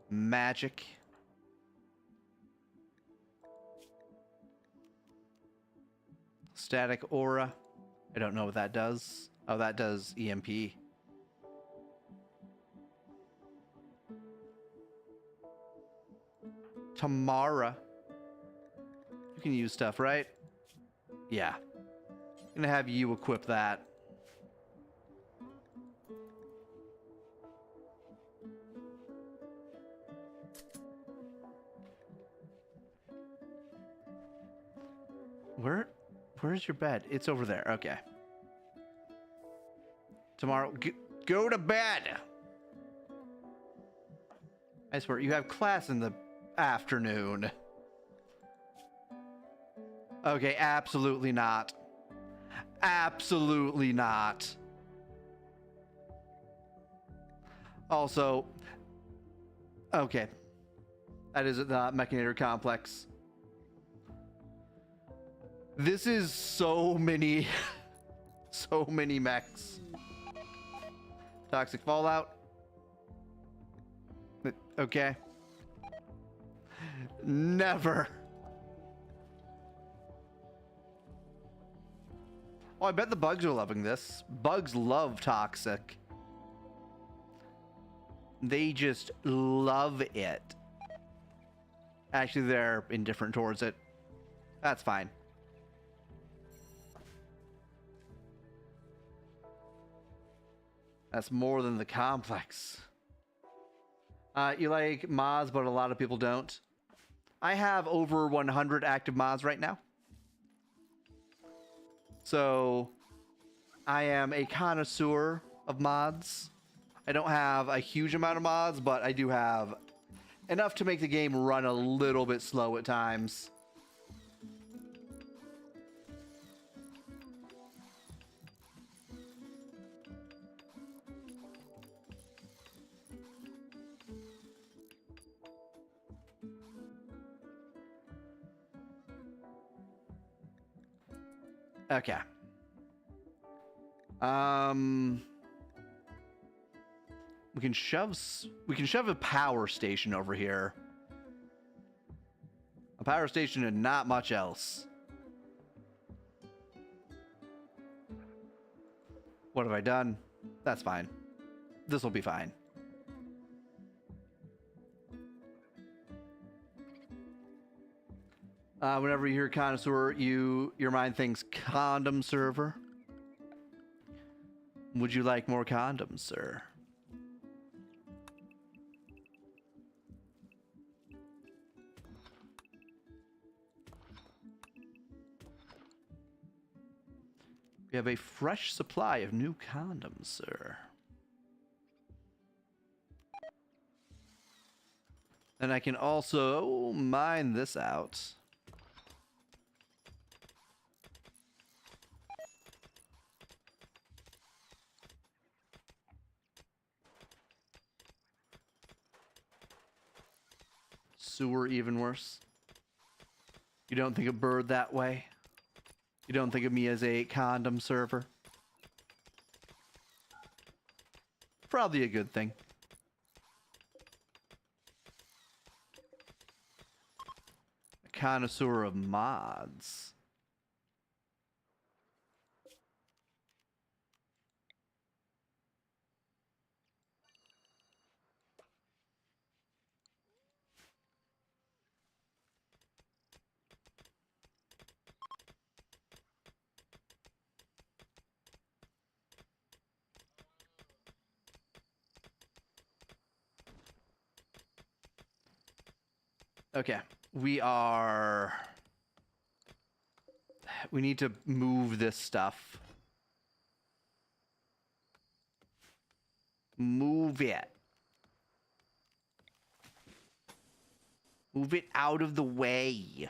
Magic. Static aura. I don't know what that does. Oh, that does EMP. Tamara. You can use stuff, right? Yeah. I'm gonna have you equip that. Where's your bed? It's over there. Okay. Tomorrow, go to bed. I swear, you have class in the afternoon. Okay, absolutely not. Absolutely not. Also, okay. That is the Mechanator Complex. This is so many, so many mechs. Toxic Fallout. Okay. Never. Oh, I bet the bugs are loving this. Bugs love toxic. They just love it. Actually, they're indifferent towards it. That's fine. That's more than the complex. You like mods, but a lot of people don't. I have over 100 active mods right now. So I am a connoisseur of mods. I don't have a huge amount of mods, but I do have enough to make the game run a little bit slow at times. Okay. We can shove a power station over here. A power station and not much else. What have I done? That's fine. This will be fine. Whenever you hear connoisseur, your mind thinks condom server. Would you like more condoms, sir? We have a fresh supply of new condoms, sir. And I can also mine this out. Sewer even worse. You don't think of bird that way? You don't think of me as a condom server? Probably a good thing. A connoisseur of mods. Okay, we need to move this stuff. Move it. Move it out of the way.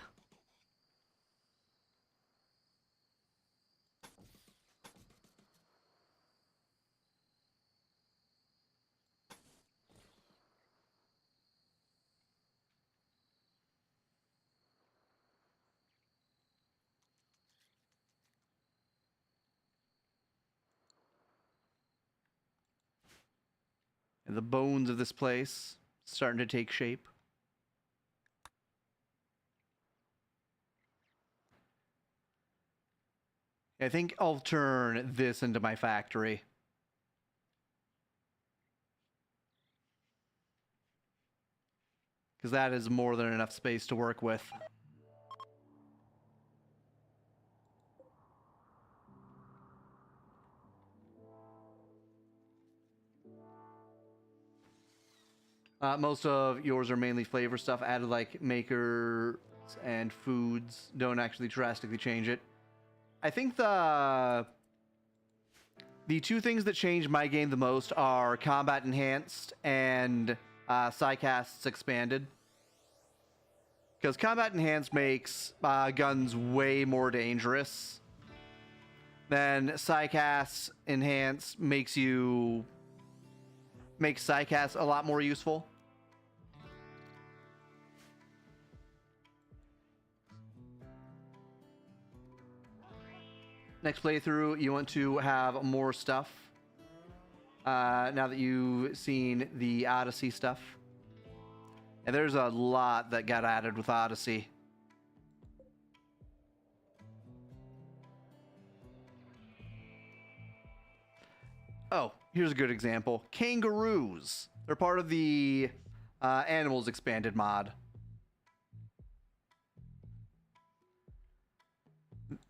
And the bones of this place starting to take shape. I think I'll turn this into my factory. Because that is more than enough space to work with. Most of yours are mainly flavor stuff, added like makers and foods. Don't actually drastically change it. I think the two things that change my game the most are combat enhanced and psycasts expanded. Because combat enhanced makes guns way more dangerous. Then psycasts enhanced makes psycasts a lot more useful. Next playthrough, you want to have more stuff. Now that you've seen the Odyssey stuff. And there's a lot that got added with Odyssey. Oh, here's a good example. Kangaroos. They're part of the Animals Expanded mod.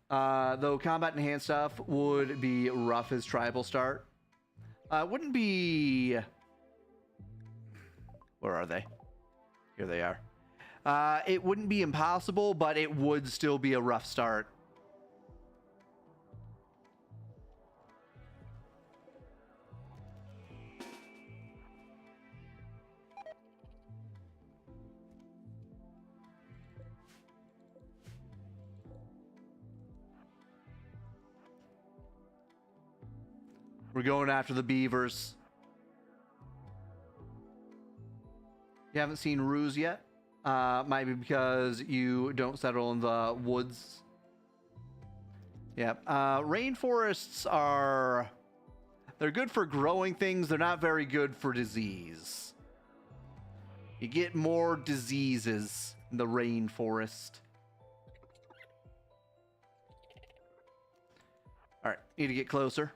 Though combat enhanced stuff would be rough as tribal start. Wouldn't be Where are they? Here they are. It wouldn't be impossible, but it would still be a rough start. We're going after the beavers. You haven't seen Ruse yet? Might be because you don't settle in the woods. Yeah. Rainforests are... They're good for growing things. They're not very good for disease. You get more diseases in the rainforest. Alright, need to get closer.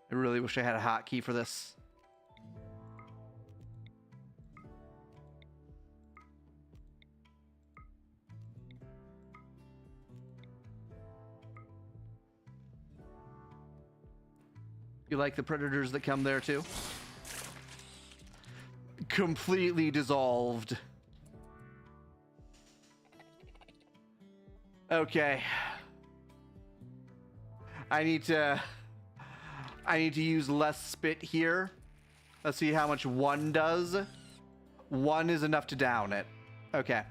I really wish I had a hotkey for this. You like the predators that come there too? Completely dissolved. Okay. I need to use less spit here. Let's see how much 1 does. 1 is enough to down it. Okay.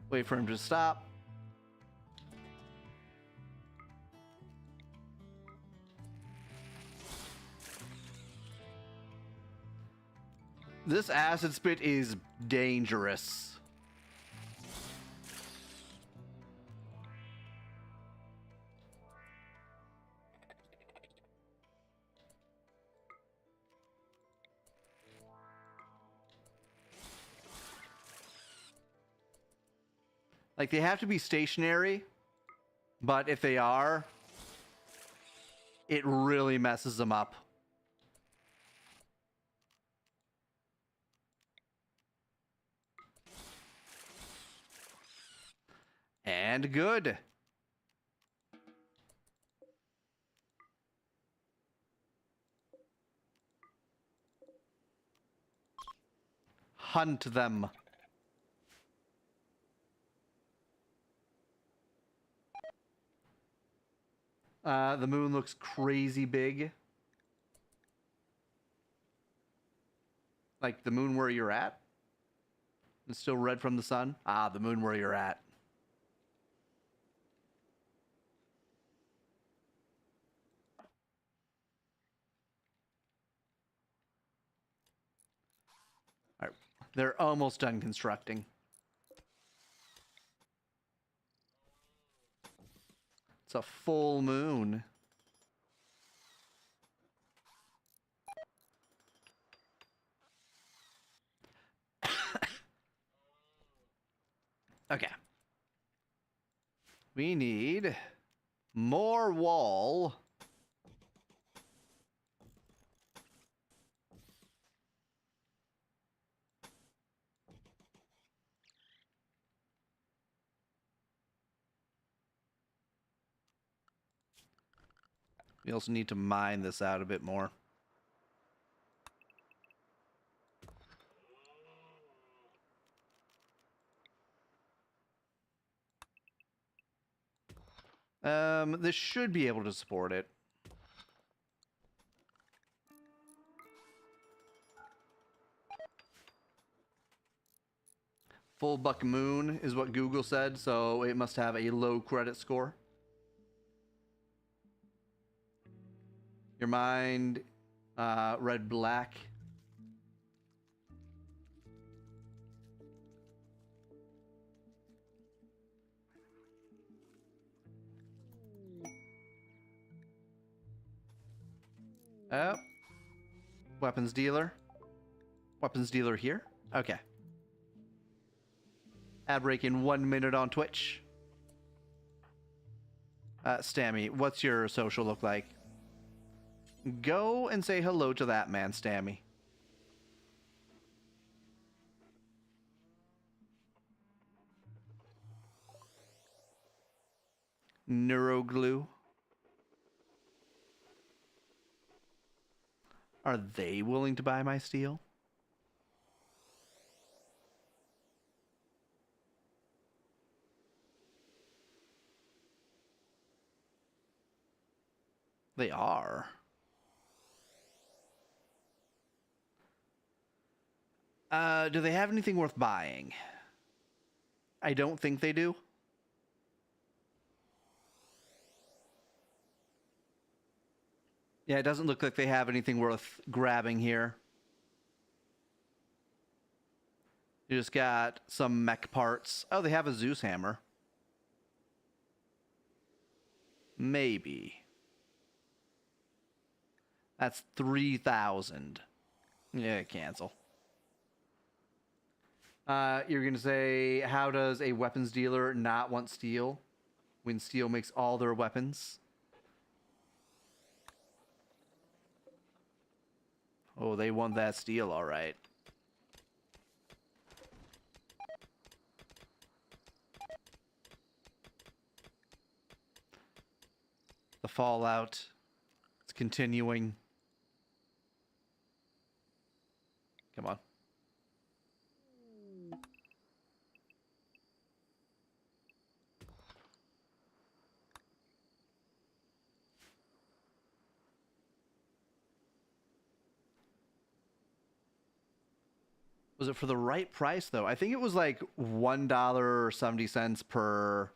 Wait for him to stop. This acid spit is dangerous. Like, they have to be stationary, but if they are, it really messes them up. And good. Hunt them. The moon looks crazy big. Like the moon where you're at? It's still red from the sun? Ah, the moon where you're at. All right. They're almost done constructing. It's a full moon. Okay. We need more wall. We also need to mine this out a bit more. This should be able to support it. Full buck moon is what Google said, so it must have a low credit score. Your mind, red, black. Oh. Weapons dealer. Weapons dealer here? Okay. Ad break in 1 minute on Twitch. Stammy, what's your social look like? Go and say hello to that man, Stammy. Neuroglue. Are they willing to buy my steel? They are. Do they have anything worth buying? I don't think they do. Yeah, it doesn't look like they have anything worth grabbing here. You just got some mech parts. Oh, they have a Zeus hammer. Maybe. That's 3,000. Yeah, cancel. You're going to say, how does a weapons dealer not want steel when steel makes all their weapons? Oh, they want that steel, all right. The fallout is continuing. Come on. Was it for the right price, though? I think it was like $1.70 per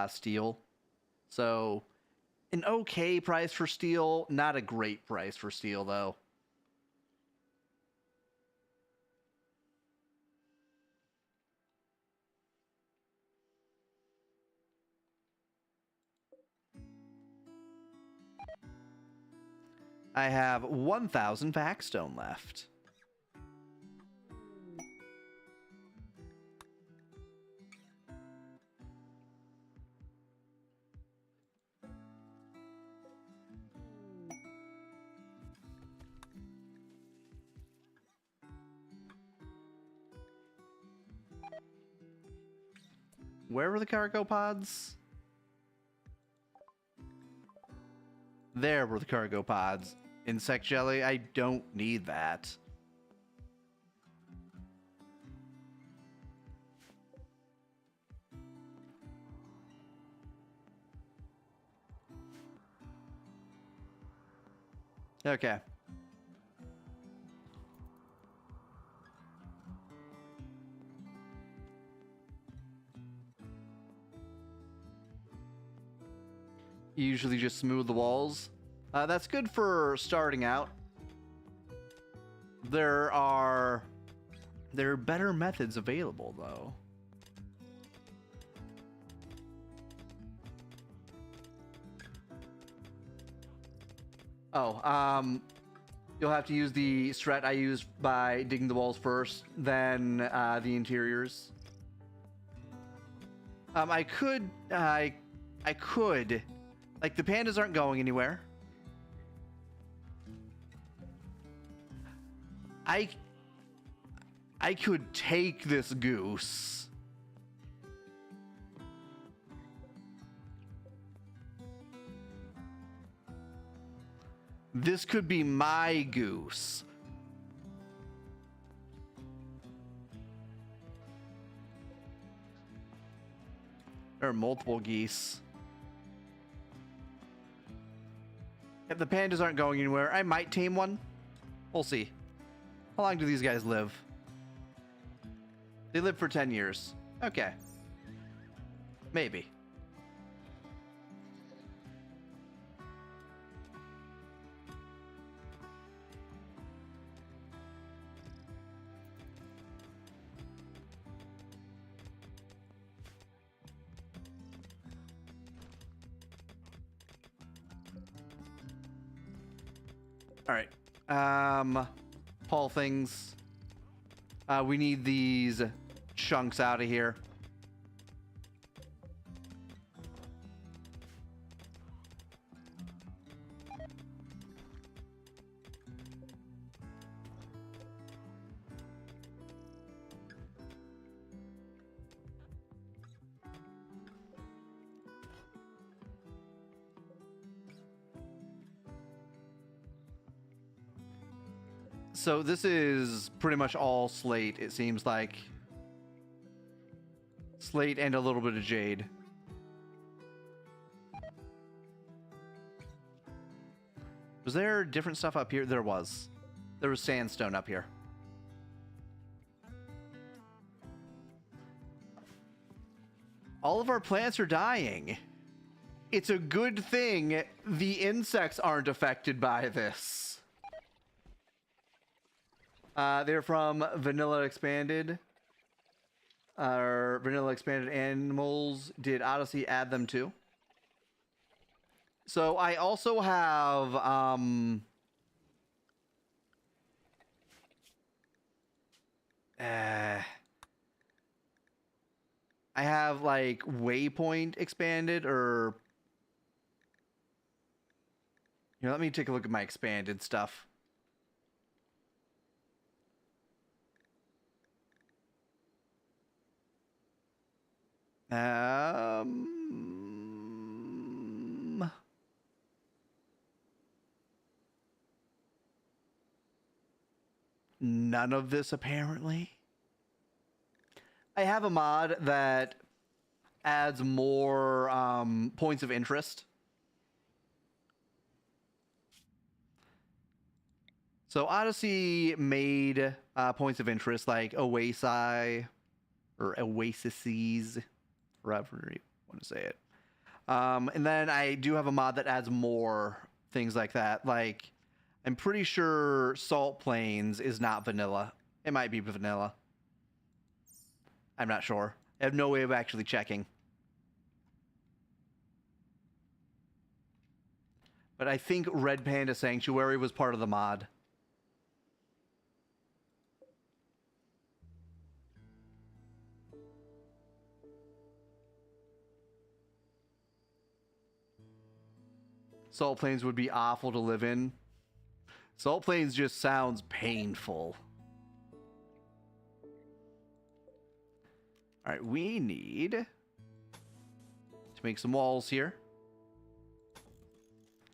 steel. So, an okay price for steel, not a great price for steel, though. I have 1,000 Packstone left. Where were the cargo pods? There were the cargo pods. Insect jelly, I don't need that. Okay. You usually just smooth the walls. That's good for starting out. There are better methods available, though. Oh, you'll have to use the strat I used by digging the walls first, then the interiors. I could, like, the pandas aren't going anywhere. I could take this goose. This could be my goose. There are multiple geese. If the pandas aren't going anywhere, I might tame one. We'll see. How long do these guys live? They live for 10 years. Okay. Maybe. All right. Haul things. We need these chunks out of here. So this is pretty much all slate, it seems like. Slate and a little bit of jade. Was there different stuff up here? There was. There was sandstone up here. All of our plants are dying. It's a good thing the insects aren't affected by this. They're from Vanilla Expanded. Vanilla Expanded Animals. Did Odyssey add them too? So I also have I have like Waypoint expanded, or let me take a look at my expanded stuff. None of this apparently. I have a mod that adds more points of interest. So Odyssey made points of interest like Oasi or Oases, however you want to say it. And then I do have a mod that adds more things like that. Like, I'm pretty sure Salt Plains is not vanilla. It might be vanilla. I'm not sure. I have no way of actually checking. But I think Red Panda Sanctuary was part of the mod. Salt Plains would be awful to live in. Salt Plains just sounds painful. All right, we need to make some walls here.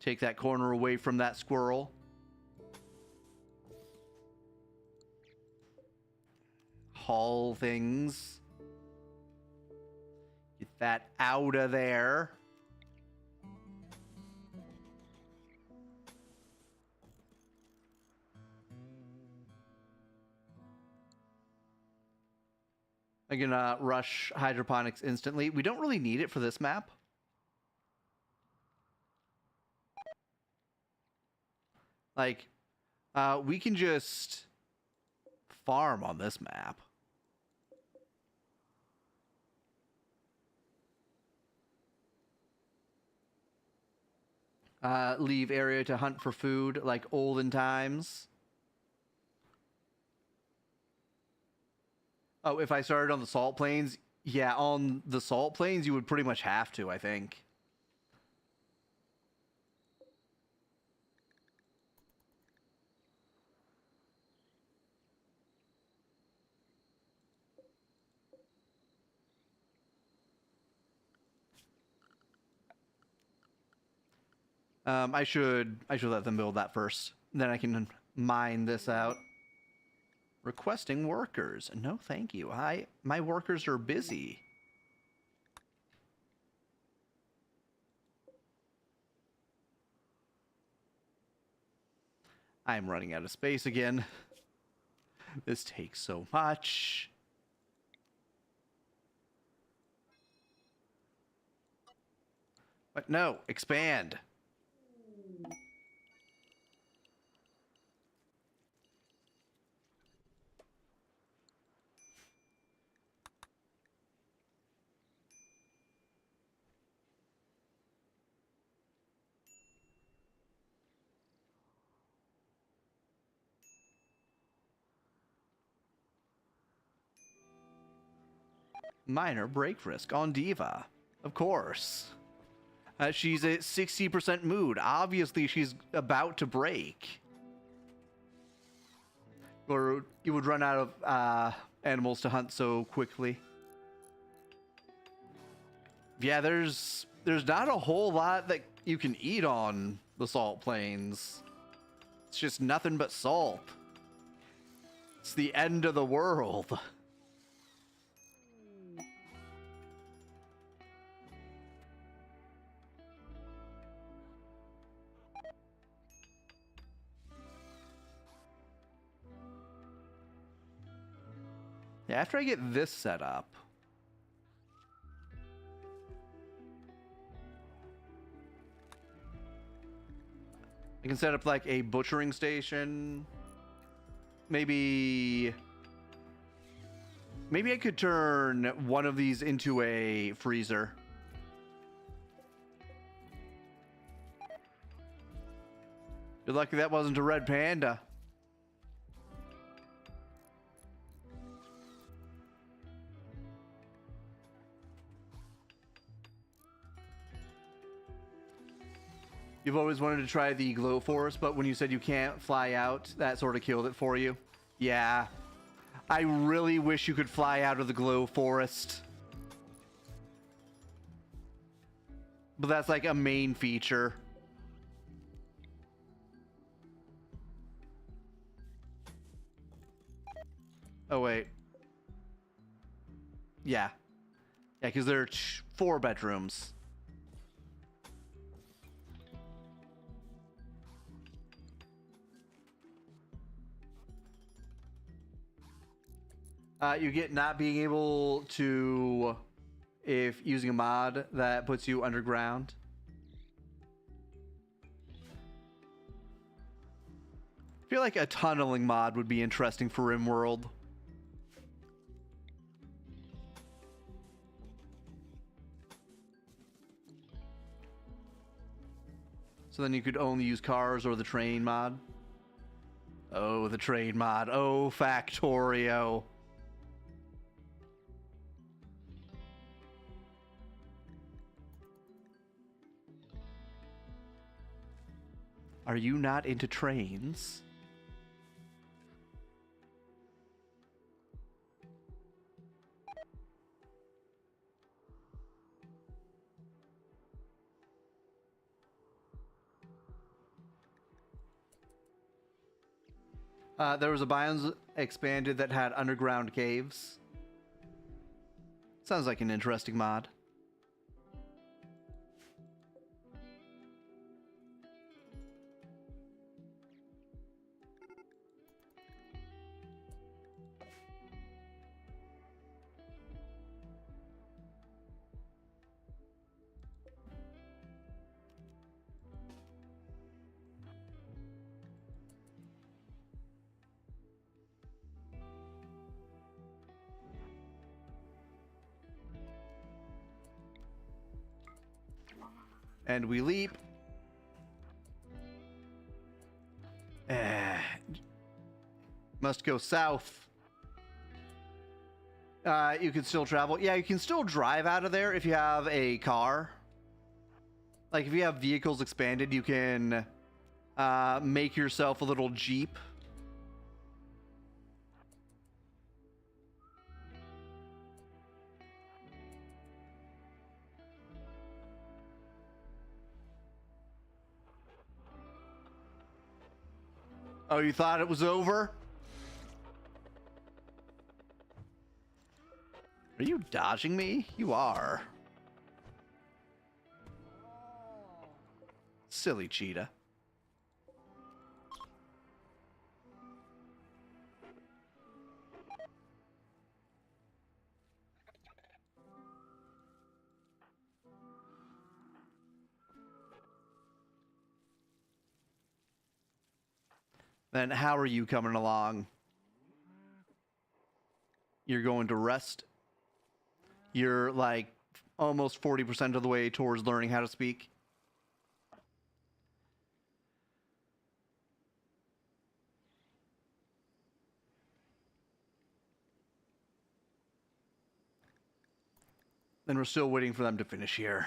Take that corner away from that squirrel. Haul things. Get that out of there. I'm gonna rush hydroponics instantly. We don't really need it for this map. Like, we can just farm on this map. Leave area to hunt for food like olden times. Oh, if I started on the Salt Plains? Yeah, on the Salt Plains, you would pretty much have to, I think. I should let them build that first. Then I can mine this out. Requesting workers. No, thank you. My workers are busy. I'm running out of space again. This takes so much. But no, expand. Minor break risk on Diva. Of course. She's at 60% mood. Obviously, she's about to break. Or you would run out of animals to hunt so quickly. Yeah, there's not a whole lot that you can eat on the Salt Plains. It's just nothing but salt. It's the end of the world. Yeah, after I get this set up, I can set up like a butchering station. Maybe I could turn one of these into a freezer. You're lucky that wasn't a red panda. You've always wanted to try the glow forest, but when you said you can't fly out, that sort of killed it for you. Yeah. I really wish you could fly out of the glow forest. But that's like a main feature. Oh, wait. Yeah. Yeah, because there are 4 bedrooms. You get not being able to, if using a mod that puts you underground. I feel like a tunneling mod would be interesting for Rimworld. So then you could only use cars or the train mod. Oh, the train mod. Oh, Factorio. Are you not into trains? There was a biomes expanded that had underground caves. Sounds like an interesting mod. And we leap. Must go south. You can still travel. Yeah, you can still drive out of there if you have a car. Like, if you have vehicles expanded, you can make yourself a little Jeep. Oh, you thought it was over? Are you dodging me? You are. Silly cheetah. Then how are you coming along? You're going to rest. You're like almost 40% of the way towards learning how to speak. And we're still waiting for them to finish here.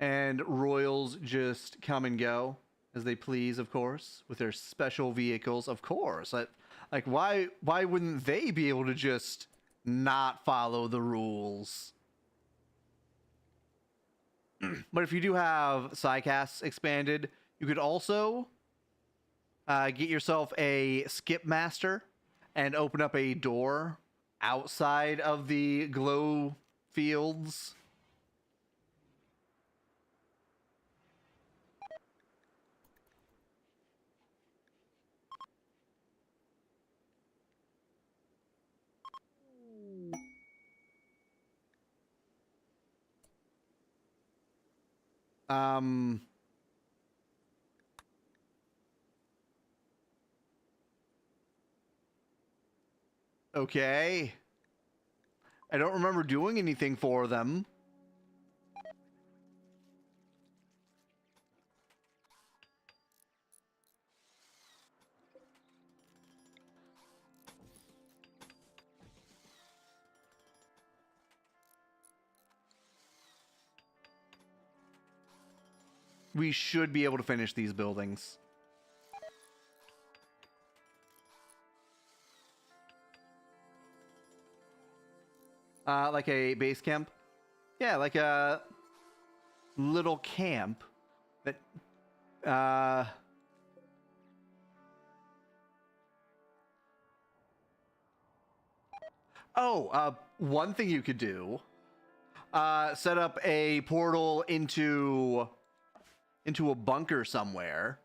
And royals just come and go. as they please, of course, with their special vehicles, of course. Like, why wouldn't they be able to just not follow the rules? But if you do have Psycasts expanded, you could also get yourself a Skip Master and open up a door outside of the glow fields. Okay. I don't remember doing anything for them. We should be able to finish these buildings. Like a base camp? Yeah, like a little camp that one thing you could do, set up a portal into a bunker somewhere.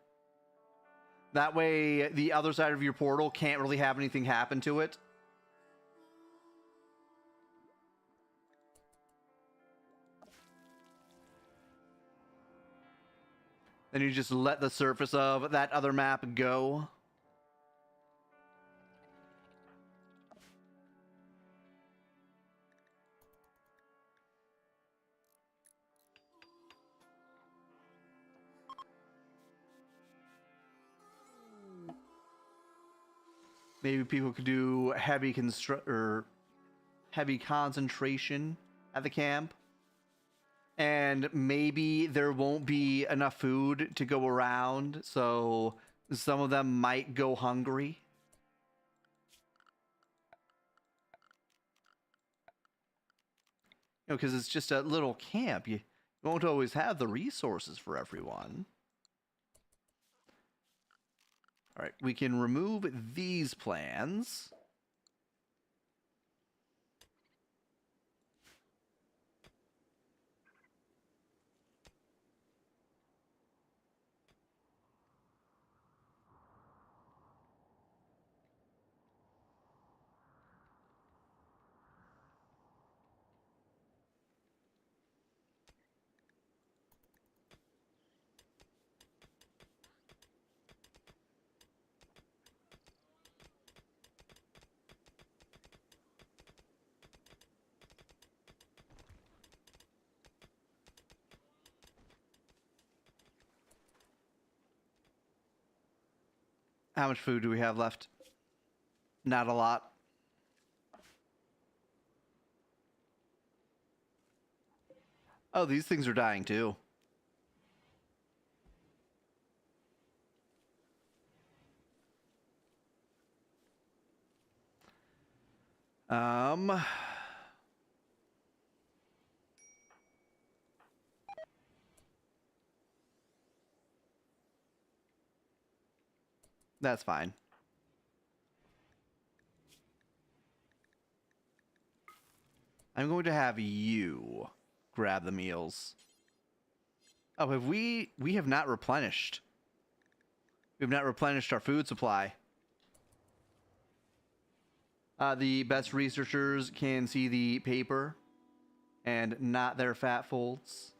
That way the other side of your portal can't really have anything happen to it. Then you just let the surface of that other map go. Maybe people could do heavy concentration at the camp. And maybe there won't be enough food to go around, so some of them might go hungry. You know, because it's just a little camp. You won't always have the resources for everyone. All right, we can remove these plans. How much food do we have left? Not a lot. Oh, these things are dying too. That's fine. I'm going to have you grab the meals. Oh, we have not replenished. We have not replenished our food supply. The best researchers can see the paper and not their fat folds.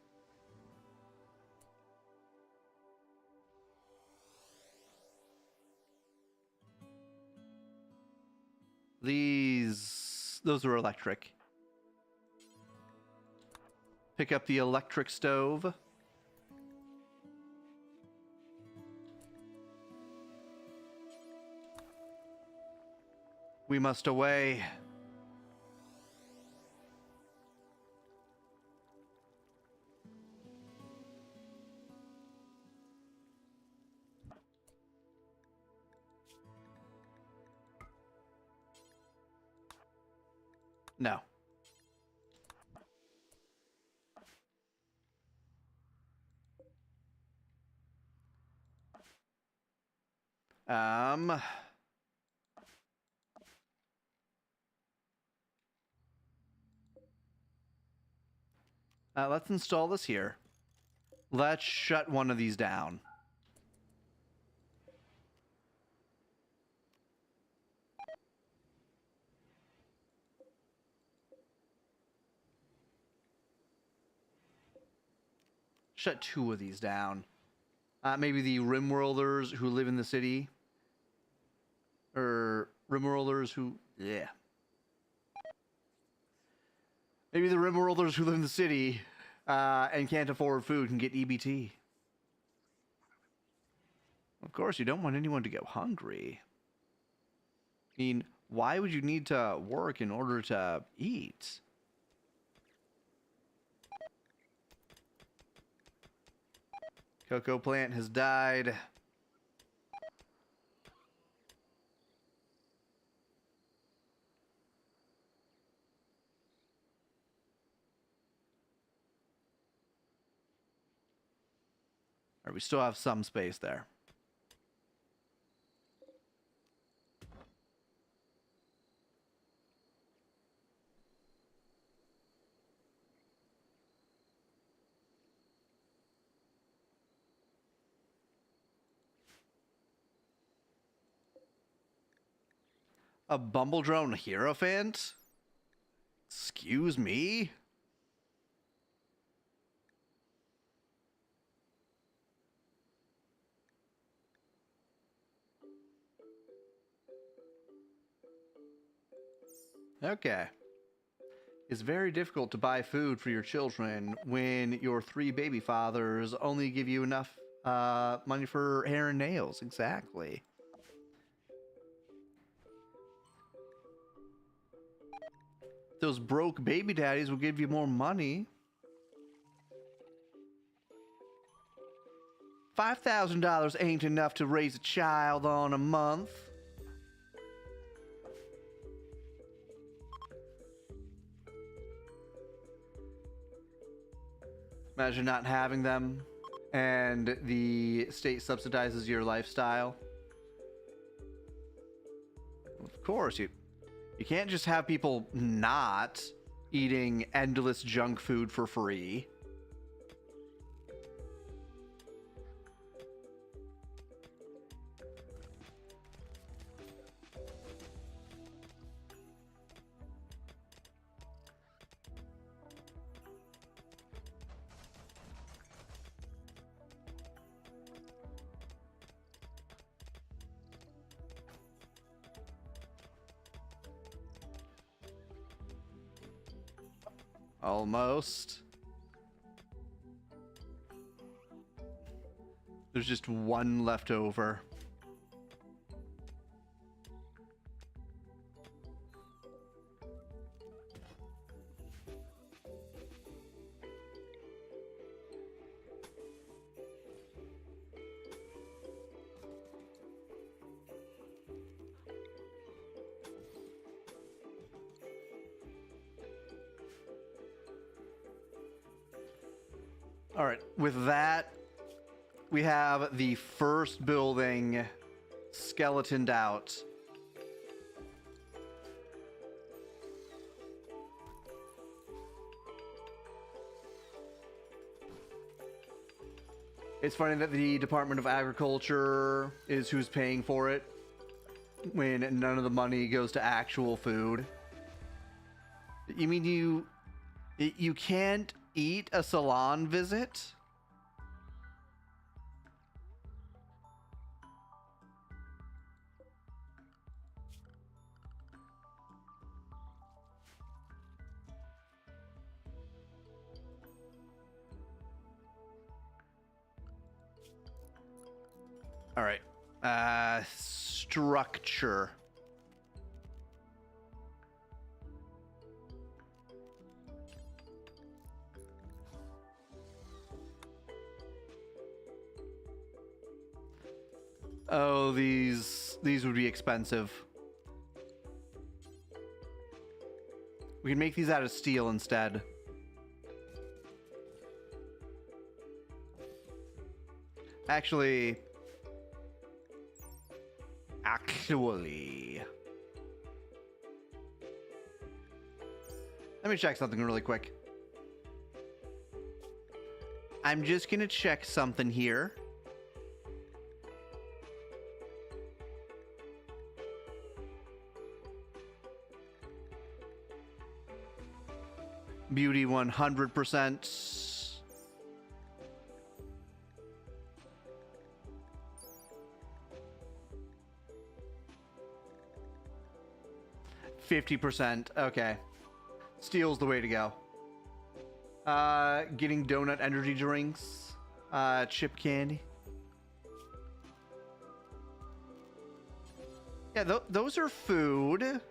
Those are electric. Pick up the electric stove. We must away. No. Let's install this here. Let's shut one of these down. Shut two of these down. Maybe the Rimworlders who live in the city. Or Rimworlders who... Yeah. Maybe the Rimworlders who live in the city and can't afford food can get EBT. Of course, you don't want anyone to go hungry. I mean, why would you need to work in order to eat? Cocoa plant has died. Or we still have some space there. A Bumble Drone Hierophant? Excuse me? Okay. It's very difficult to buy food for your children when your 3 baby fathers only give you enough money for hair and nails. Exactly. Those broke baby daddies will give you more money. $5,000 ain't enough to raise a child on a month. Imagine not having them and the state subsidizes your lifestyle. Of course, you can't just have people not eating endless junk food for free. Almost. There's just one left over. All right, with that, we have the first building skeletoned out. It's funny that the Department of Agriculture is who's paying for it when none of the money goes to actual food. You mean you can't eat a salon visit? All right. Structure. Oh, these would be expensive. We can make these out of steel instead. Actually, let me check something really quick. I'm just gonna check something here. Beauty 100%. 50%. Okay. Steel's the way to go. Getting donut energy drinks. Chip candy. Yeah, those are food.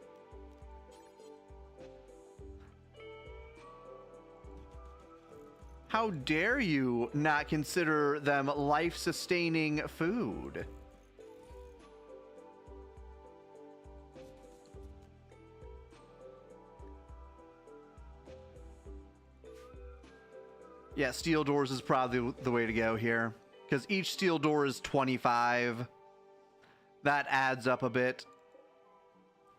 How dare you not consider them life-sustaining food? Yeah, steel doors is probably the way to go here, because each steel door is 25. That adds up a bit.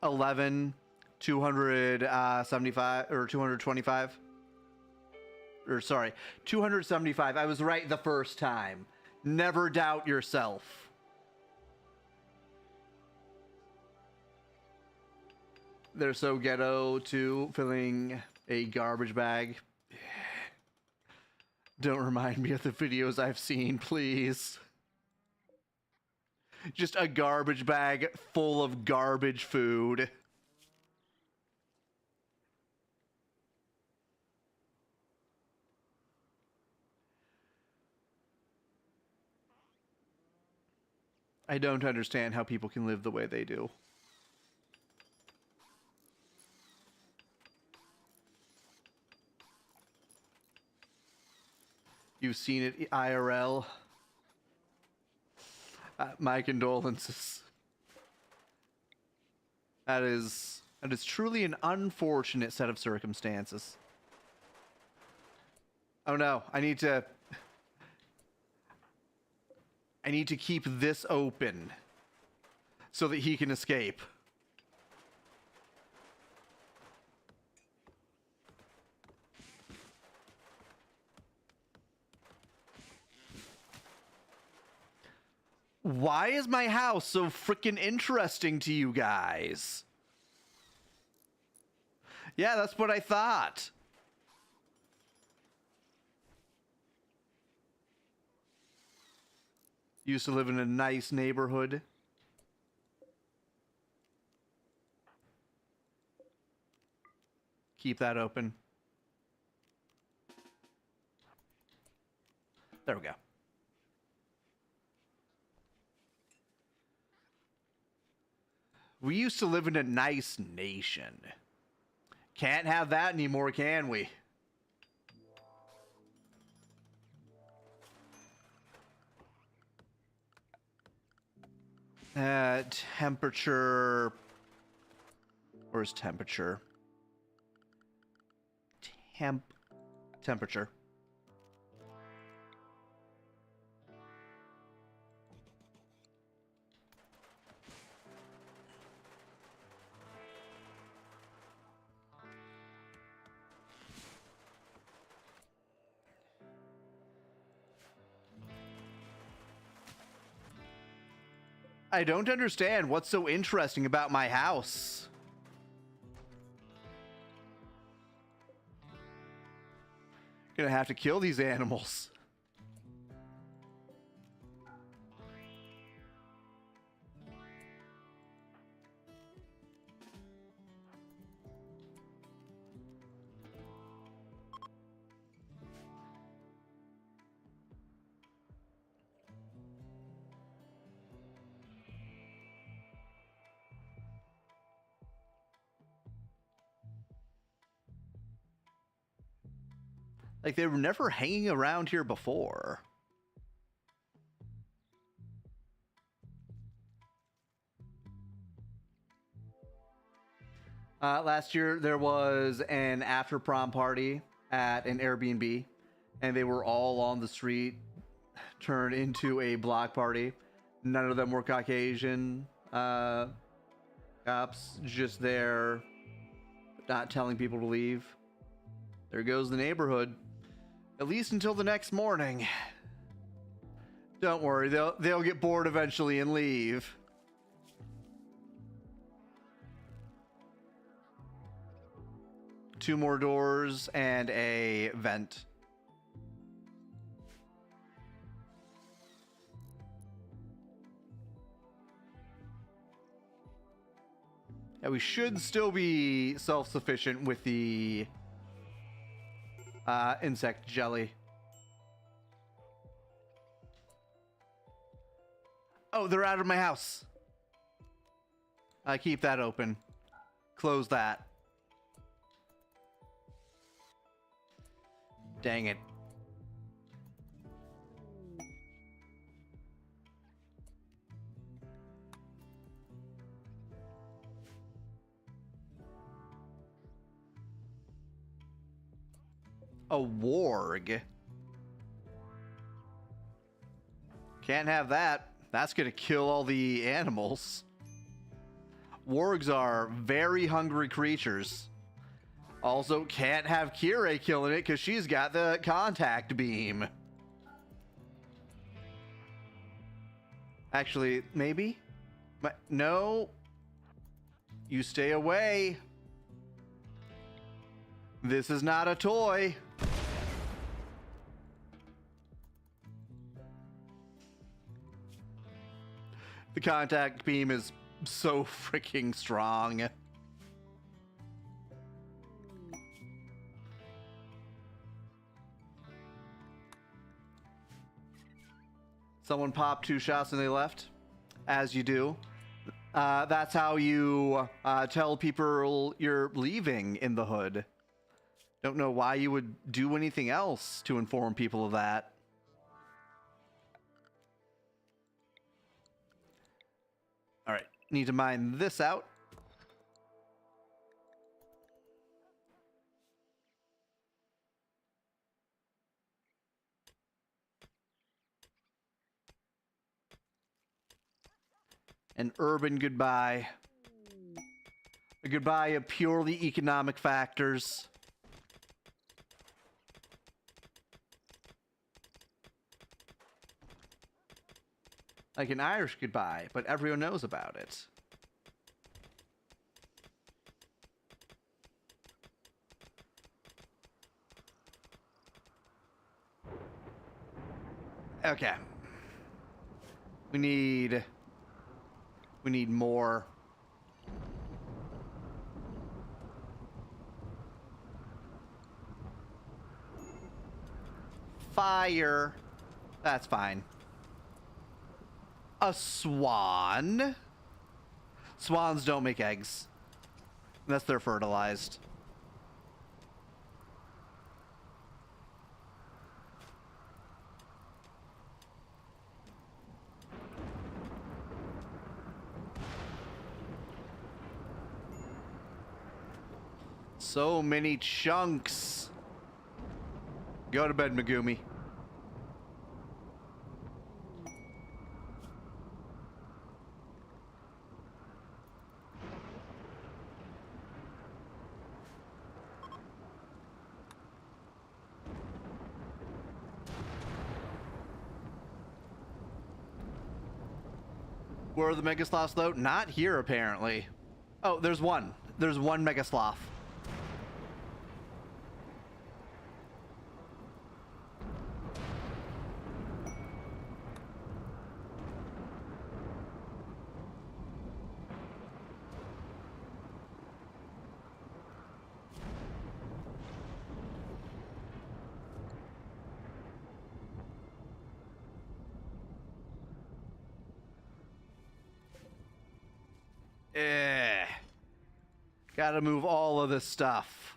11, 275, or 225. Or sorry, 275. I was right the first time. Never doubt yourself. They're so ghetto too, filling a garbage bag. Don't remind me of the videos I've seen, please. Just a garbage bag full of garbage food. I don't understand how people can live the way they do. You've seen it IRL. My condolences. That is truly an unfortunate set of circumstances. Oh no, I need to keep this open so that he can escape. Why is my house so freaking interesting to you guys? Yeah, that's what I thought. Used to live in a nice neighborhood. Keep that open. There we go. We used to live in a nice nation. Can't have that anymore, can we? Temperature. Where's temperature? Temperature. I don't understand what's so interesting about my house. Gonna have to kill these animals. Like, they were never hanging around here before. Last year there was an after prom party at an Airbnb, and they were all on the street, turned into a block party. None of them were Caucasian cops, just there, not telling people to leave. There goes the neighborhood, at least until the next morning. Don't worry, they'll get bored eventually and leave. Two more doors and a vent. Yeah, we should still be self-sufficient with the insect jelly. Oh, they're out of my house. I keep that open. Close that. Dang it. A warg. Can't have that. That's gonna kill all the animals. Wargs are very hungry creatures. Also, can't have Kirei killing it because she's got the contact beam. Actually, maybe? No. You stay away. This is not a toy. The contact beam is so freaking strong. Someone popped 2 shots and they left, as you do. That's how you tell people you're leaving in the hood. Don't know why you would do anything else to inform people of that. All right, need to mine this out. An urban goodbye. A goodbye of purely economic factors. Like an Irish goodbye, but everyone knows about it. Okay. We need more. Fire. That's fine. A swan? Swans don't make eggs. Unless they're fertilized. So many chunks. Go to bed, Megumi. Where are the Mega Sloths, though? Not here, apparently. Oh, there's one. There's one Mega Sloth. Gotta move all of this stuff.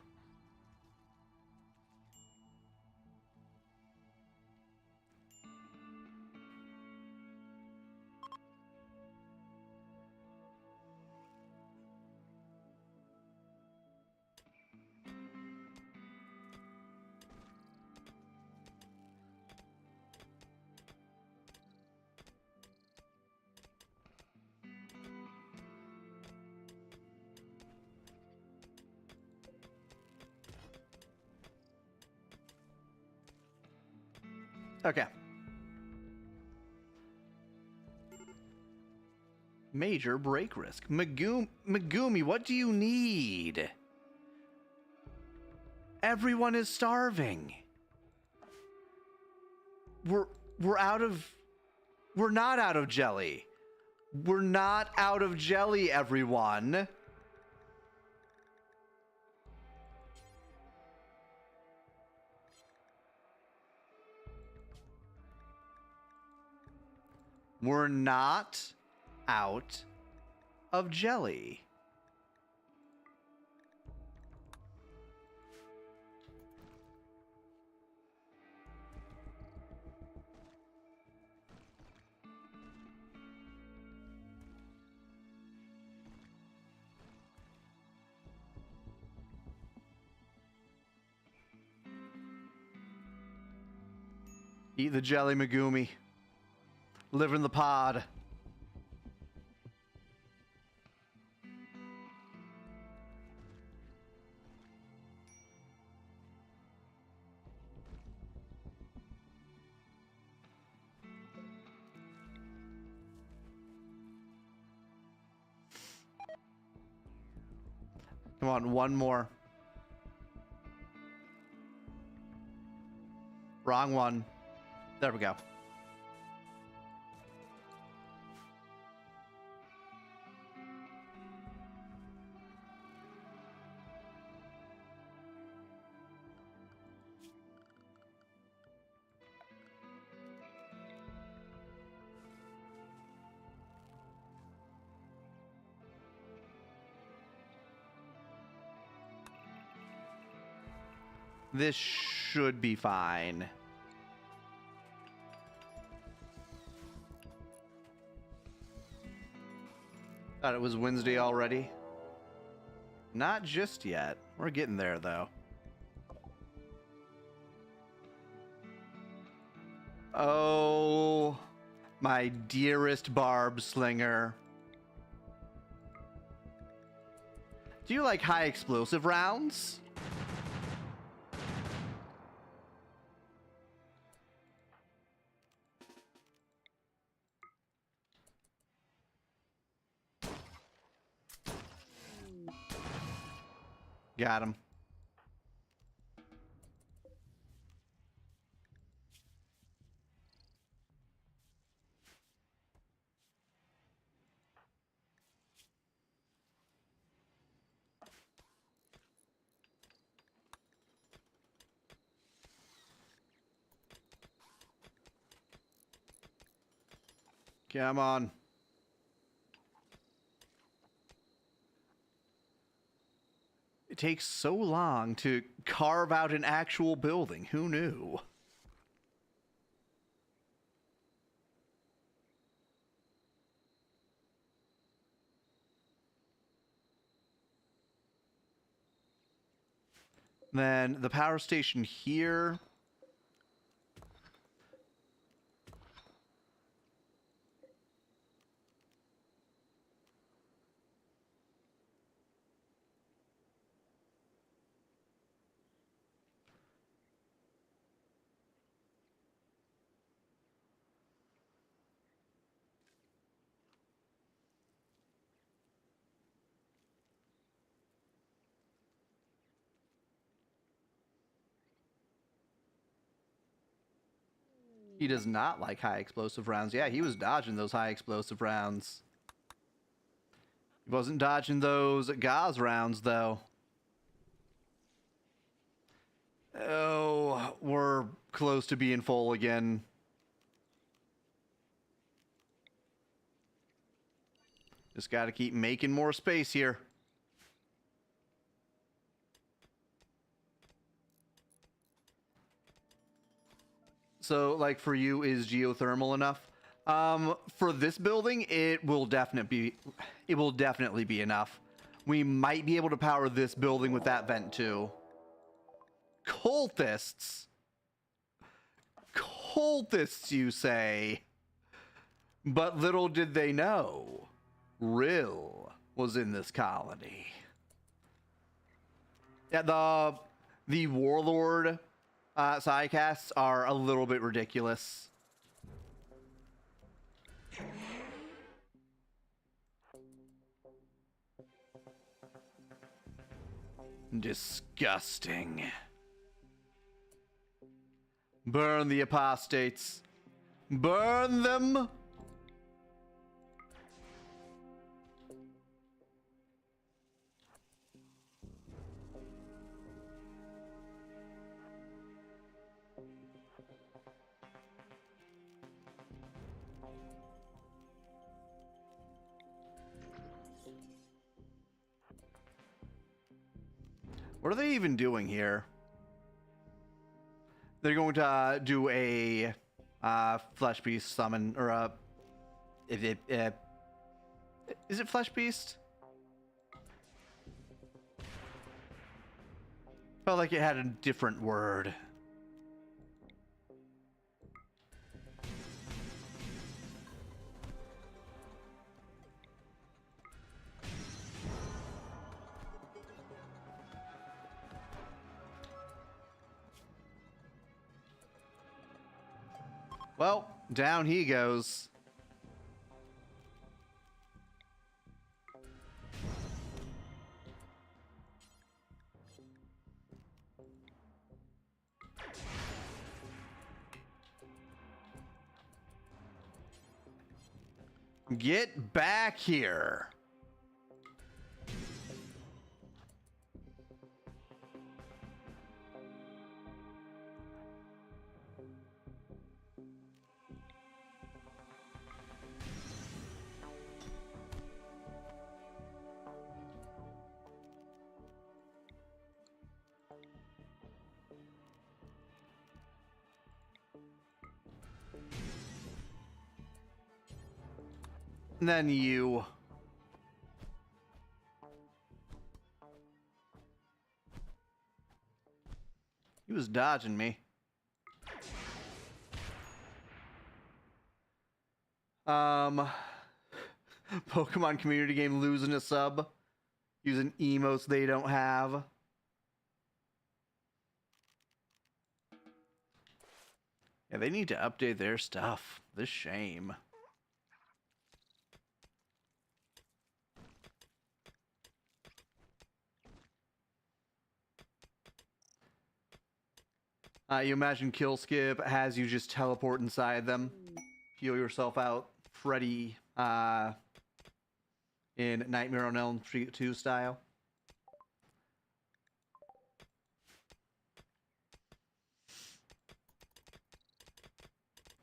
Okay. Major break risk. Megumi, what do you need? Everyone is starving. We're not out of jelly. We're not out of jelly, everyone. We're not out of jelly. Eat the jelly, Megumi. Live in the pod. Come on, one more. Wrong one. There we go. This should be fine. Thought it was Wednesday already. Not just yet. We're getting there, though. Oh, my dearest barb slinger. Do you like high explosive rounds? Got him. Come on. It takes so long to carve out an actual building. Who knew? Then the power station here. He does not like high explosive rounds. Yeah, he was dodging those high explosive rounds. He wasn't dodging those gauze rounds, though. Oh, we're close to being full again. Just got to keep making more space here. So, like, for you, is geothermal enough? For this building, it will definitely be enough. We might be able to power this building with that vent too. Cultists? Cultists, you say? But little did they know, Rill was in this colony. Yeah, the warlord Sidecasts are a little bit ridiculous. Disgusting. Burn the apostates. Burn them. What are they even doing here? They're going to do a flesh beast summon, or a... is it flesh beast? Felt like it had a different word. Well, down he goes. Get back here. And then you. He was dodging me. Pokemon community game losing a sub. Using emotes they don't have. Yeah, they need to update their stuff. This shame. You imagine Kill Skip has you just teleport inside them, heal yourself out, Freddy in Nightmare on Elm Street 2 style.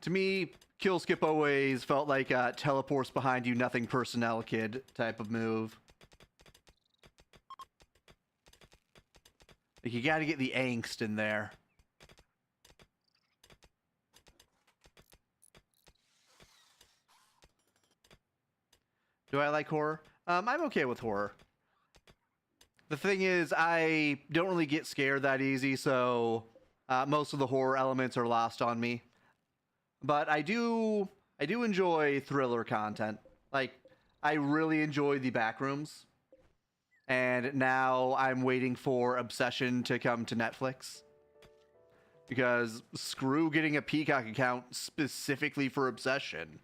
To me, Kill Skip always felt like a teleports behind you, nothing personnel kid type of move. Like, you gotta get the angst in there. Do I like horror? I'm okay with horror. The thing is, I don't really get scared that easy, so most of the horror elements are lost on me. But I do enjoy thriller content. Like, I really enjoy the Backrooms. And now I'm waiting for Obsession to come to Netflix. Because screw getting a Peacock account specifically for Obsession.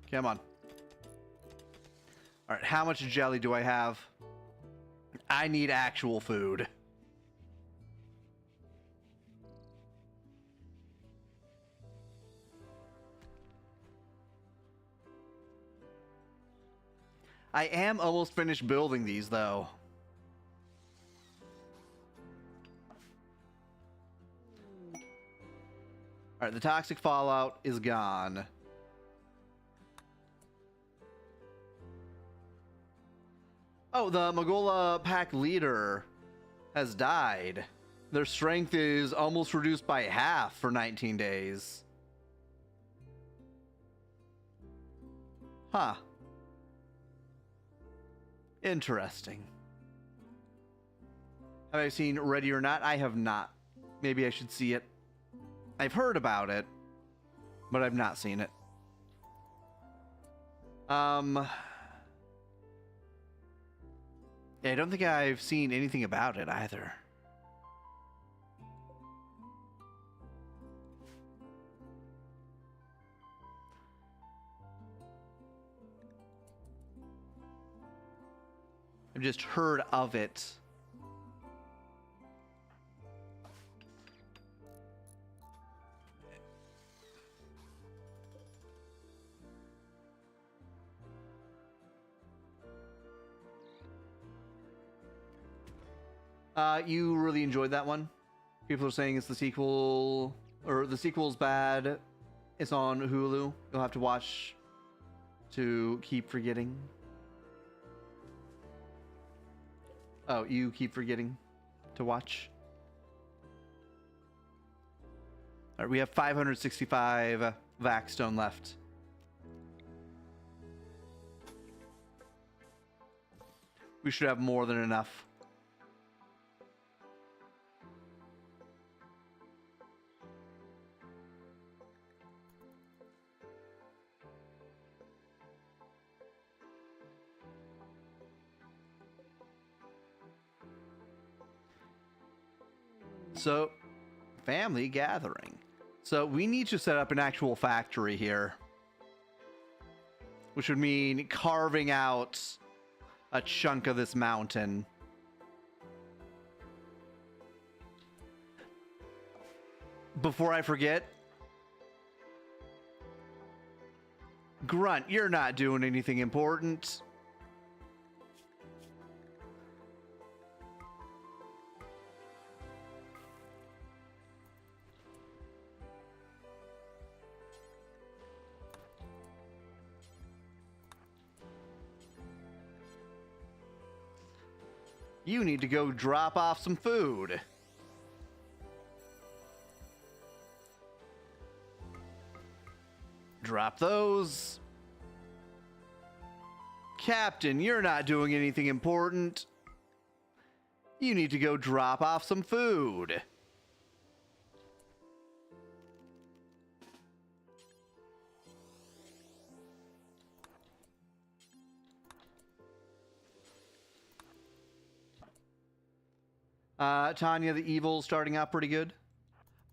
Come on. All right, how much jelly do I have? I need actual food. I am almost finished building these, though. All right, the toxic fallout is gone. Oh, the Magola pack leader has died. Their strength is almost reduced by half for 19 days. Huh. Interesting. Have I seen Ready or Not? I have not. Maybe I should see it. I've heard about it, but I've not seen it. Yeah, I don't think I've seen anything about it either. I've just heard of it. You really enjoyed that one? People are saying it's the sequel, or the sequel's bad. It's on Hulu. You'll have to watch to keep forgetting. Oh, you keep forgetting to watch. All right, we have 565 Vaxstone left. We should have more than enough. So, family gathering. So we need to set up an actual factory here, which would mean carving out a chunk of this mountain. Before I forget, Grunt, you're not doing anything important. You need to go drop off some food. Drop those. Captain, you're not doing anything important. You need to go drop off some food. Tanya the Evil starting out pretty good.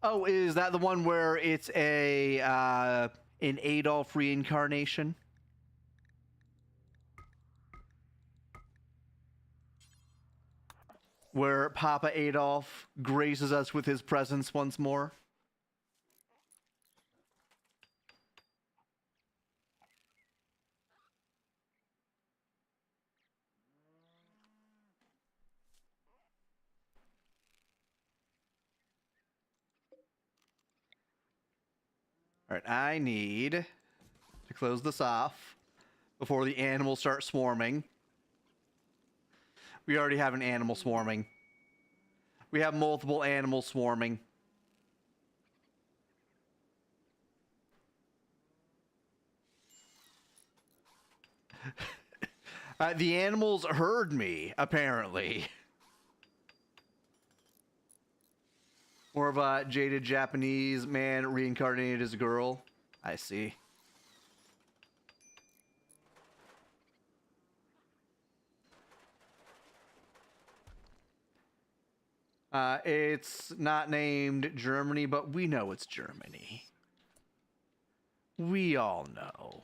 Oh, is that the one where it's a an Adolf reincarnation? Where Papa Adolf graces us with his presence once more? All right, I need to close this off before the animals start swarming. We already have an animal swarming. We have multiple animals swarming. The animals heard me, apparently. More of a jaded Japanese man reincarnated as a girl. I see. It's not named Germany, but we know it's Germany. We all know.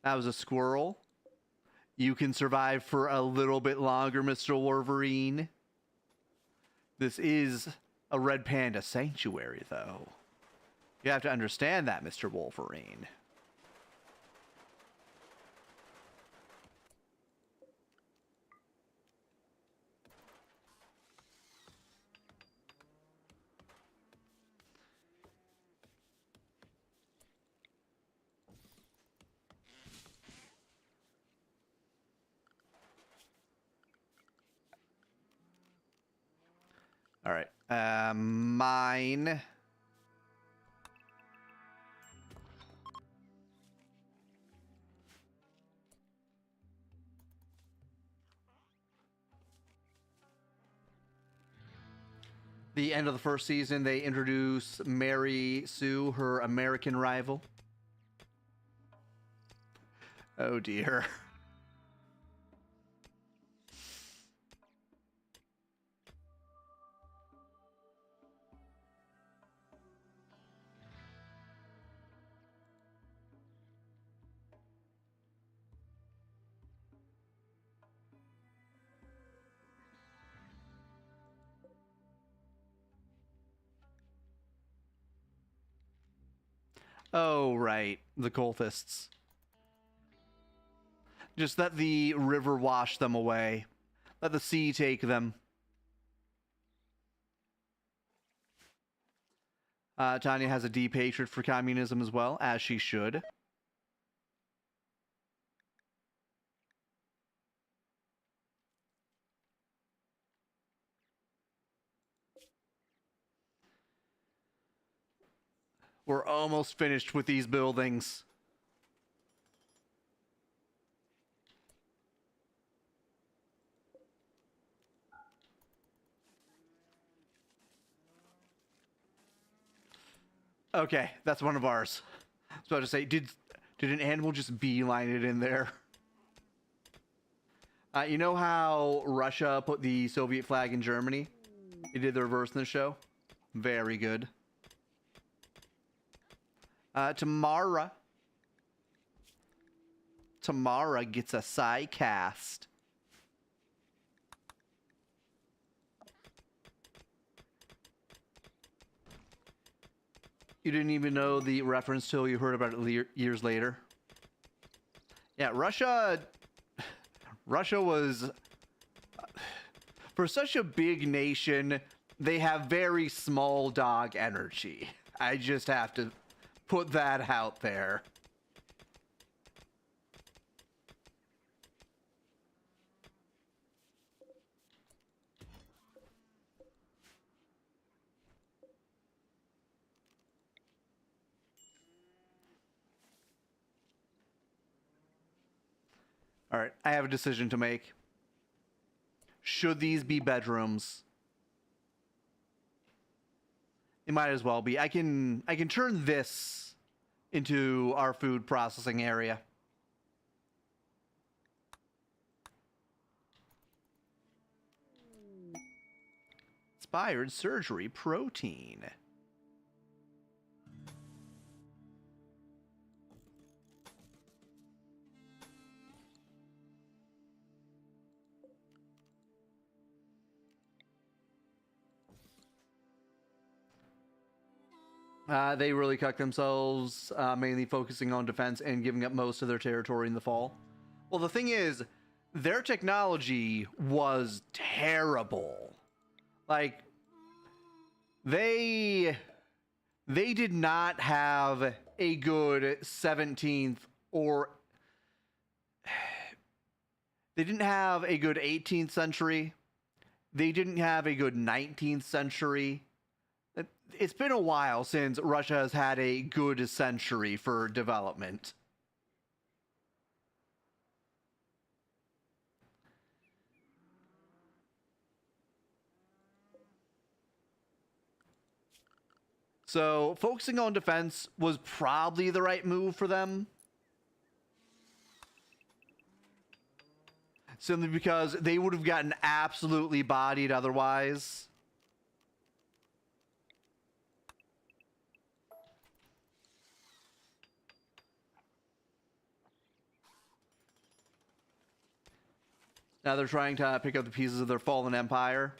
That was a squirrel. You can survive for a little bit longer, Mr. Wolverine. This is a red panda sanctuary, though. You have to understand that, Mr. Wolverine. All right. Mine. The end of the first season, they introduce Mary Sue, her American rival. Oh dear. Oh, right. The cultists. Just let the river wash them away. Let the sea take them. Tanya has a deep hatred for communism as well, as she should. We're almost finished with these buildings. Okay, that's one of ours. I was about to say, did an animal just beeline it in there? You know how Russia put the Soviet flag in Germany? They did the reverse in the show. Very good. Tamara gets a side cast. You didn't even know the reference till you heard about it years later. Yeah, Russia was, for such a big nation, they have very small dog energy. I just have to put that out there. All right, I have a decision to make. Should these be bedrooms? It might as well be. I can turn this into our food processing area. Inspired surgery protein. They really cucked themselves, mainly focusing on defense and giving up most of their territory in the fall. Well, the thing is, their technology was terrible. Like, they did not have a good 17th or they didn't have a good 18th century. They didn't have a good 19th century. It's been a while since Russia has had a good century for development. So focusing on defense was probably the right move for them. Simply because they would have gotten absolutely bodied otherwise. Now they're trying to pick up the pieces of their fallen empire.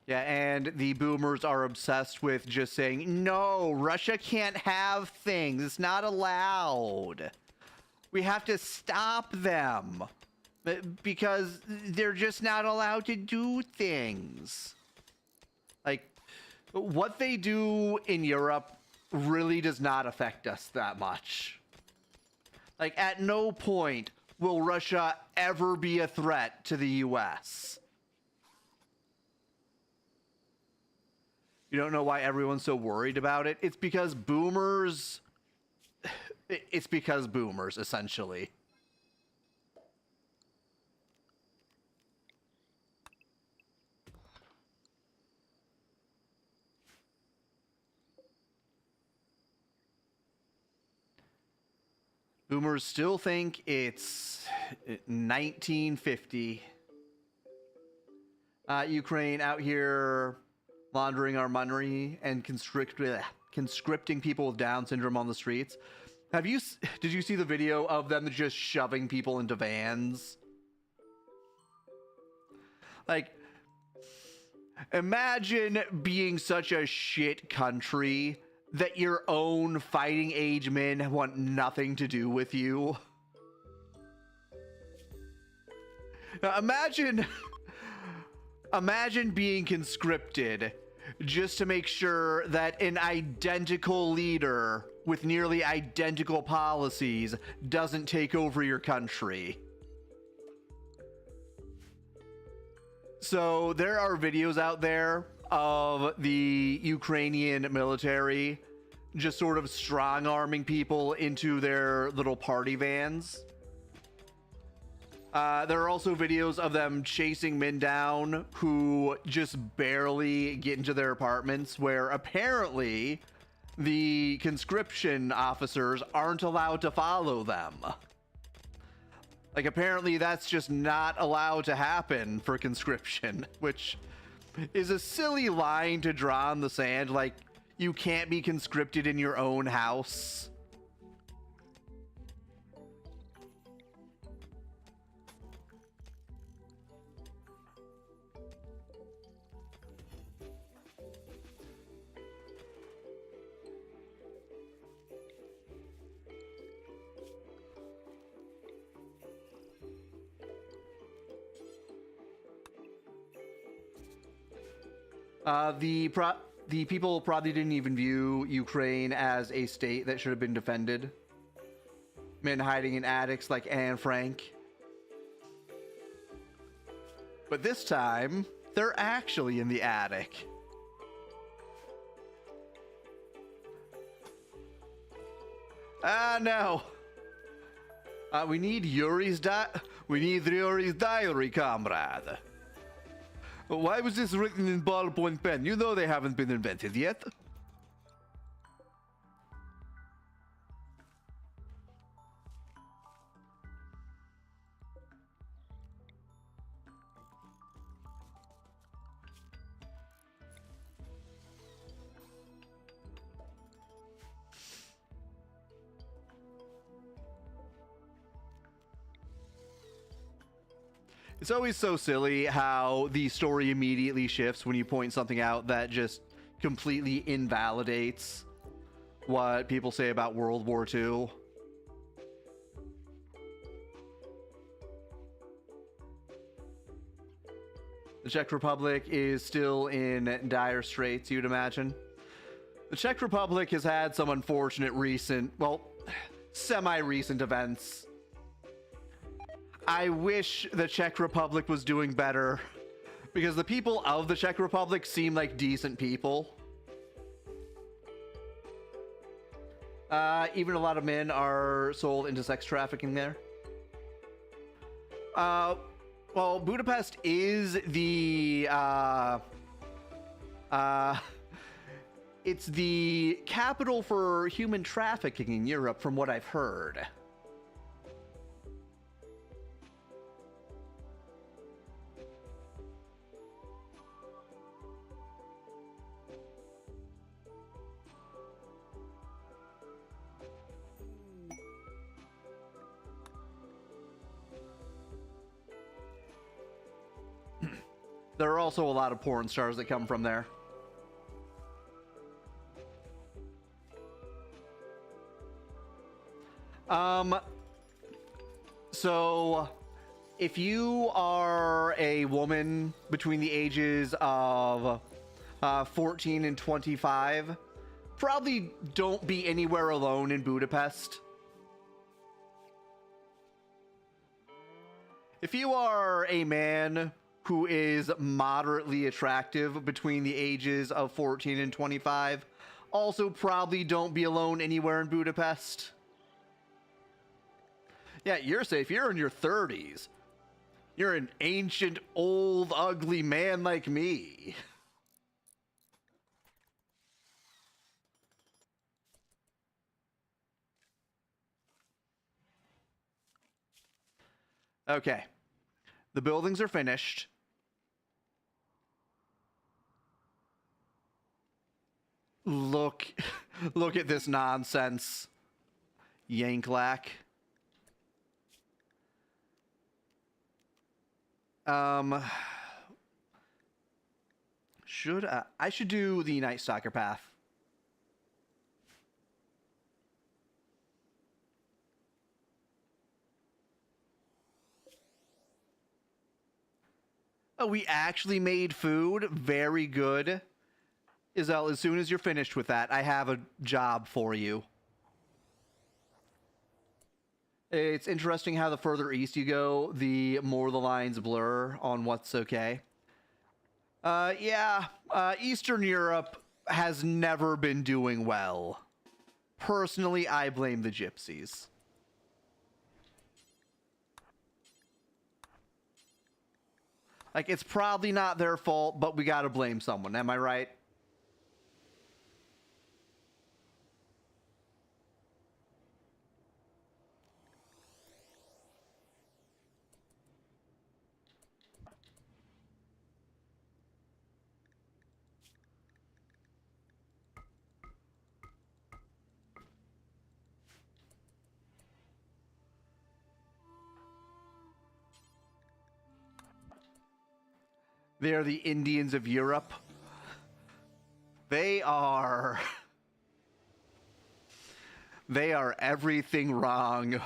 Yeah, and the boomers are obsessed with just saying, no, Russia can't have things. It's not allowed. We have to stop them because they're just not allowed to do things. Like, what they do in Europe really does not affect us that much. Like, at no point will Russia ever be a threat to the US? You don't know why everyone's so worried about it? It's because boomers... It's because boomers, essentially. Boomers still think it's 1950. Ukraine out here laundering our money and conscripting people with Down syndrome on the streets. Did you see the video of them just shoving people into vans? Like, imagine being such a shit country that your own fighting age men want nothing to do with you. Now imagine being conscripted just to make sure that an identical leader with nearly identical policies doesn't take over your country. So there are videos out there of the Ukrainian military just sort of strong-arming people into their little party vans. There are also videos of them chasing men down who just barely get into their apartments, where apparently the conscription officers aren't allowed to follow them. Like, apparently that's just not allowed to happen for conscription, which is a silly line to draw in the sand. Like, you can't be conscripted in your own house. The people probably didn't even view Ukraine as a state that should have been defended. Men hiding in attics like Anne Frank. But this time, they're actually in the attic. No. We need Yuri's diary, comrade. Why was this written in ballpoint pen? You know they haven't been invented yet. It's always so silly how the story immediately shifts when you point something out that just completely invalidates what people say about World War II. The Czech Republic is still in dire straits, you'd imagine. The Czech Republic has had some unfortunate semi-recent events. I wish the Czech Republic was doing better, because the people of the Czech Republic seem like decent people. Even a lot of men are sold into sex trafficking there. Well, Budapest is the it's the capital for human trafficking in Europe, from what I've heard. There are also a lot of porn stars that come from there. So if you are a woman between the ages of 14 and 25, probably don't be anywhere alone in Budapest. If you are a man who is moderately attractive between the ages of 14 and 25, also probably don't be alone anywhere in Budapest. Yeah, you're safe. You're in your 30s. You're an ancient, old, ugly man like me. Okay. The buildings are finished. Look at this nonsense. Yanklak. I should do the Night Stalker path. Oh, we actually made food. Very good. Isel, as soon as you're finished with that, I have a job for you. It's interesting how the further east you go, the more the lines blur on what's okay. Eastern Europe has never been doing well. Personally, I blame the gypsies. Like, it's probably not their fault, but we gotta blame someone, am I right? They are the Indians of Europe. They are everything wrong.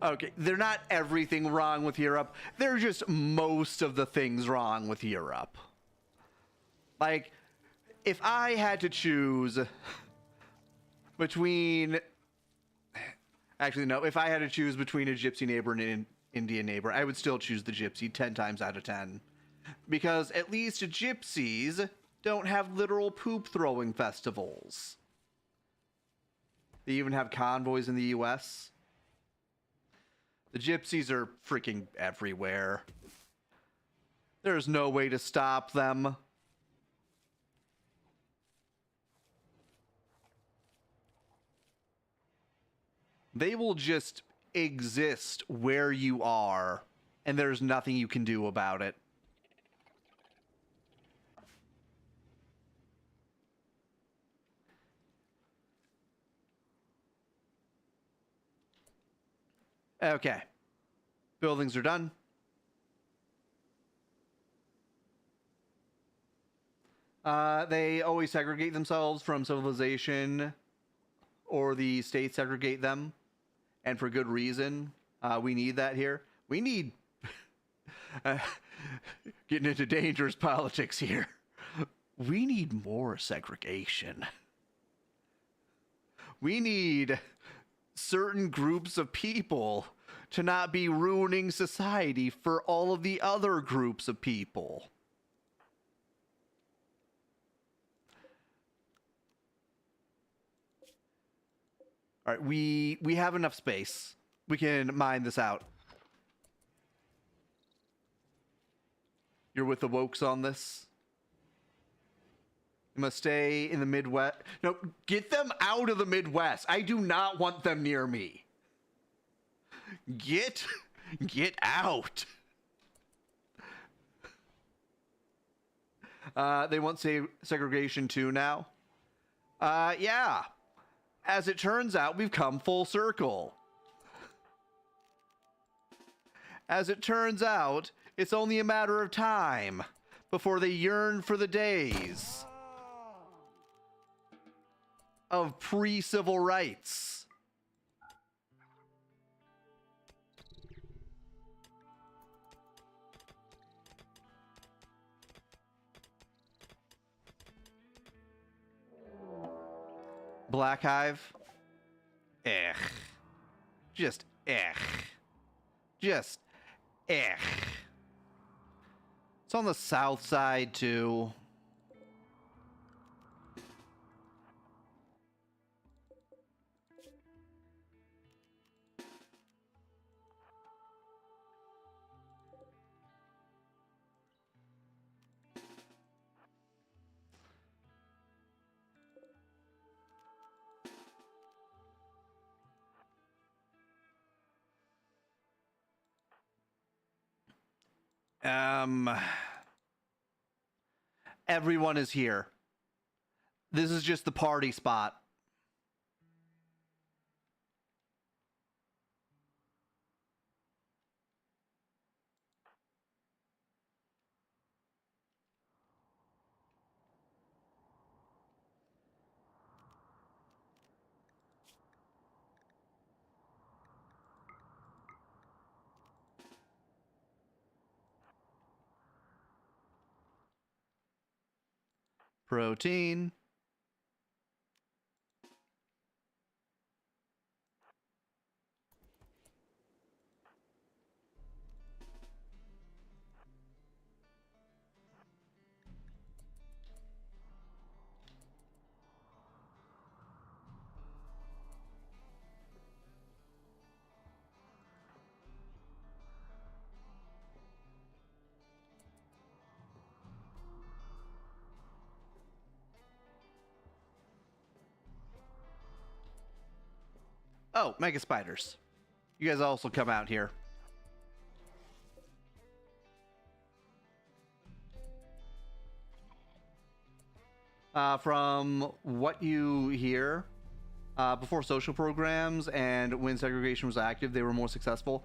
Okay, they're not everything wrong with Europe. They're just most of the things wrong with Europe. Like, if I had to choose between... Actually, no. If I had to choose between a gypsy neighbor and an Indian neighbor, I would still choose the gypsy 10 times out of 10. Because at least gypsies don't have literal poop-throwing festivals. They even have convoys in the US. The gypsies are freaking everywhere. There's no way to stop them. They will just exist where you are, and there's nothing you can do about it. Okay. Buildings are done. They always segregate themselves from civilization, or the state segregate them, and for good reason. We need that here. We need... getting into dangerous politics here. We need more segregation. We need certain groups of people to not be ruining society for all of the other groups of people. All right, we have enough space. We can mine this out. You're with the wokes on this? You must stay in the Midwest. No, get them out of the Midwest. I do not want them near me. Get out. They want segregation too now. Yeah. As it turns out, we've come full circle. As it turns out, it's only a matter of time before they yearn for the days of pre-civil rights. Black Hive? Just Eh. It's on the south side, too. Everyone is here. This is just the party spot. Protein. Oh, mega spiders. You guys also come out here. From what you hear, before social programs and when segregation was active, they were more successful.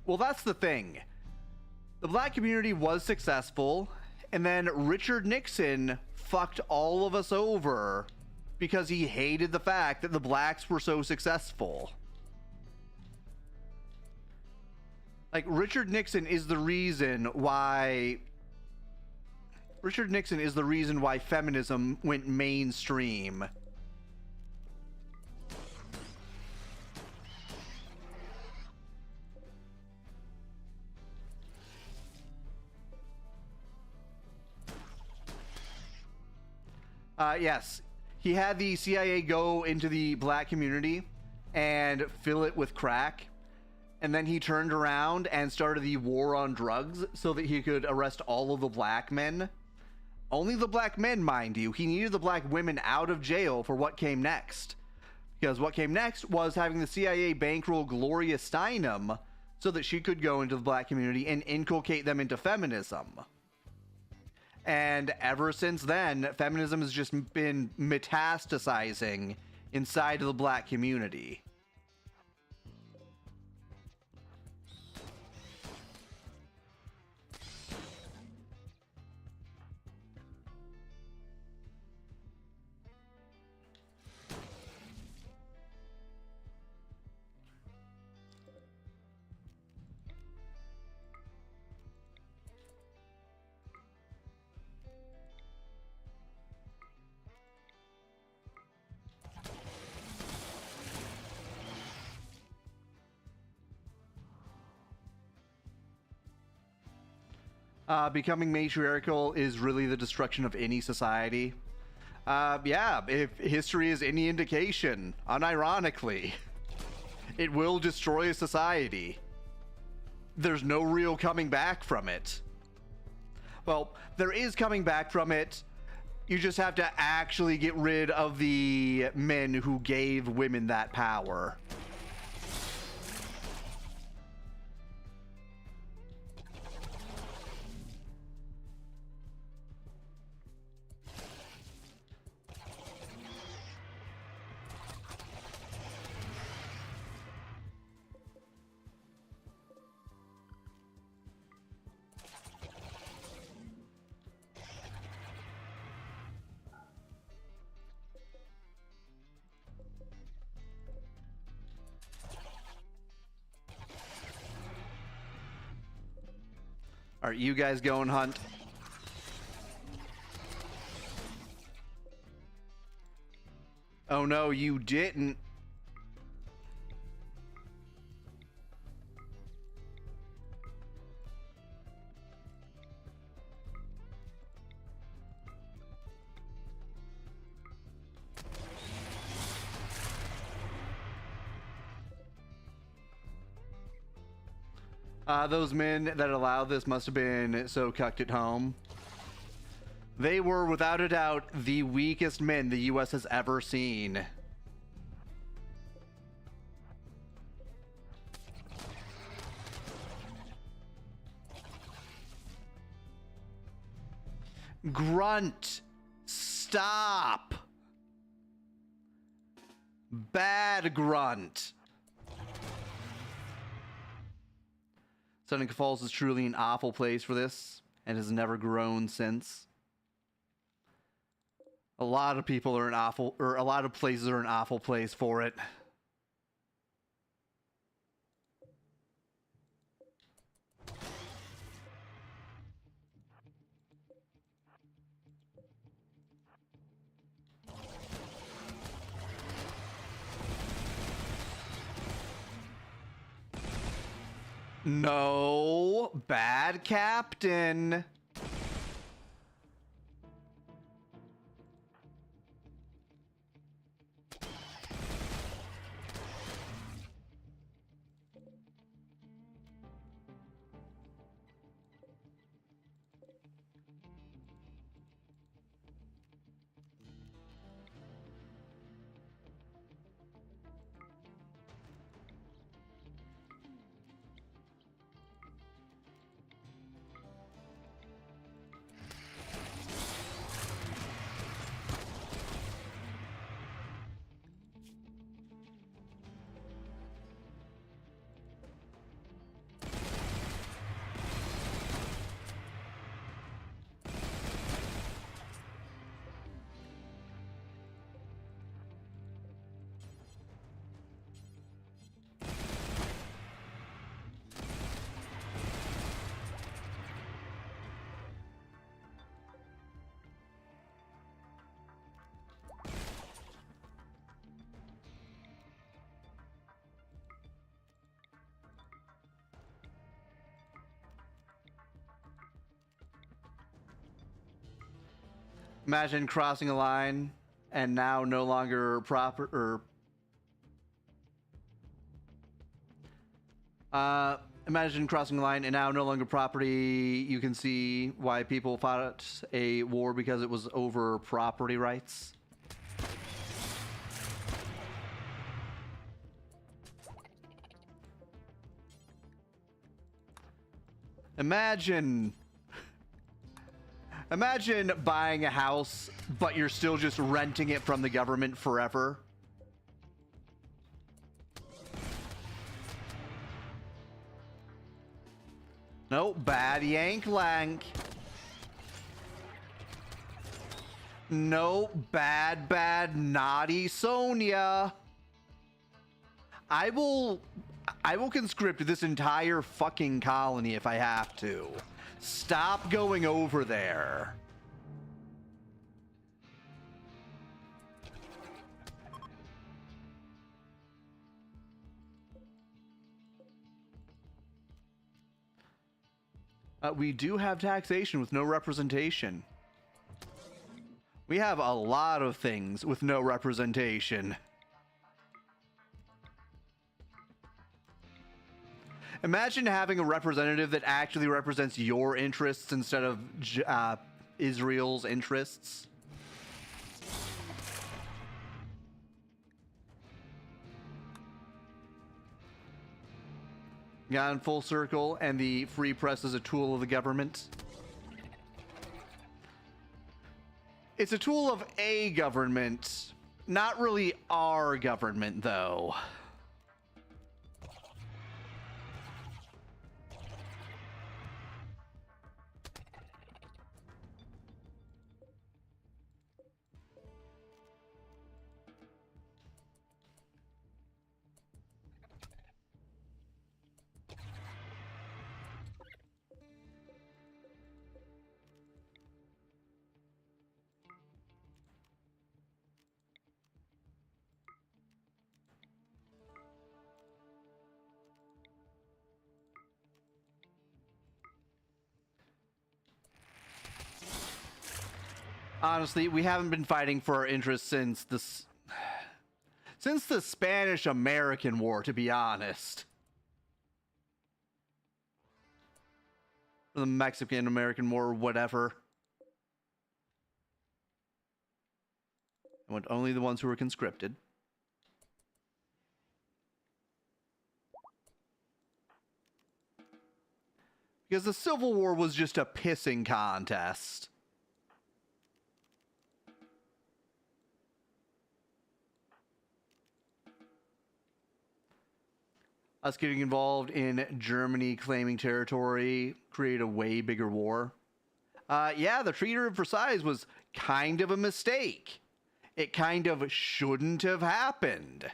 Well, that's the thing. The black community was successful, and then Richard Nixon fucked all of us over because he hated the fact that the blacks were so successful. Like, Richard Nixon is the reason why feminism went mainstream. Yes, he had the CIA go into the black community and fill it with crack. And then he turned around and started the war on drugs so that he could arrest all of the black men. Only the black men, mind you. He needed the black women out of jail for what came next. Because what came next was having the CIA bankroll Gloria Steinem so that she could go into the black community and inculcate them into feminism. And ever since then, feminism has just been metastasizing inside of the black community. Becoming matriarchal is really the destruction of any society. Yeah, if history is any indication, unironically, it will destroy a society. There's no real coming back from it. Well, there is coming back from it. You just have to actually get rid of the men who gave women that power. All right, you guys go and hunt. Oh no, you didn't. Those men that allowed this must have been so cucked at home. They were, without a doubt, the weakest men the U.S. has ever seen. Grunt! Stop! Bad grunt! Seneca Falls is truly an awful place for this, and has never grown since. A lot of people are a lot of places are an awful place for it. No, bad captain. Imagine crossing a line and now no longer imagine crossing a line and now no longer property. You can see why people fought a war because it was over property rights. Imagine buying a house, but you're still just renting it from the government forever. No, bad yank lank. No, bad naughty Sonia. I will conscript this entire fucking colony if I have to. Stop going over there. We do have taxation with no representation. We have a lot of things with no representation. Imagine having a representative that actually represents your interests instead of Israel's interests. Gone full circle, and the free press is a tool of the government. It's a tool of a government, not really our government, though. Honestly, we haven't been fighting for our interests since the Spanish-American War, to be honest. or the Mexican-American War or whatever. I want only the ones who were conscripted. Because the Civil War was just a pissing contest. Us getting involved in Germany claiming territory create a way bigger war. Yeah, the Treaty of Versailles was kind of a mistake. It kind of shouldn't have happened.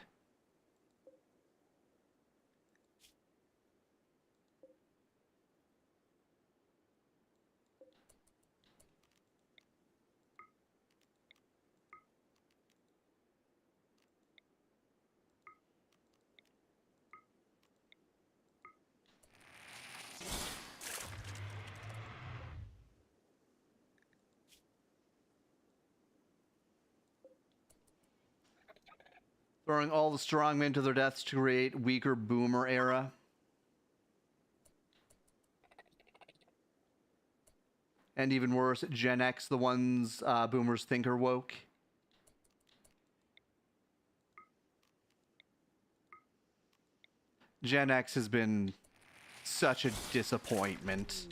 Throwing all the strongmen to their deaths to create weaker boomer era. And even worse, Gen X, the ones boomers think are woke. Gen X has been such a disappointment.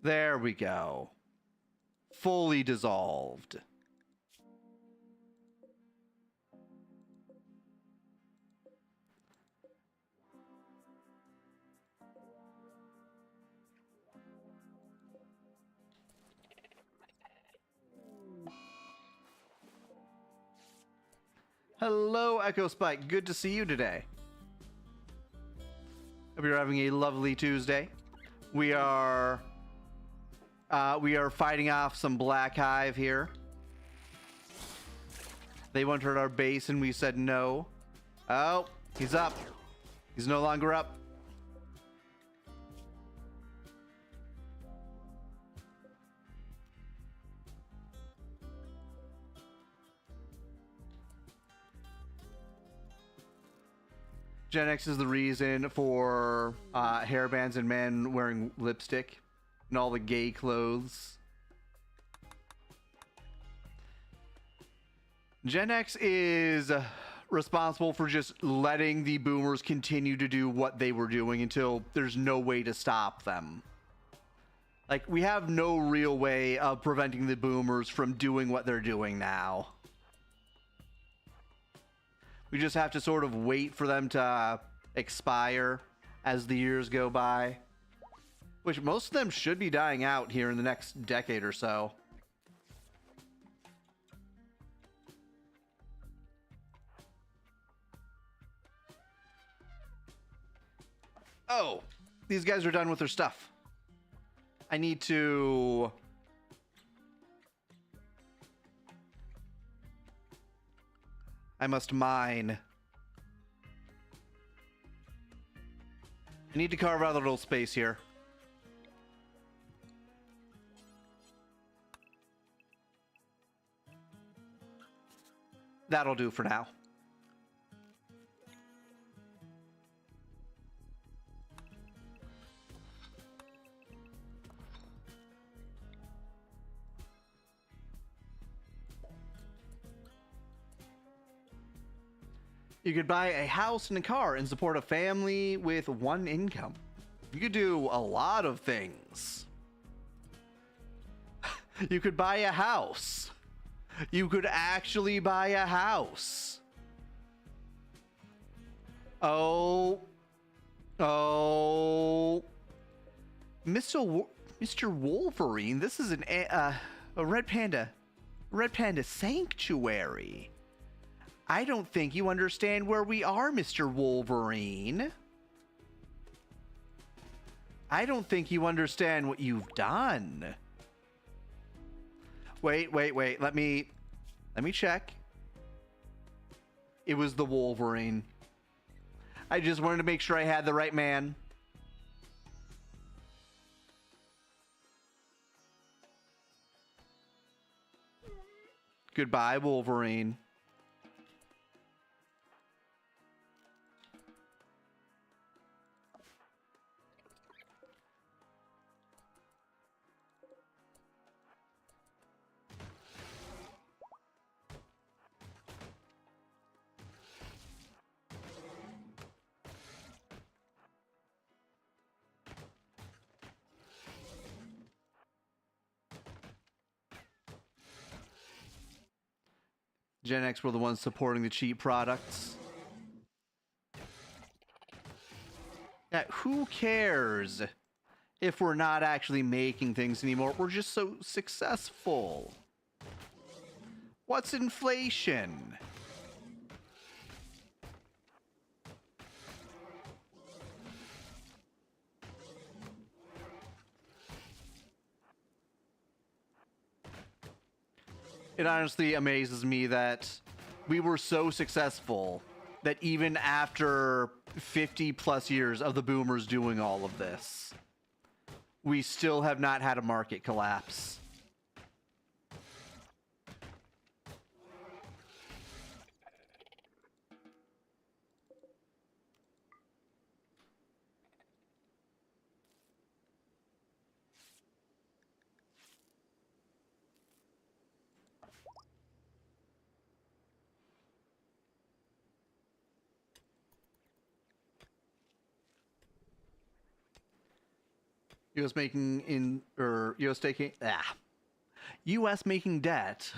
There we go. Fully dissolved. Hello, Echo Spike. Good to see you today. Hope you're having a lovely Tuesday. We are fighting off some Black Hive here. They wanted our base and we said no. Oh, he's up. He's no longer up. Gen X is the reason for hairbands and men wearing lipstick and all the gay clothes. Gen X is responsible for just letting the boomers continue to do what they were doing until there's no way to stop them. Like, we have no real way of preventing the boomers from doing what they're doing now. We just have to sort of wait for them to expire as the years go by. Which most of them should be dying out here in the next decade or so. Oh, these guys are done with their stuff. I need to... I must mine. I need to carve out a little space here. That'll do for now. You could buy a house and a car and support a family with one income. You could do a lot of things. You could buy a house. You could actually buy a house. Oh. Mr. Wolverine, this is a red panda sanctuary. I don't think you understand where we are, Mr. Wolverine. I don't think you understand what you've done. Wait. Let me check. It was the Wolverine. I just wanted to make sure I had the right man. Goodbye, Wolverine. Gen X were the ones supporting the cheap products. Yeah, who cares if we're not actually making things anymore? We're just so successful. What's inflation? It honestly amazes me that we were so successful that even after 50 plus years of the boomers doing all of this, we still have not had a market collapse. US making in or US taking US making debt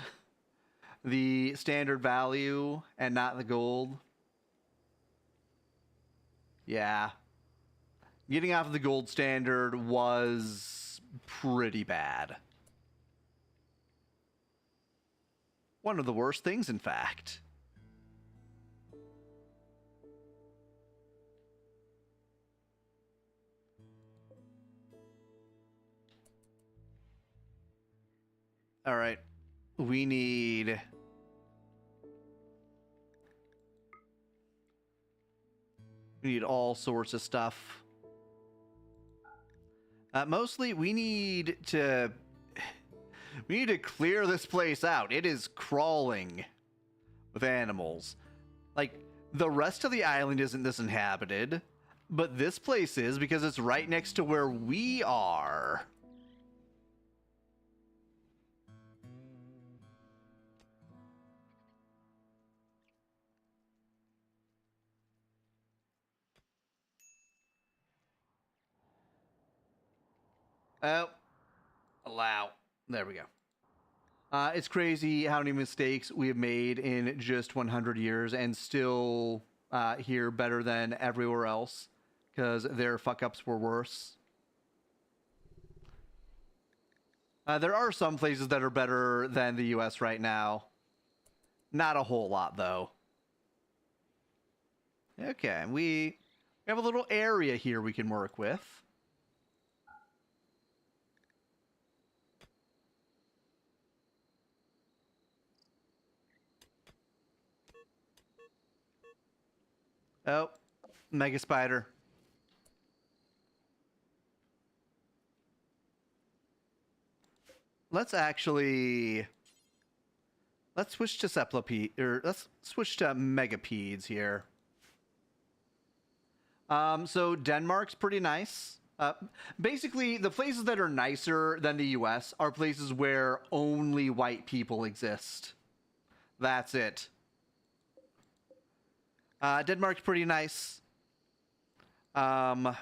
the standard value and not the gold. Yeah. Getting off of the gold standard was pretty bad. One of the worst things, in fact. All right. We need all sorts of stuff. Mostly we need to clear this place out. It is crawling with animals. Like, the rest of the island isn't this inhabited, but this place is because it's right next to where we are. Oh, allow. There we go. It's crazy how many mistakes we have made in just 100 years and still here better than everywhere else because their fuck-ups were worse. There are some places that are better than the US right now. Not a whole lot, though. Okay, we have a little area here we can work with. Oh, Mega Spider. Let's switch to Cephalopede, or let's switch to Megapeds here. So Denmark's pretty nice. Basically, the places that are nicer than the US are places where only white people exist. That's it. Denmark's pretty nice. Some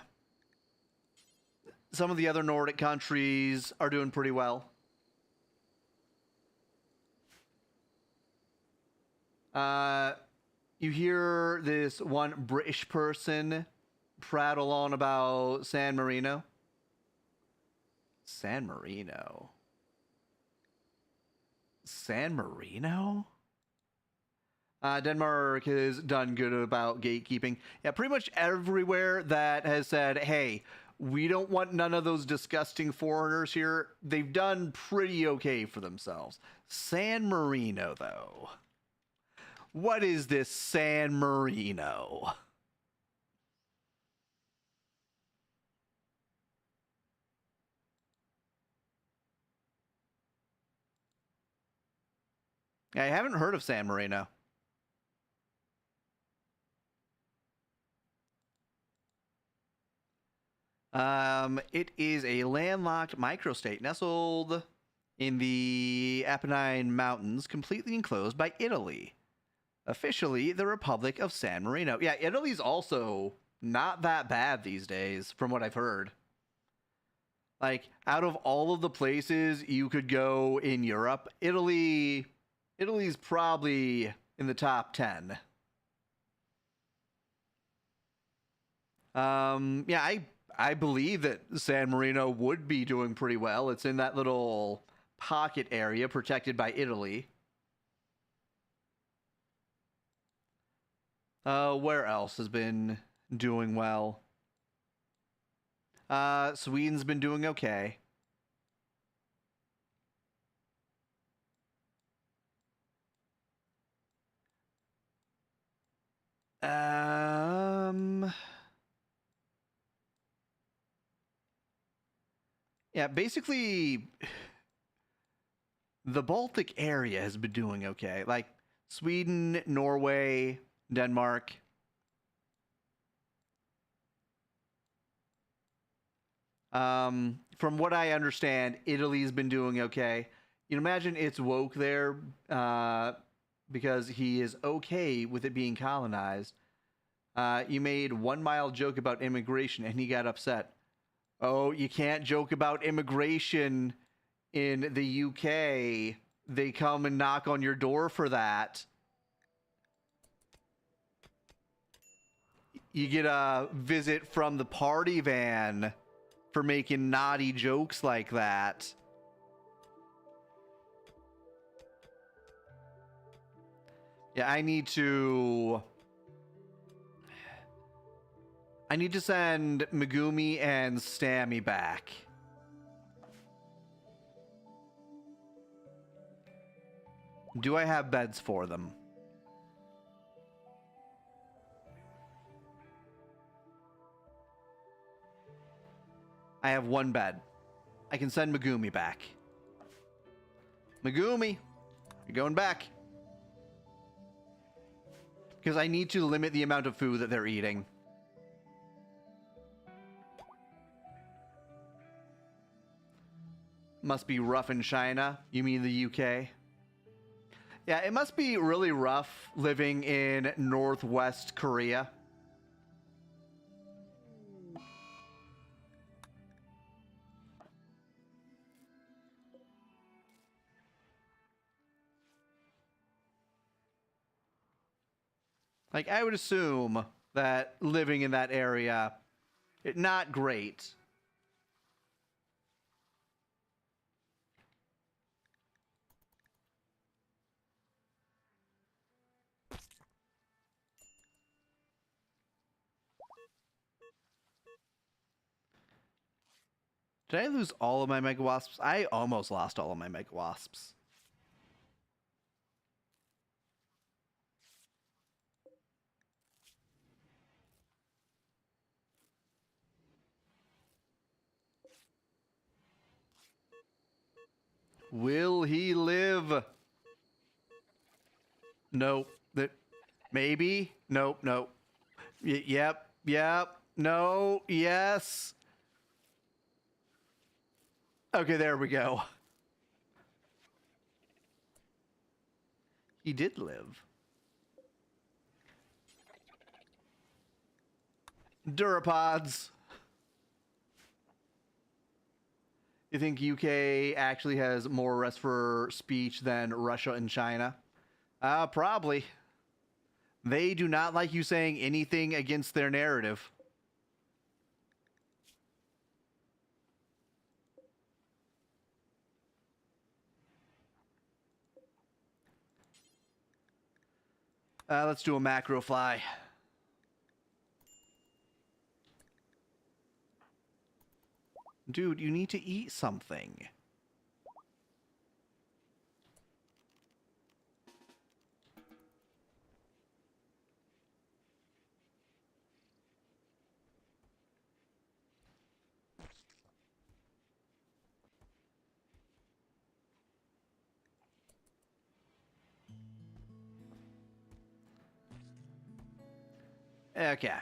of the other Nordic countries are doing pretty well. You hear this one British person prattle on about San Marino. San Marino? San Marino? Denmark has done good about gatekeeping. Yeah, pretty much everywhere that has said, hey, we don't want none of those disgusting foreigners here, they've done pretty okay for themselves. San Marino, though. What is this San Marino? I haven't heard of San Marino. It is a landlocked microstate nestled in the Apennine Mountains, completely enclosed by Italy. Officially, the Republic of San Marino. Yeah, Italy's also not that bad these days, from what I've heard. Like, out of all of the places you could go in Europe, Italy Italy's probably in the top 10. Yeah, I believe that San Marino would be doing pretty well. It's in that little pocket area protected by Italy. Where else has been doing well? Sweden's been doing okay. Yeah, basically, the Baltic area has been doing okay. Like Sweden, Norway, Denmark. From what I understand, Italy's been doing okay. You can imagine it's woke there because he is okay with it being colonized. You made 1 mile joke about immigration and he got upset. Oh, you can't joke about immigration in the UK. They come and knock on your door for that. You get a visit from the party van for making naughty jokes like that. Yeah, I need to send Megumi and Stammy back. Do I have beds for them? I have 1 bed. I can send Megumi back. Megumi, you're going back. Because I need to limit the amount of food that they're eating. Must be rough in China. You mean the UK? Yeah, it must be really rough living in Northwest Korea. Like, I would assume that living in that area, not great. Did I lose all of my Mega Wasps? I almost lost all of my Mega Wasps. Will he live? Nope. Maybe? Nope, nope. Yep, yep. No, yes. Okay, there we go. He did live. Durapods. You think UK actually has more rest for speech than Russia and China? Probably. They do not like you saying anything against their narrative. Let's do a macro fly. Dude, you need to eat something. Okay.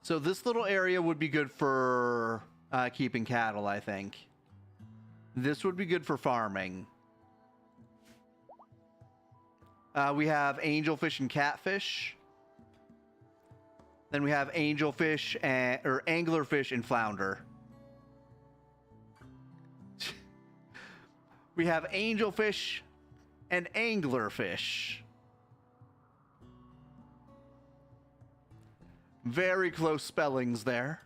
So this little area would be good for keeping cattle, I think. This would be good for farming. We have angelfish and catfish. Then we have angelfish and or anglerfish and flounder. We have angelfish and anglerfish. Very close spellings there.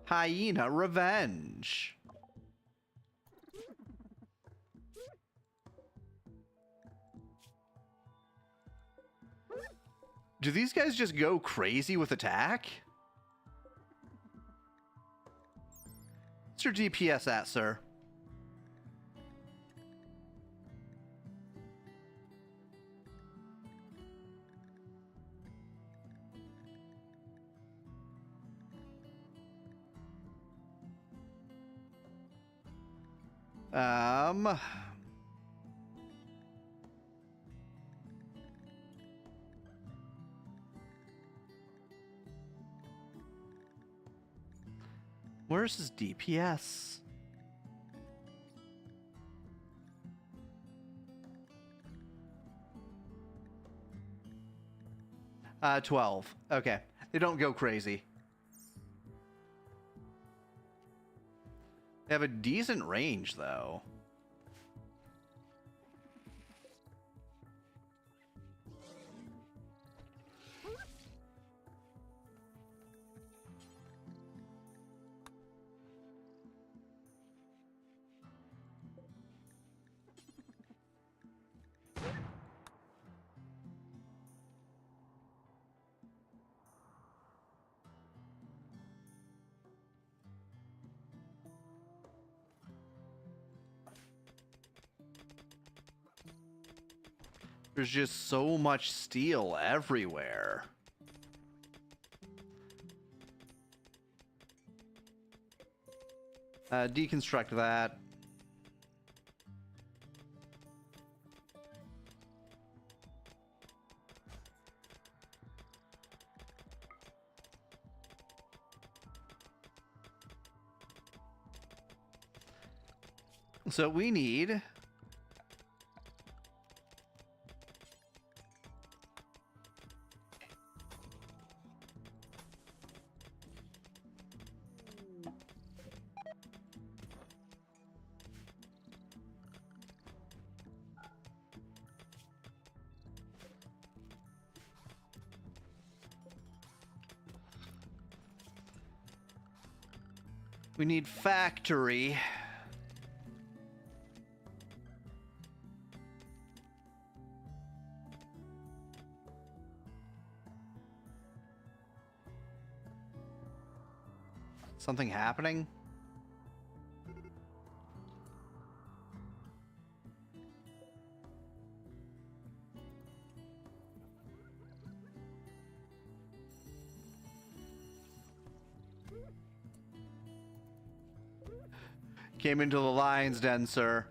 Hyena revenge. Do these guys just go crazy with attack? What's your DPS at, sir? Where's his DPS? 12. Okay. They don't go crazy. They have a decent range, though. There's just so much steel everywhere. Deconstruct that. So we need factory. Something happening? Came into the lion's den, sir.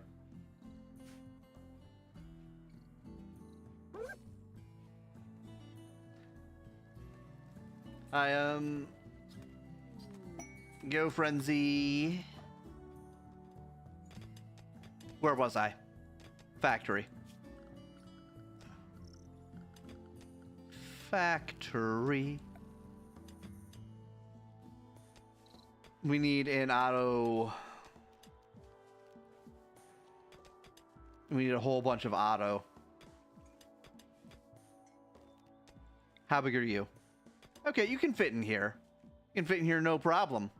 Go frenzy. Where was I? Factory. Factory. We need an auto. We need a whole bunch of auto. How big are you? Okay, you can fit in here. You can fit in here, no problem.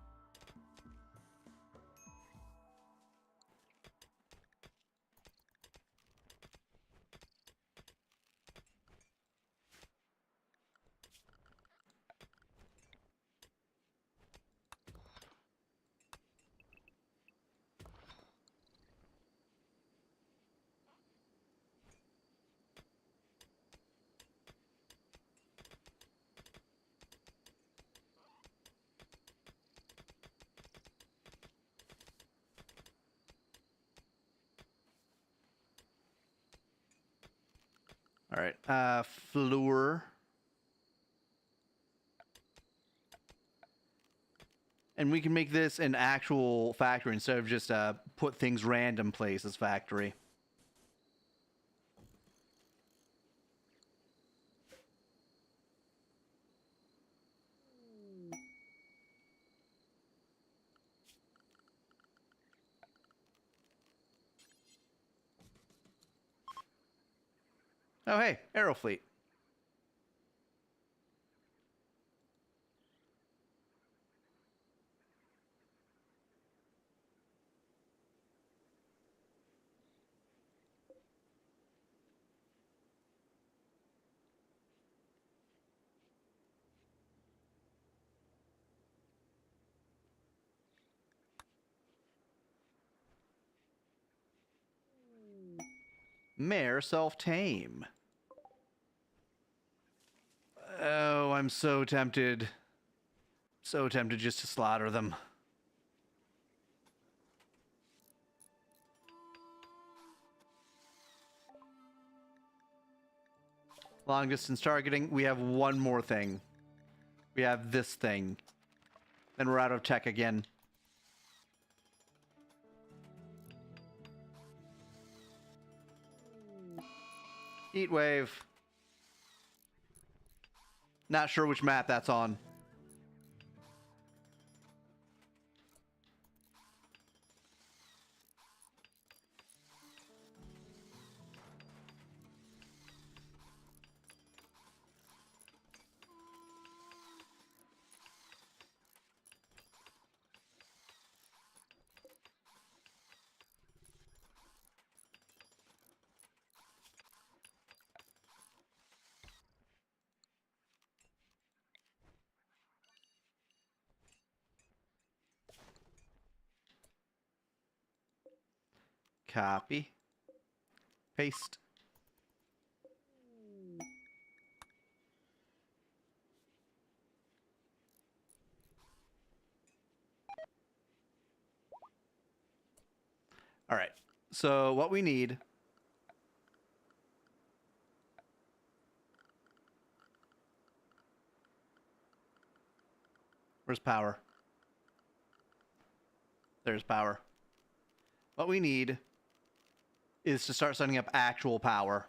All right, floor. And we can make this an actual factory instead of just put things random places factory. Oh, hey, Aerofleet. Mare self-tame. Oh, I'm so tempted. So tempted just to slaughter them. Long distance targeting. We have one more thing. We have this thing. Then we're out of tech again. Heat wave. Not sure which map that's on. Copy. Paste. All right. So what we need Where's power? There's power. What we need is to start setting up actual power.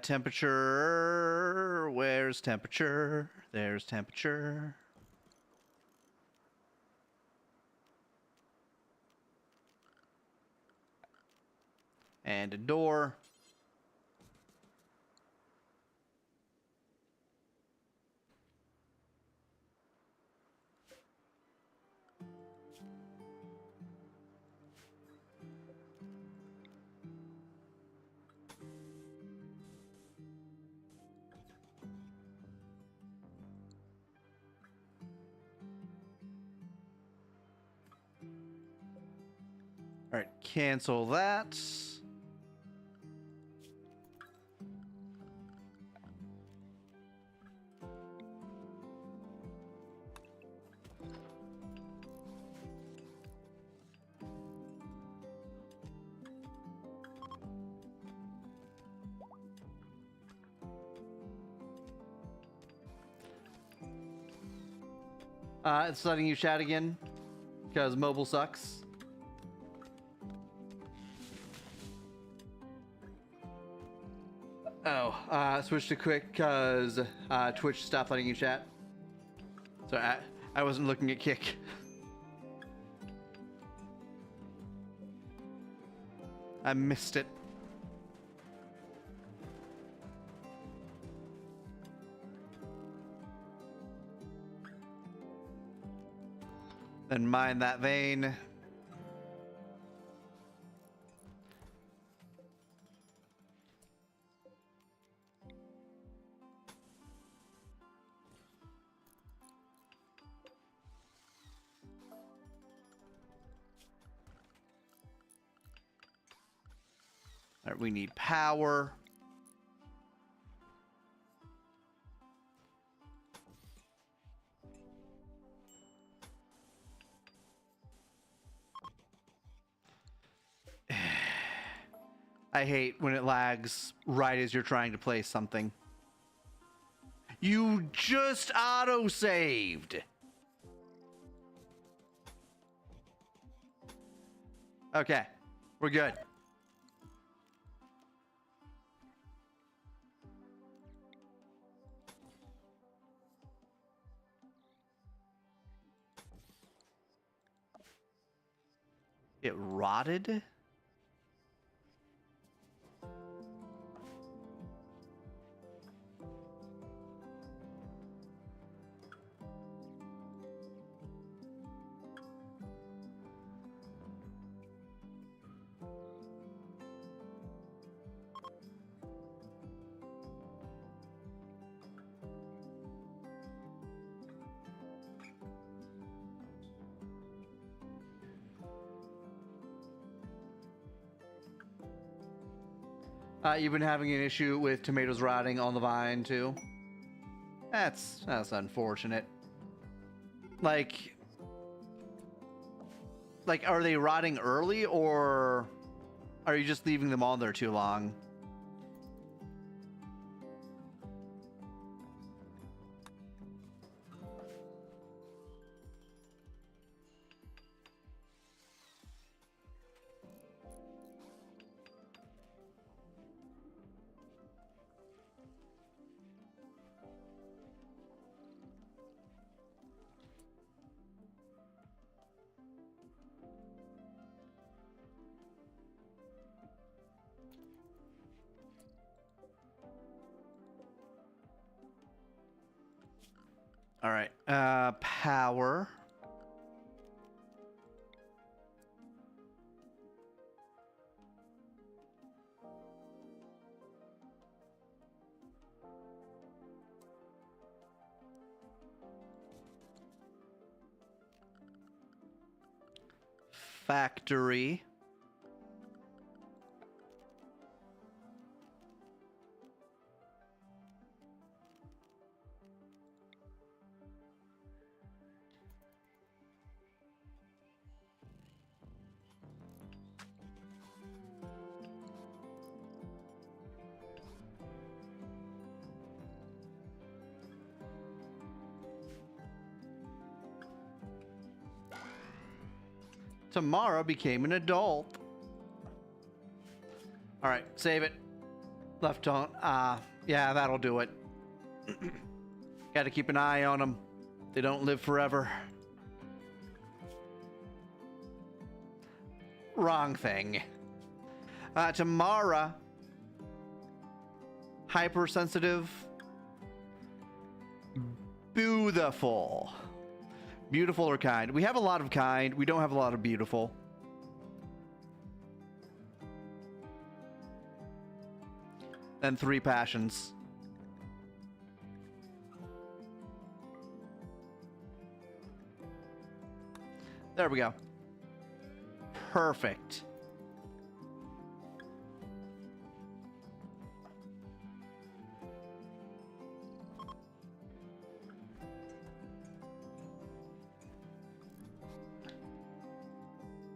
Temperature. Where's temperature? There's temperature. And a door. All right, cancel that. It's letting you chat again because mobile sucks. Oh, switch to quick because Twitch stopped letting you chat. So I wasn't looking at Kick. I missed it. Then mine that vein. All right, we need power. I hate when it lags right as you're trying to place something. You just auto-saved. Okay, we're good. It rotted? You've been having an issue with tomatoes rotting on the vine too? That's unfortunate. Like, are they rotting early, or are you just leaving them on there too long? All right, power. Factory. Tamara became an adult. All right, save it. Left on. Yeah, that'll do it. Got to keep an eye on them. They don't live forever. Wrong thing. Tamara. Hypersensitive. Beautiful. Beautiful or kind? We have a lot of kind. We don't have a lot of beautiful. And 3 passions. There we go. Perfect.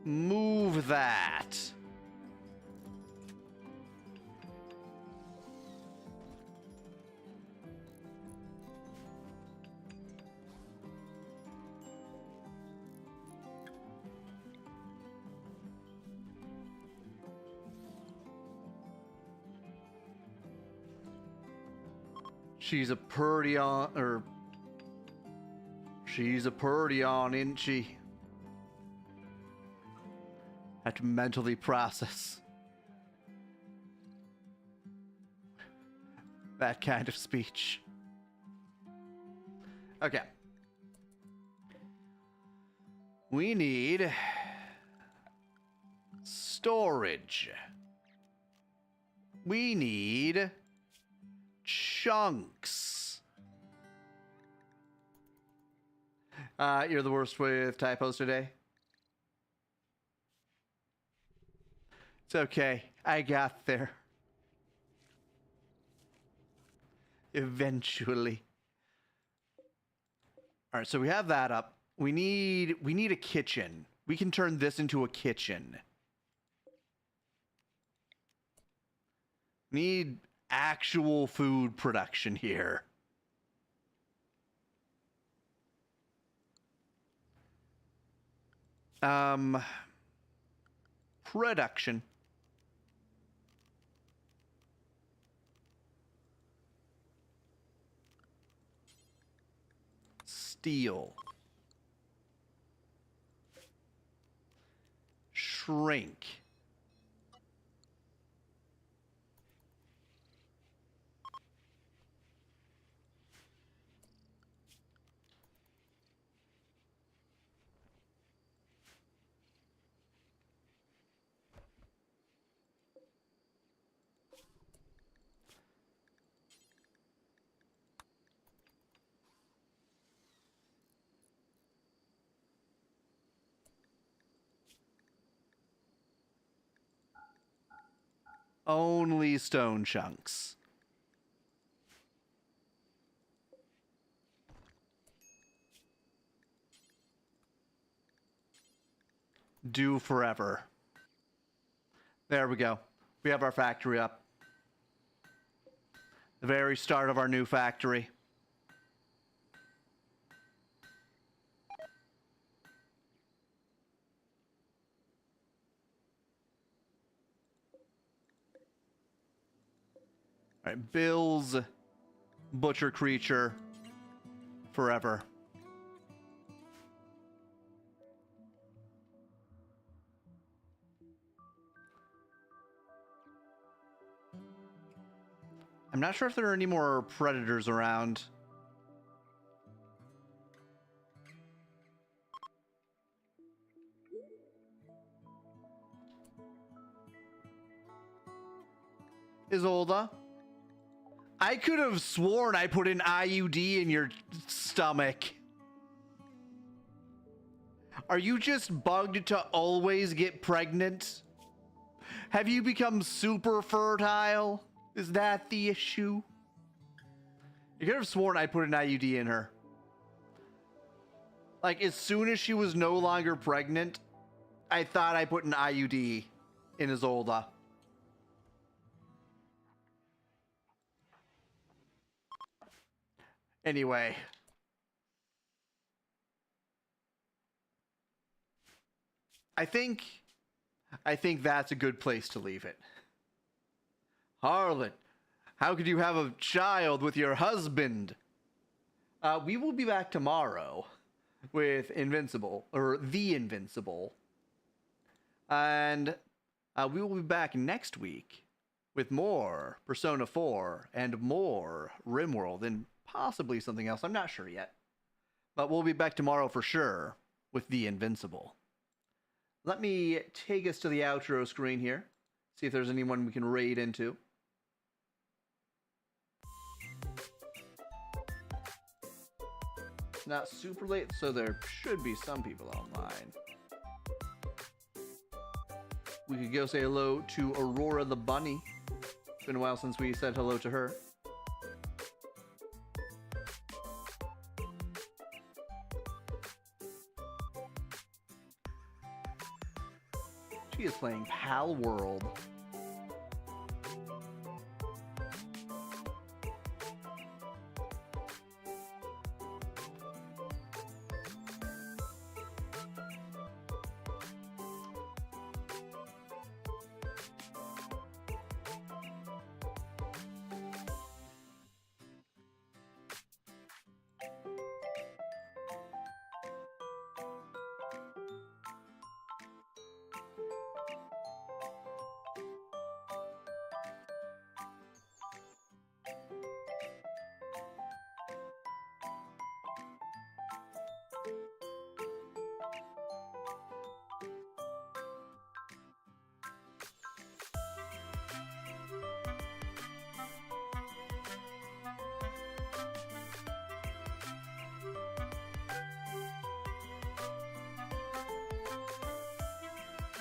Move that. She's a purdy on, or she's a purdy on, isn't she? Have to mentally process that kind of speech. Okay. We need storage. We need chunks. You're the worst with typos today. It's okay. I got there. Eventually. All right, so we have that up. We need a kitchen. We can turn this into a kitchen. Need actual food production here. Production. Steel. Shrink. Only stone chunks. Do forever. There we go. We have our factory up. The very start of our new factory. All right, Bill's butcher creature forever. I'm not sure if there are any more predators around. Isolda? I could have sworn I put an IUD in your stomach. Are you just bugged to always get pregnant? Have you become super fertile? Is that the issue? You could have sworn I put an IUD in her. Like, as soon as she was no longer pregnant, I thought I put an IUD in Isolda. Anyway. I think that's a good place to leave it. Harlan, how could you have a child with your husband? We will be back tomorrow with Invincible, or The Invincible. And we will be back next week with more Persona 4 and more Rimworld and possibly something else. I'm not sure yet. But we'll be back tomorrow for sure with The Invincible. Let me take us to the outro screen here. See if there's anyone we can raid into. It's not super late, so there should be some people online. We could go say hello to Aurora the Bunny. It's been a while since we said hello to her. She is playing Pal World.